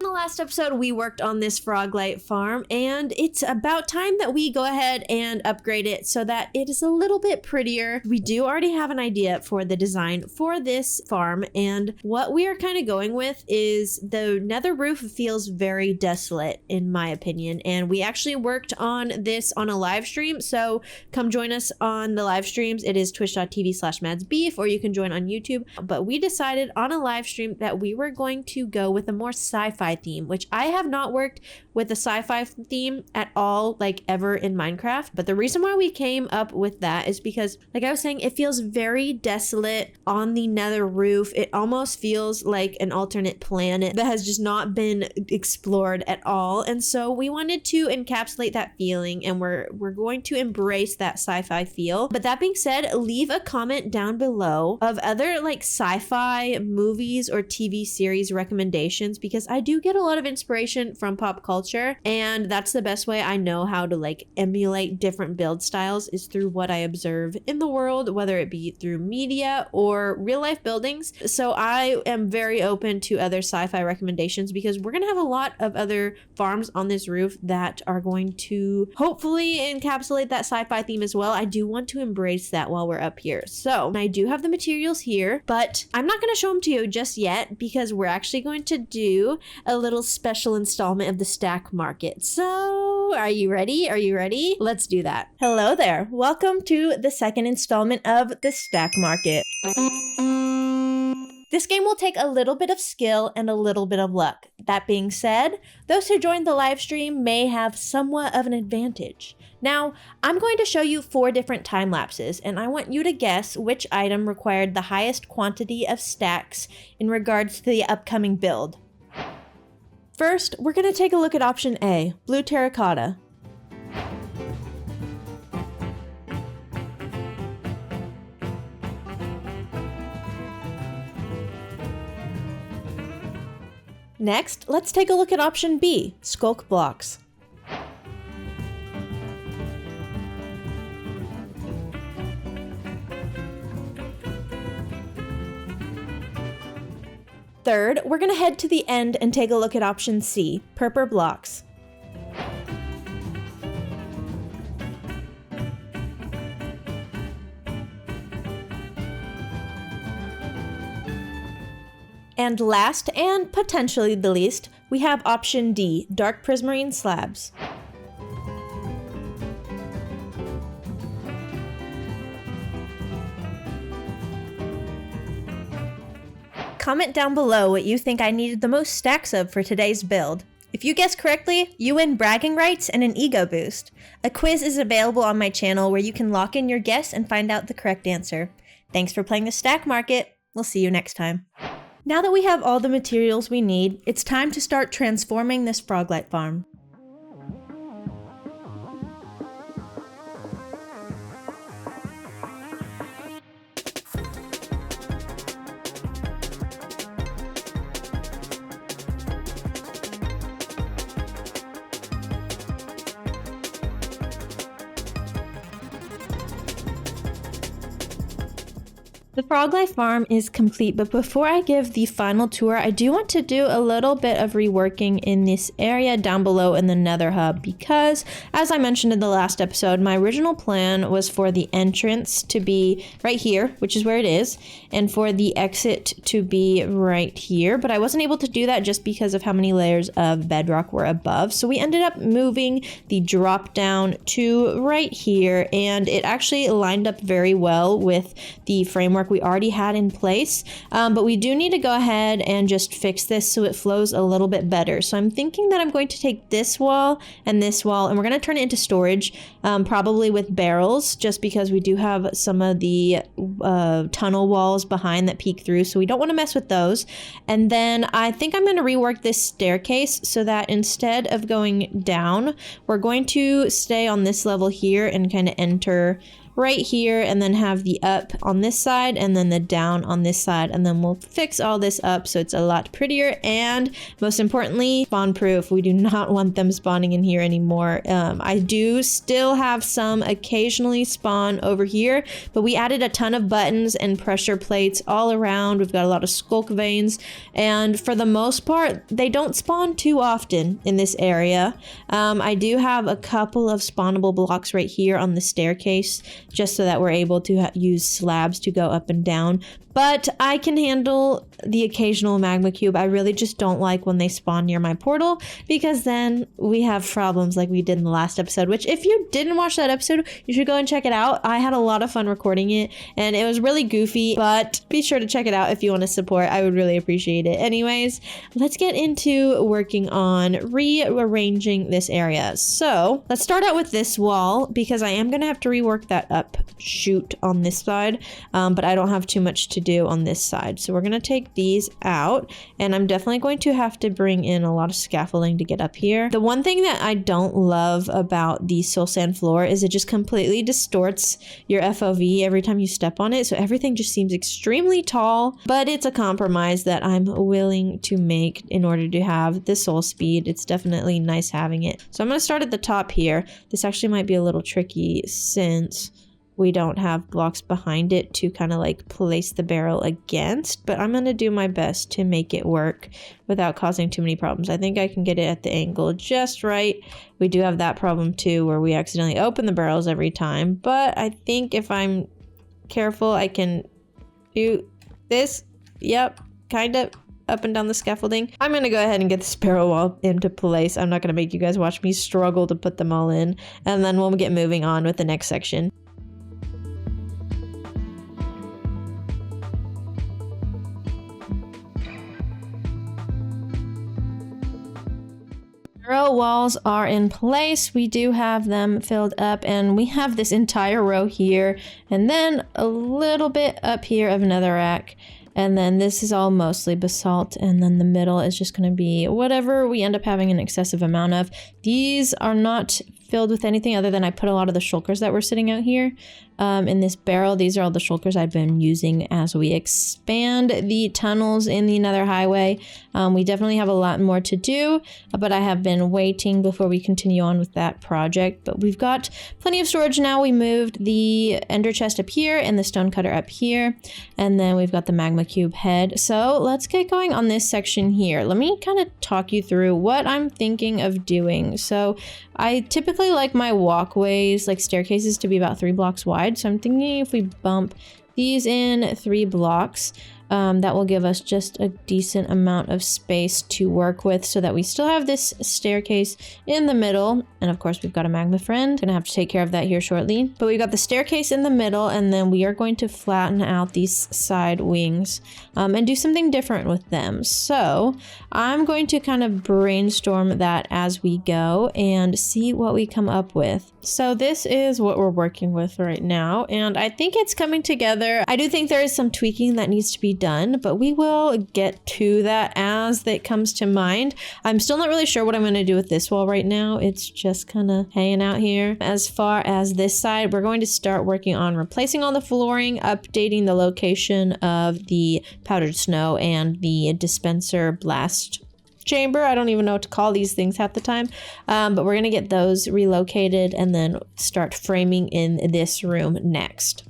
Last episode we worked on this Froglight Farm, and it's about time that we go ahead and upgrade it so that it is a little bit prettier. We do already have an idea for the design for this farm, and what we are kind of going with is the nether roof feels very desolate in my opinion, and we actually worked on this on a live stream, so come join us on the live streams. It is twitch.tv/madsbeef, or you can join on YouTube, but we decided on a live stream that we were going to go with a more sci-fi theme theme, which I have not worked with a sci-fi theme at all, like ever in Minecraft. But the reason why we came up with that is because, like I was saying, it feels very desolate on the nether roof. It almost feels like an alternate planet that has just not been explored at all. And so we wanted to encapsulate that feeling, and we're going to embrace that sci-fi feel. But that being said, leave a comment down below of other like sci-fi movies or TV series recommendations, because I do get a lot of inspiration from pop culture, and that's the best way I know how to like emulate different build styles is through what I observe in the world, whether it be through media or real life buildings. So I am very open to other sci-fi recommendations, because we're gonna have a lot of other farms on this roof that are going to hopefully encapsulate that sci-fi theme as well. I do want to embrace that while we're up here. So I do have the materials here, but I'm not going to show them to you just yet, because we're actually going to do a little special installment of the stack market. So are you ready? Are you ready? Let's do that. Hello there. Welcome to the second installment of the stack market. This game will take a little bit of skill and a little bit of luck. That being said, those who joined the live stream may have somewhat of an advantage. Now, I'm going to show you 4 different time lapses, and I want you to guess which item required the highest quantity of stacks in regards to the upcoming build. First, we're going to take a look at option A, blue terracotta. Next, let's take a look at option B, skulk blocks. Third, we're going to head to the end and take a look at option C, purple blocks. And last, and potentially the least, we have option D, dark prismarine slabs. Comment down below what you think I needed the most stacks of for today's build. If you guess correctly, you win bragging rights and an ego boost. A quiz is available on my channel where you can lock in your guess and find out the correct answer. Thanks for playing the stack market. We'll see you next time. Now that we have all the materials we need, it's time to start transforming this Froglight farm. The Froglight farm is complete, but before I give the final tour, I do want to do a little bit of reworking in this area down below in the nether hub, because as I mentioned in the last episode, my original plan was for the entrance to be right here, which is where it is, and for the exit to be right here, but I wasn't able to do that just because of how many layers of bedrock were above. So we ended up moving the drop down to right here, and it actually lined up very well with the framework we already had in place, but we do need to go ahead and just fix this so it flows a little bit better. So I'm thinking that I'm going to take this wall, and we're going to turn it into storage, probably with barrels, just because we do have some of the tunnel walls behind that peek through, so we don't want to mess with those. And then I think I'm going to rework this staircase so that instead of going down, we're going to stay on this level here and kind of enter right here, and then have the up on this side and then the down on this side, and then we'll fix all this up so it's a lot prettier, and most importantly, spawn proof. We do not want them spawning in here anymore. I do still have some occasionally spawn over here, but we added a ton of buttons and pressure plates all around. We've got a lot of skulk veins, and for the most part they don't spawn too often in this area. I do have a couple of spawnable blocks right here on the staircase just so that we're able to use slabs to go up and down. But I can handle the occasional magma cube. I really just don't like when they spawn near my portal, because then we have problems like we did in the last episode, which if you didn't watch that episode, you should go and check it out. I had a lot of fun recording it and it was really goofy, but be sure to check it out if you want to support. I would really appreciate it. Anyways, let's get into working on rearranging this area. So let's start out with this wall, because I am going to have to rework that up shoot on this side, but I don't have too much to do on this side. So we're going to take these out, and I'm definitely going to have to bring in a lot of scaffolding to get up here. The one thing that I don't love about the soul sand floor is it just completely distorts your FOV every time you step on it. So everything just seems extremely tall, but it's a compromise that I'm willing to make in order to have the soul speed. It's definitely nice having it. So I'm going to start at the top here. This actually might be a little tricky since we don't have blocks behind it to kind of like place the barrel against, but I'm going to do my best to make it work without causing too many problems. I think I can get it at the angle just right. We do have that problem too, where we accidentally open the barrels every time, but I think if I'm careful, I can do this. Yep, kind of up and down the scaffolding. I'm going to go ahead and get this barrel wall into place. I'm not going to make you guys watch me struggle to put them all in, and then we'll get moving on with the next section. Row walls are in place. We do have them filled up, and we have this entire row here, and then a little bit up here of another rack, and then this is all mostly basalt, and then the middle is just going to be whatever we end up having an excessive amount of. These are not filled with anything other than I put a lot of the shulkers that were sitting out here in this barrel. These are all the shulkers I've been using as we expand the tunnels in the Nether Highway. We definitely have a lot more to do, but I have been waiting before we continue on with that project. But we've got plenty of storage now. We moved the ender chest up here and the stone cutter up here, and then we've got the magma cube head. So let's get going on this section here. Let me kind of talk you through what I'm thinking of doing. So I typically like my walkways, like staircases, to be about 3 blocks wide. So I'm thinking if we bump these in 3 blocks, that will give us just a decent amount of space to work with, so that we still have this staircase in the middle. And of course, we've got a magma friend. Gonna have to take care of that here shortly. But we've got the staircase in the middle, and then we are going to flatten out these side wings and do something different with them. So I'm going to kind of brainstorm that as we go and see what we come up with. So this is what we're working with right now, and I think it's coming together. I do think there is some tweaking that needs to be done, but we will get to that as that comes to mind. I'm still not really sure what I'm going to do with this wall right now. It's just kind of hanging out here. As far as this side, we're going to start working on replacing all the flooring, updating the location of the powdered snow and the dispenser blast chamber. I don't even know what to call these things half the time, but we're gonna get those relocated and then start framing in this room next.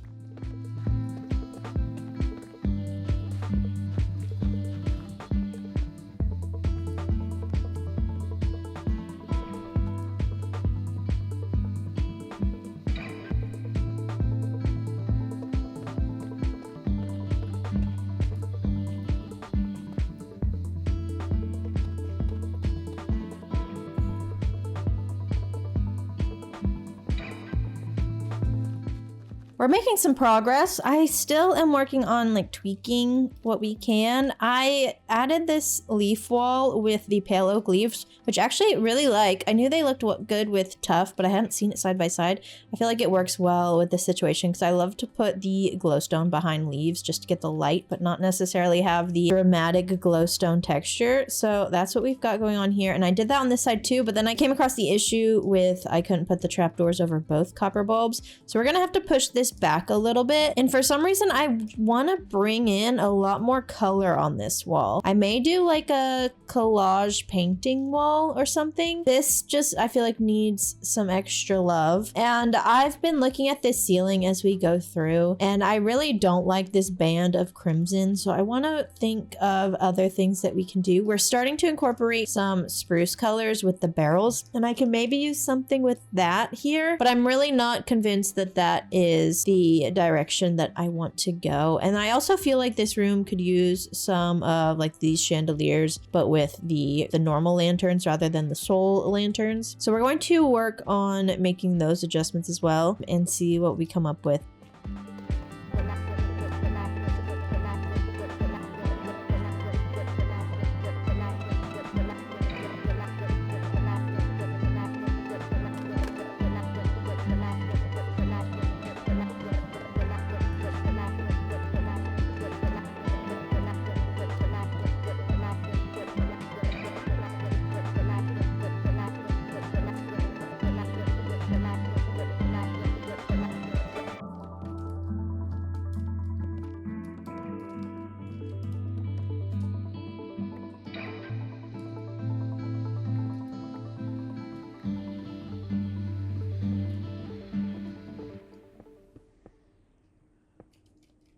We're making some progress. I still am working on like tweaking what we can. I added this leaf wall with the pale oak leaves, which actually really like. I knew they looked good with tuff, but I hadn't seen it side by side. I feel like it works well with this situation because I love to put the glowstone behind leaves just to get the light, but not necessarily have the dramatic glowstone texture. So that's what we've got going on here. And I did that on this side too, but then I came across the issue with I couldn't put the trapdoors over both copper bulbs. So we're gonna have to push this this back a little bit. And for some reason, I want to bring in a lot more color on this wall. I may do like a collage painting wall or something. This just, I feel like needs some extra love. And I've been looking at this ceiling as we go through, and I really don't like this band of crimson. So I want to think of other things that we can do. We're starting to incorporate some spruce colors with the barrels, and I can maybe use something with that here, but I'm really not convinced that that is the direction that I want to go. And I also feel like this room could use some of like these chandeliers, but with the normal lanterns rather than the soul lanterns. So we're going to work on making those adjustments as well and see what we come up with.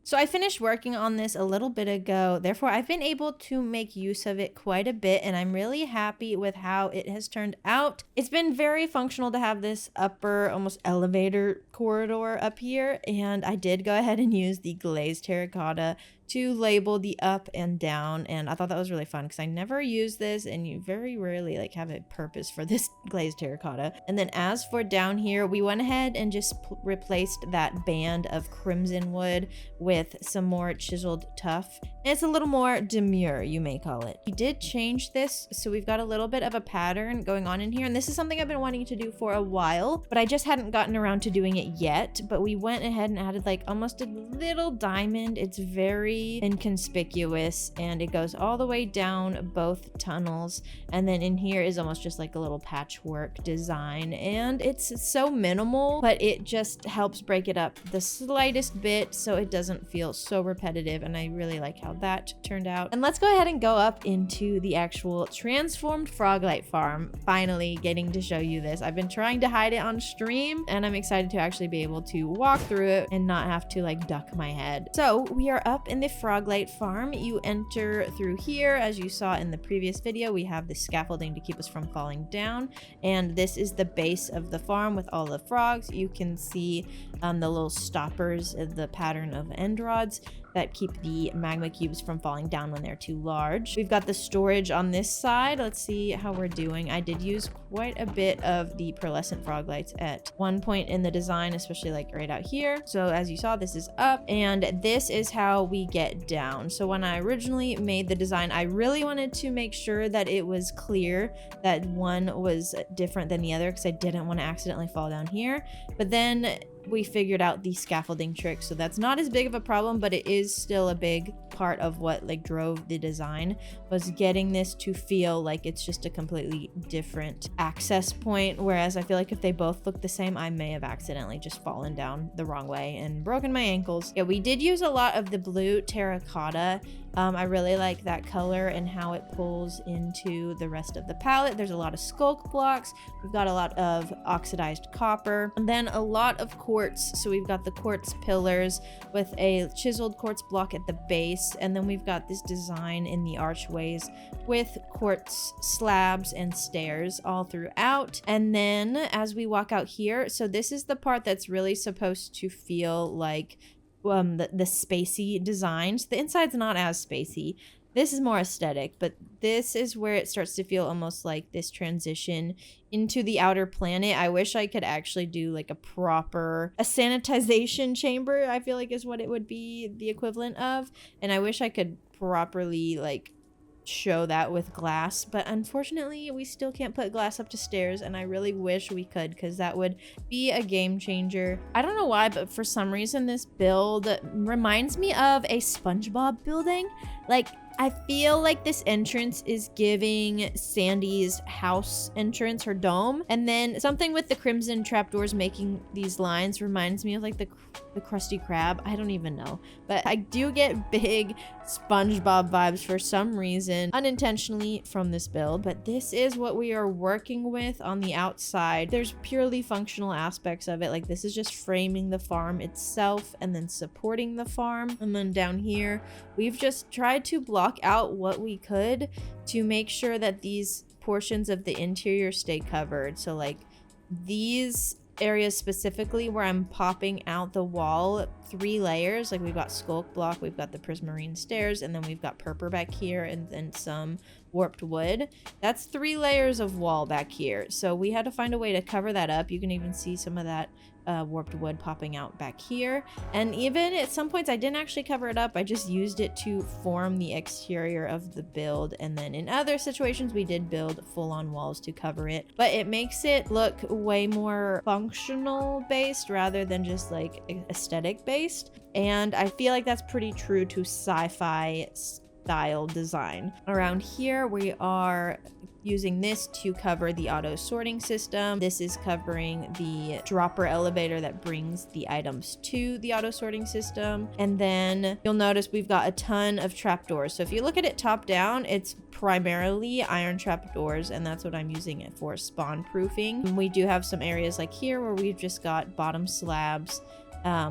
So I finished working on this a little bit ago, therefore I've been able to make use of it quite a bit, and I'm really happy with how it has turned out. It's been very functional to have this upper, almost elevator corridor up here, and I did go ahead and use the glazed terracotta to label the up and down, and I thought that was really fun because I never use this, and you very rarely like have a purpose for this glazed terracotta. And then as for down here, we went ahead and just replaced that band of crimson wood with some more chiseled tuff. And it's a little more demure, you may call it. We did change this, so we've got a little bit of a pattern going on in here, and this is something I've been wanting to do for a while, but I just hadn't gotten around to doing it yet. But we went ahead and added like almost a little diamond. It's very inconspicuous, and it goes all the way down both tunnels, and then in here is almost just like a little patchwork design, and it's so minimal, but it just helps break it up the slightest bit so it doesn't feel so repetitive, and I really like how that turned out. And let's go ahead and go up into the actual transformed Froglight Farm. Finally getting to show you this. I've been trying to hide it on stream, and I'm excited to actually be able to walk through it and not have to like duck my head. So we are up in the Froglight Farm. You enter through here. As you saw in the previous video, we have the scaffolding to keep us from falling down, and this is the base of the farm with all the frogs. You can see the little stoppers, the pattern of end rods that keep the magma cubes from falling down when they're too large. We've got the storage on this side. Let's see how we're doing. I did use quite a bit of the pearlescent froglights at one point in the design, especially like right out here. So as you saw, this is up, and this is how we get down. So when I originally made the design, I really wanted to make sure that it was clear that one was different than the other because I didn't want to accidentally fall down here. But then we figured out the scaffolding trick, so that's not as big of a problem, but it is still a big part of what like drove the design, was getting this to feel like it's just a completely different access point. Whereas I feel like if they both look the same, I may have accidentally just fallen down the wrong way and broken my ankles. Yeah, we did use a lot of the blue terracotta. I really like that color and how it pulls into the rest of the palette. There's a lot of sculk blocks. We've got a lot of oxidized copper, and then a lot of quartz. So we've got the quartz pillars with a chiseled quartz block at the base, and then we've got this design in the archways with quartz slabs and stairs all throughout. And then as we walk out here, so this is the part that's really supposed to feel like the spacey designs. The inside's not as spacey. This is more aesthetic, but this is where it starts to feel almost like this transition into the outer planet. I wish I could actually do like a sanitization chamber, I feel like is what it would be the equivalent of. And I wish I could properly like show that with glass, but unfortunately we still can't put glass up to stairs, and I really wish we could, because that would be a game changer. I don't know why, but for some reason this build reminds me of a SpongeBob building. Like, I feel like this entrance is giving Sandy's house entrance, her dome. And then something with the crimson trapdoors making these lines reminds me of like the Krusty Krab. I don't even know. But I do get big SpongeBob vibes for some reason, unintentionally from this build. But this is what we are working with on the outside. There's purely functional aspects of it. Like this is just framing the farm itself and then supporting the farm. And then down here, we've just tried to block out what we could to make sure that these portions of the interior stay covered. So like these areas specifically where I'm popping out the wall 3 layers, like we've got sculk block, we've got the prismarine stairs, and then we've got purple back here, and then some warped wood. That's 3 layers of wall back here. So we had to find a way to cover that up. You can even see some of that warped wood popping out back here. And even at some points I didn't actually cover it up, I just used it to form the exterior of the build. And then in other situations we did build full-on walls to cover it, but it makes it look way more functional based rather than just like aesthetic based. And I feel like that's pretty true to sci-fi style design. Around here we are using this to cover the auto sorting system. This is covering the dropper elevator that brings the items to the auto sorting system. And then you'll notice we've got a ton of trapdoors. So if you look at it top down, it's primarily iron trapdoors, and that's what I'm using it for, spawn proofing. We do have some areas like here where we've just got bottom slabs.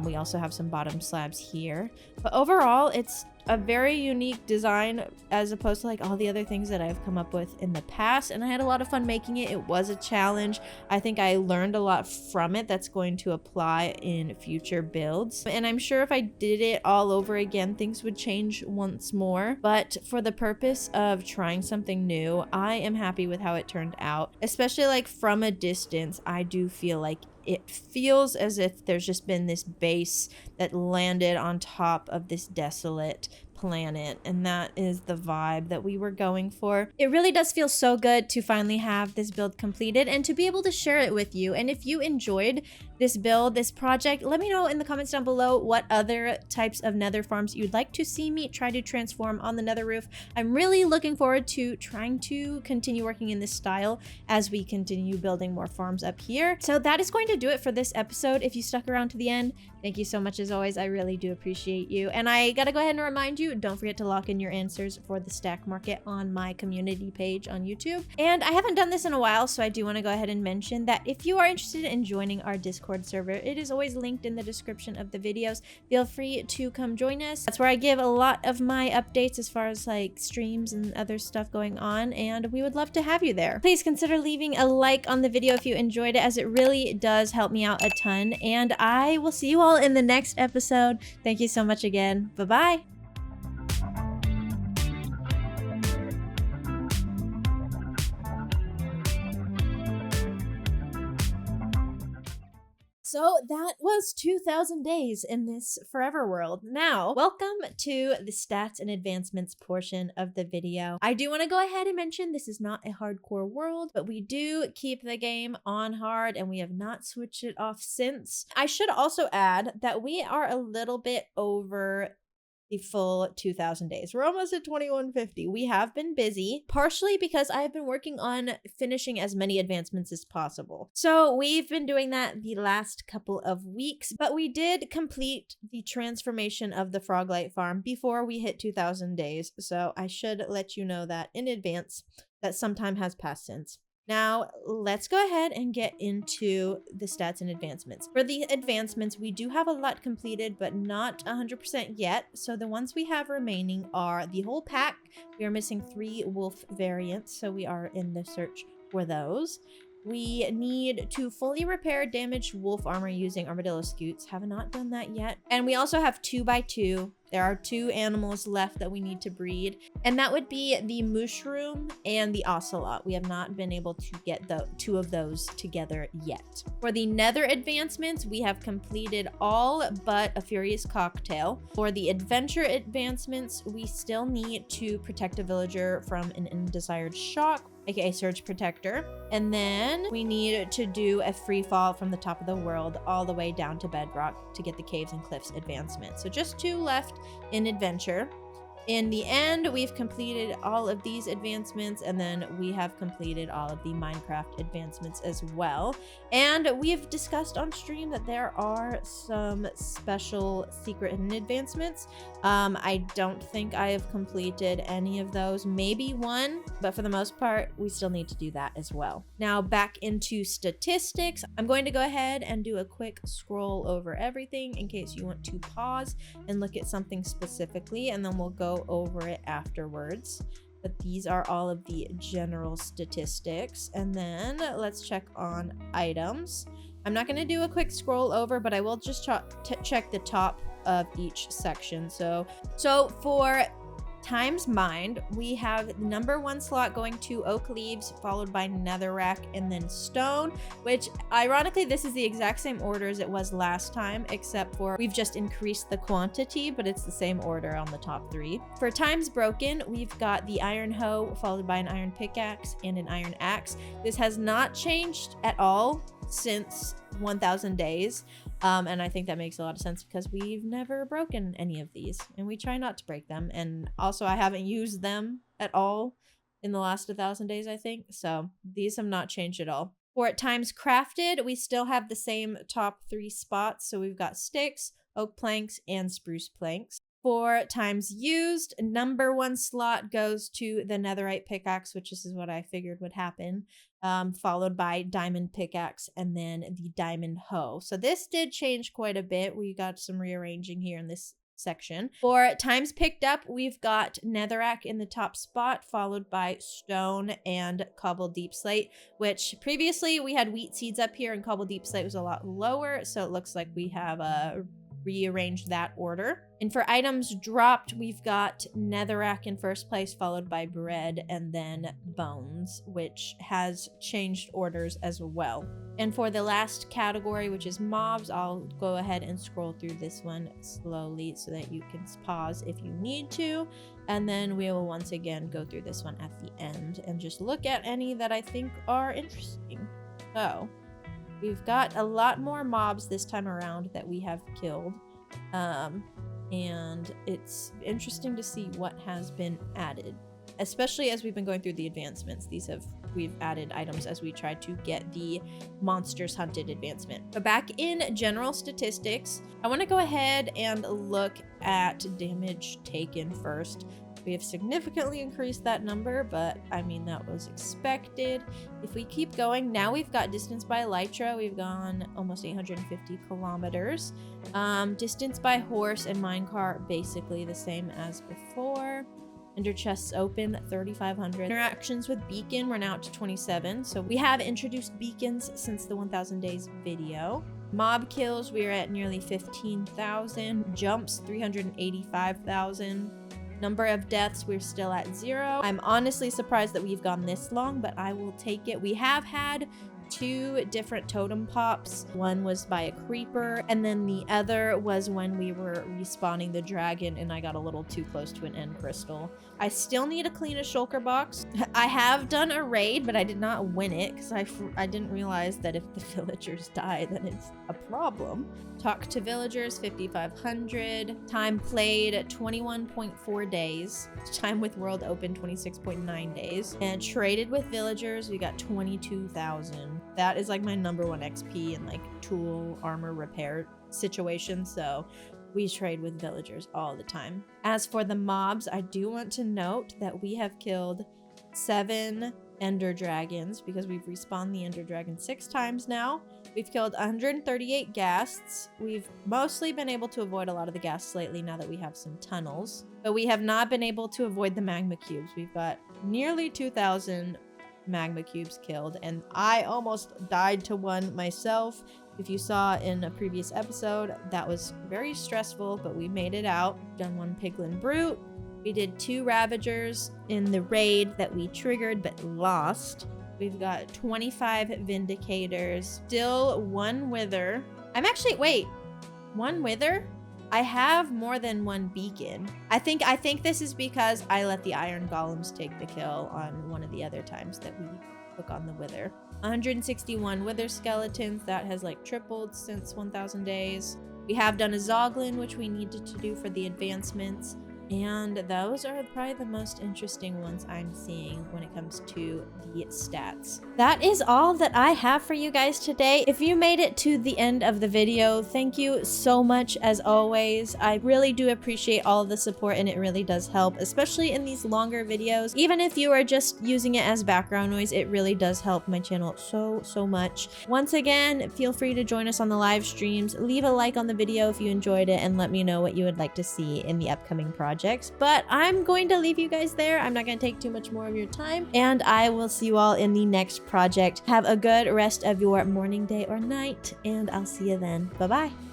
We also have some bottom slabs here, but overall it's a very unique design as opposed to like all the other things that I've come up with in the past, and I had a lot of fun making it. It was a challenge. I think I learned a lot from it that's going to apply in future builds, and I'm sure if I did it all over again things would change once more, but for the purpose of trying something new, I am happy with how it turned out. Especially like from a distance, I do feel like it feels as if there's just been this base that landed on top of this desolate planet, and that is the vibe that we were going for. It really does feel so good to finally have this build completed and to be able to share it with you. And if you enjoyed this build, this project, let me know in the comments down below what other types of nether farms you'd like to see me try to transform on the nether roof. I'm really looking forward to trying to continue working in this style as we continue building more farms up here. So that is going to do it for this episode. If you stuck around to the end, thank you so much as always. I really do appreciate you. And I gotta go ahead and remind you, don't forget to lock in your answers for the stack market on my community page on YouTube. And I haven't done this in a while, so I do want to go ahead and mention that if you are interested in joining our Discord server, it is always linked in the description of the videos. Feel free to come join us. That's where I give a lot of my updates as far as like streams and other stuff going on, and we would love to have you there. Please consider leaving a like on the video if you enjoyed it, as it really does help me out a ton. And I will see you all in the next episode. Thank you so much again. Bye-bye. So that was 2,000 days in this forever world. Now, welcome to the stats and advancements portion of the video. I do want to go ahead and mention this is not a hardcore world, but we do keep the game on hard and we have not switched it off since. I should also add that we are a little bit over the full 2,000 days. We're almost at 2150. We have been busy, partially because I have been working on finishing as many advancements as possible. So we've been doing that the last couple of weeks, but we did complete the transformation of the Froglight Farm before we hit 2,000 days. So I should let you know that in advance that some time has passed since. Now, let's go ahead and get into the stats and advancements. For the advancements, we do have a lot completed, but not 100% yet. So the ones we have remaining are the whole pack. We are missing 3 wolf variants, so we are in the search for those. We need to fully repair damaged wolf armor using armadillo scoots. Have not done that yet. And we also have 2x2. There are 2 animals left that we need to breed, and that would be the mushroom and the ocelot. We have not been able to get the 2 of those together yet. For the nether advancements, we have completed all but a furious cocktail. For the adventure advancements, we still need to protect a villager from an undesired shock, aka surge protector, and then we need to do a free fall from the top of the world all the way down to bedrock to get the caves and cliffs advancement. So just 2 left in adventure. In the end, we've completed all of these advancements, and then we have completed all of the Minecraft advancements as well. And we've discussed on stream that there are some special secret hidden advancements. I don't think I have completed any of those, maybe one, but for the most part, we still need to do that as well. Now back into statistics, I'm going to go ahead and do a quick scroll over everything in case you want to pause and look at something specifically, and then we'll go over it afterwards. But these are all of the general statistics, and then let's check on items. I'm not going to do a quick scroll over, but I will just check the top of each section. So for times mined, we have the #1 slot going to oak leaves, followed by netherrack, and then stone, which ironically this is the exact same order as it was last time, except for we've just increased the quantity, but it's the same order on the top 3. For times broken, we've got the iron hoe, followed by an iron pickaxe and an iron axe. This has not changed at all since 1000 days. And I think that makes a lot of sense because we've never broken any of these, and we try not to break them. And also I haven't used them at all in the last 1000 days, I think. So these have not changed at all. For at times crafted, we still have the same top 3 spots. So we've got sticks, oak planks, and spruce planks. For times used, #1 slot goes to the netherite pickaxe, which is what I figured would happen, followed by diamond pickaxe, and then the diamond hoe. So this did change quite a bit. We got some rearranging here in this section. For times picked up, we've got netherrack in the top spot, followed by stone and cobble deep slate, which previously we had wheat seeds up here and cobble deep slate was a lot lower. So it looks like we have rearranged that order. And for items dropped, we've got netherrack in first place, followed by bread, and then bones, which has changed orders as well. And for the last category, which is mobs, I'll go ahead and scroll through this one slowly so that you can pause if you need to. And then we will once again go through this one at the end and just look at any that I think are interesting. So we've got a lot more mobs this time around that we have killed. And it's interesting to see what has been added, especially as we've been going through the advancements. We've added items as we tried to get the monsters hunted advancement. But back in general statistics, I want to go ahead and look at damage taken first. We have significantly increased that number, but I mean, that was expected. If we keep going, now we've got distance by elytra. We've gone almost 850 kilometers. Distance by horse and minecart, basically the same as before. Ender chests open, 3,500. Interactions with beacon, we're now up to 27. So we have introduced beacons since the 1000 days video. Mob kills, we're at nearly 15,000. Jumps, 385,000. Number of deaths, we're still at 0. I'm honestly surprised that we've gone this long, but I will take it. We have had 2 different totem pops. One was by a creeper, and then the other was when we were respawning the dragon and I got a little too close to an end crystal. I still need to clean a shulker box. I have done a raid, but I did not win it because I didn't realize that if the villagers die, then it's a problem. Talk to villagers, 5,500. Time played, 21.4 days. Time with world open, 26.9 days. And traded with villagers, we got 22,000. That is like my #1 XP in like tool armor repair situation. So we trade with villagers all the time. As for the mobs, I do want to note that we have killed 7 ender dragons because we've respawned the ender dragon 6 times now. We've killed 138 ghasts. We've mostly been able to avoid a lot of the ghasts lately now that we have some tunnels, but we have not been able to avoid the magma cubes. We've got nearly 2,000 magma cubes killed, and I almost died to one myself. If you saw in a previous episode, that was very stressful, but we made it out. Done 1 piglin brute. We did 2 ravagers in the raid that we triggered but lost. We've got 25 vindicators, still 1 wither. Wait, 1 wither? I have more than 1 beacon. I think this is because I let the iron golems take the kill on one of the other times that we took on the wither. 161 wither skeletons. That has like tripled since 1000 days. We have done a zoglin, which we needed to do for the advancements. And those are probably the most interesting ones I'm seeing when it comes to the stats. That is all that I have for you guys today. If you made it to the end of the video, thank you so much as always. I really do appreciate all of the support and it really does help, especially in these longer videos. Even if you are just using it as background noise, it really does help my channel so much. Once again, feel free to join us on the live streams. Leave a like on the video if you enjoyed it and let me know what you would like to see in the upcoming projects. But I'm going to leave you guys there. I'm not going to take too much more of your time, and I will see you all in the next project. Have a good rest of your morning, day, or night, and I'll see you then. Bye-bye.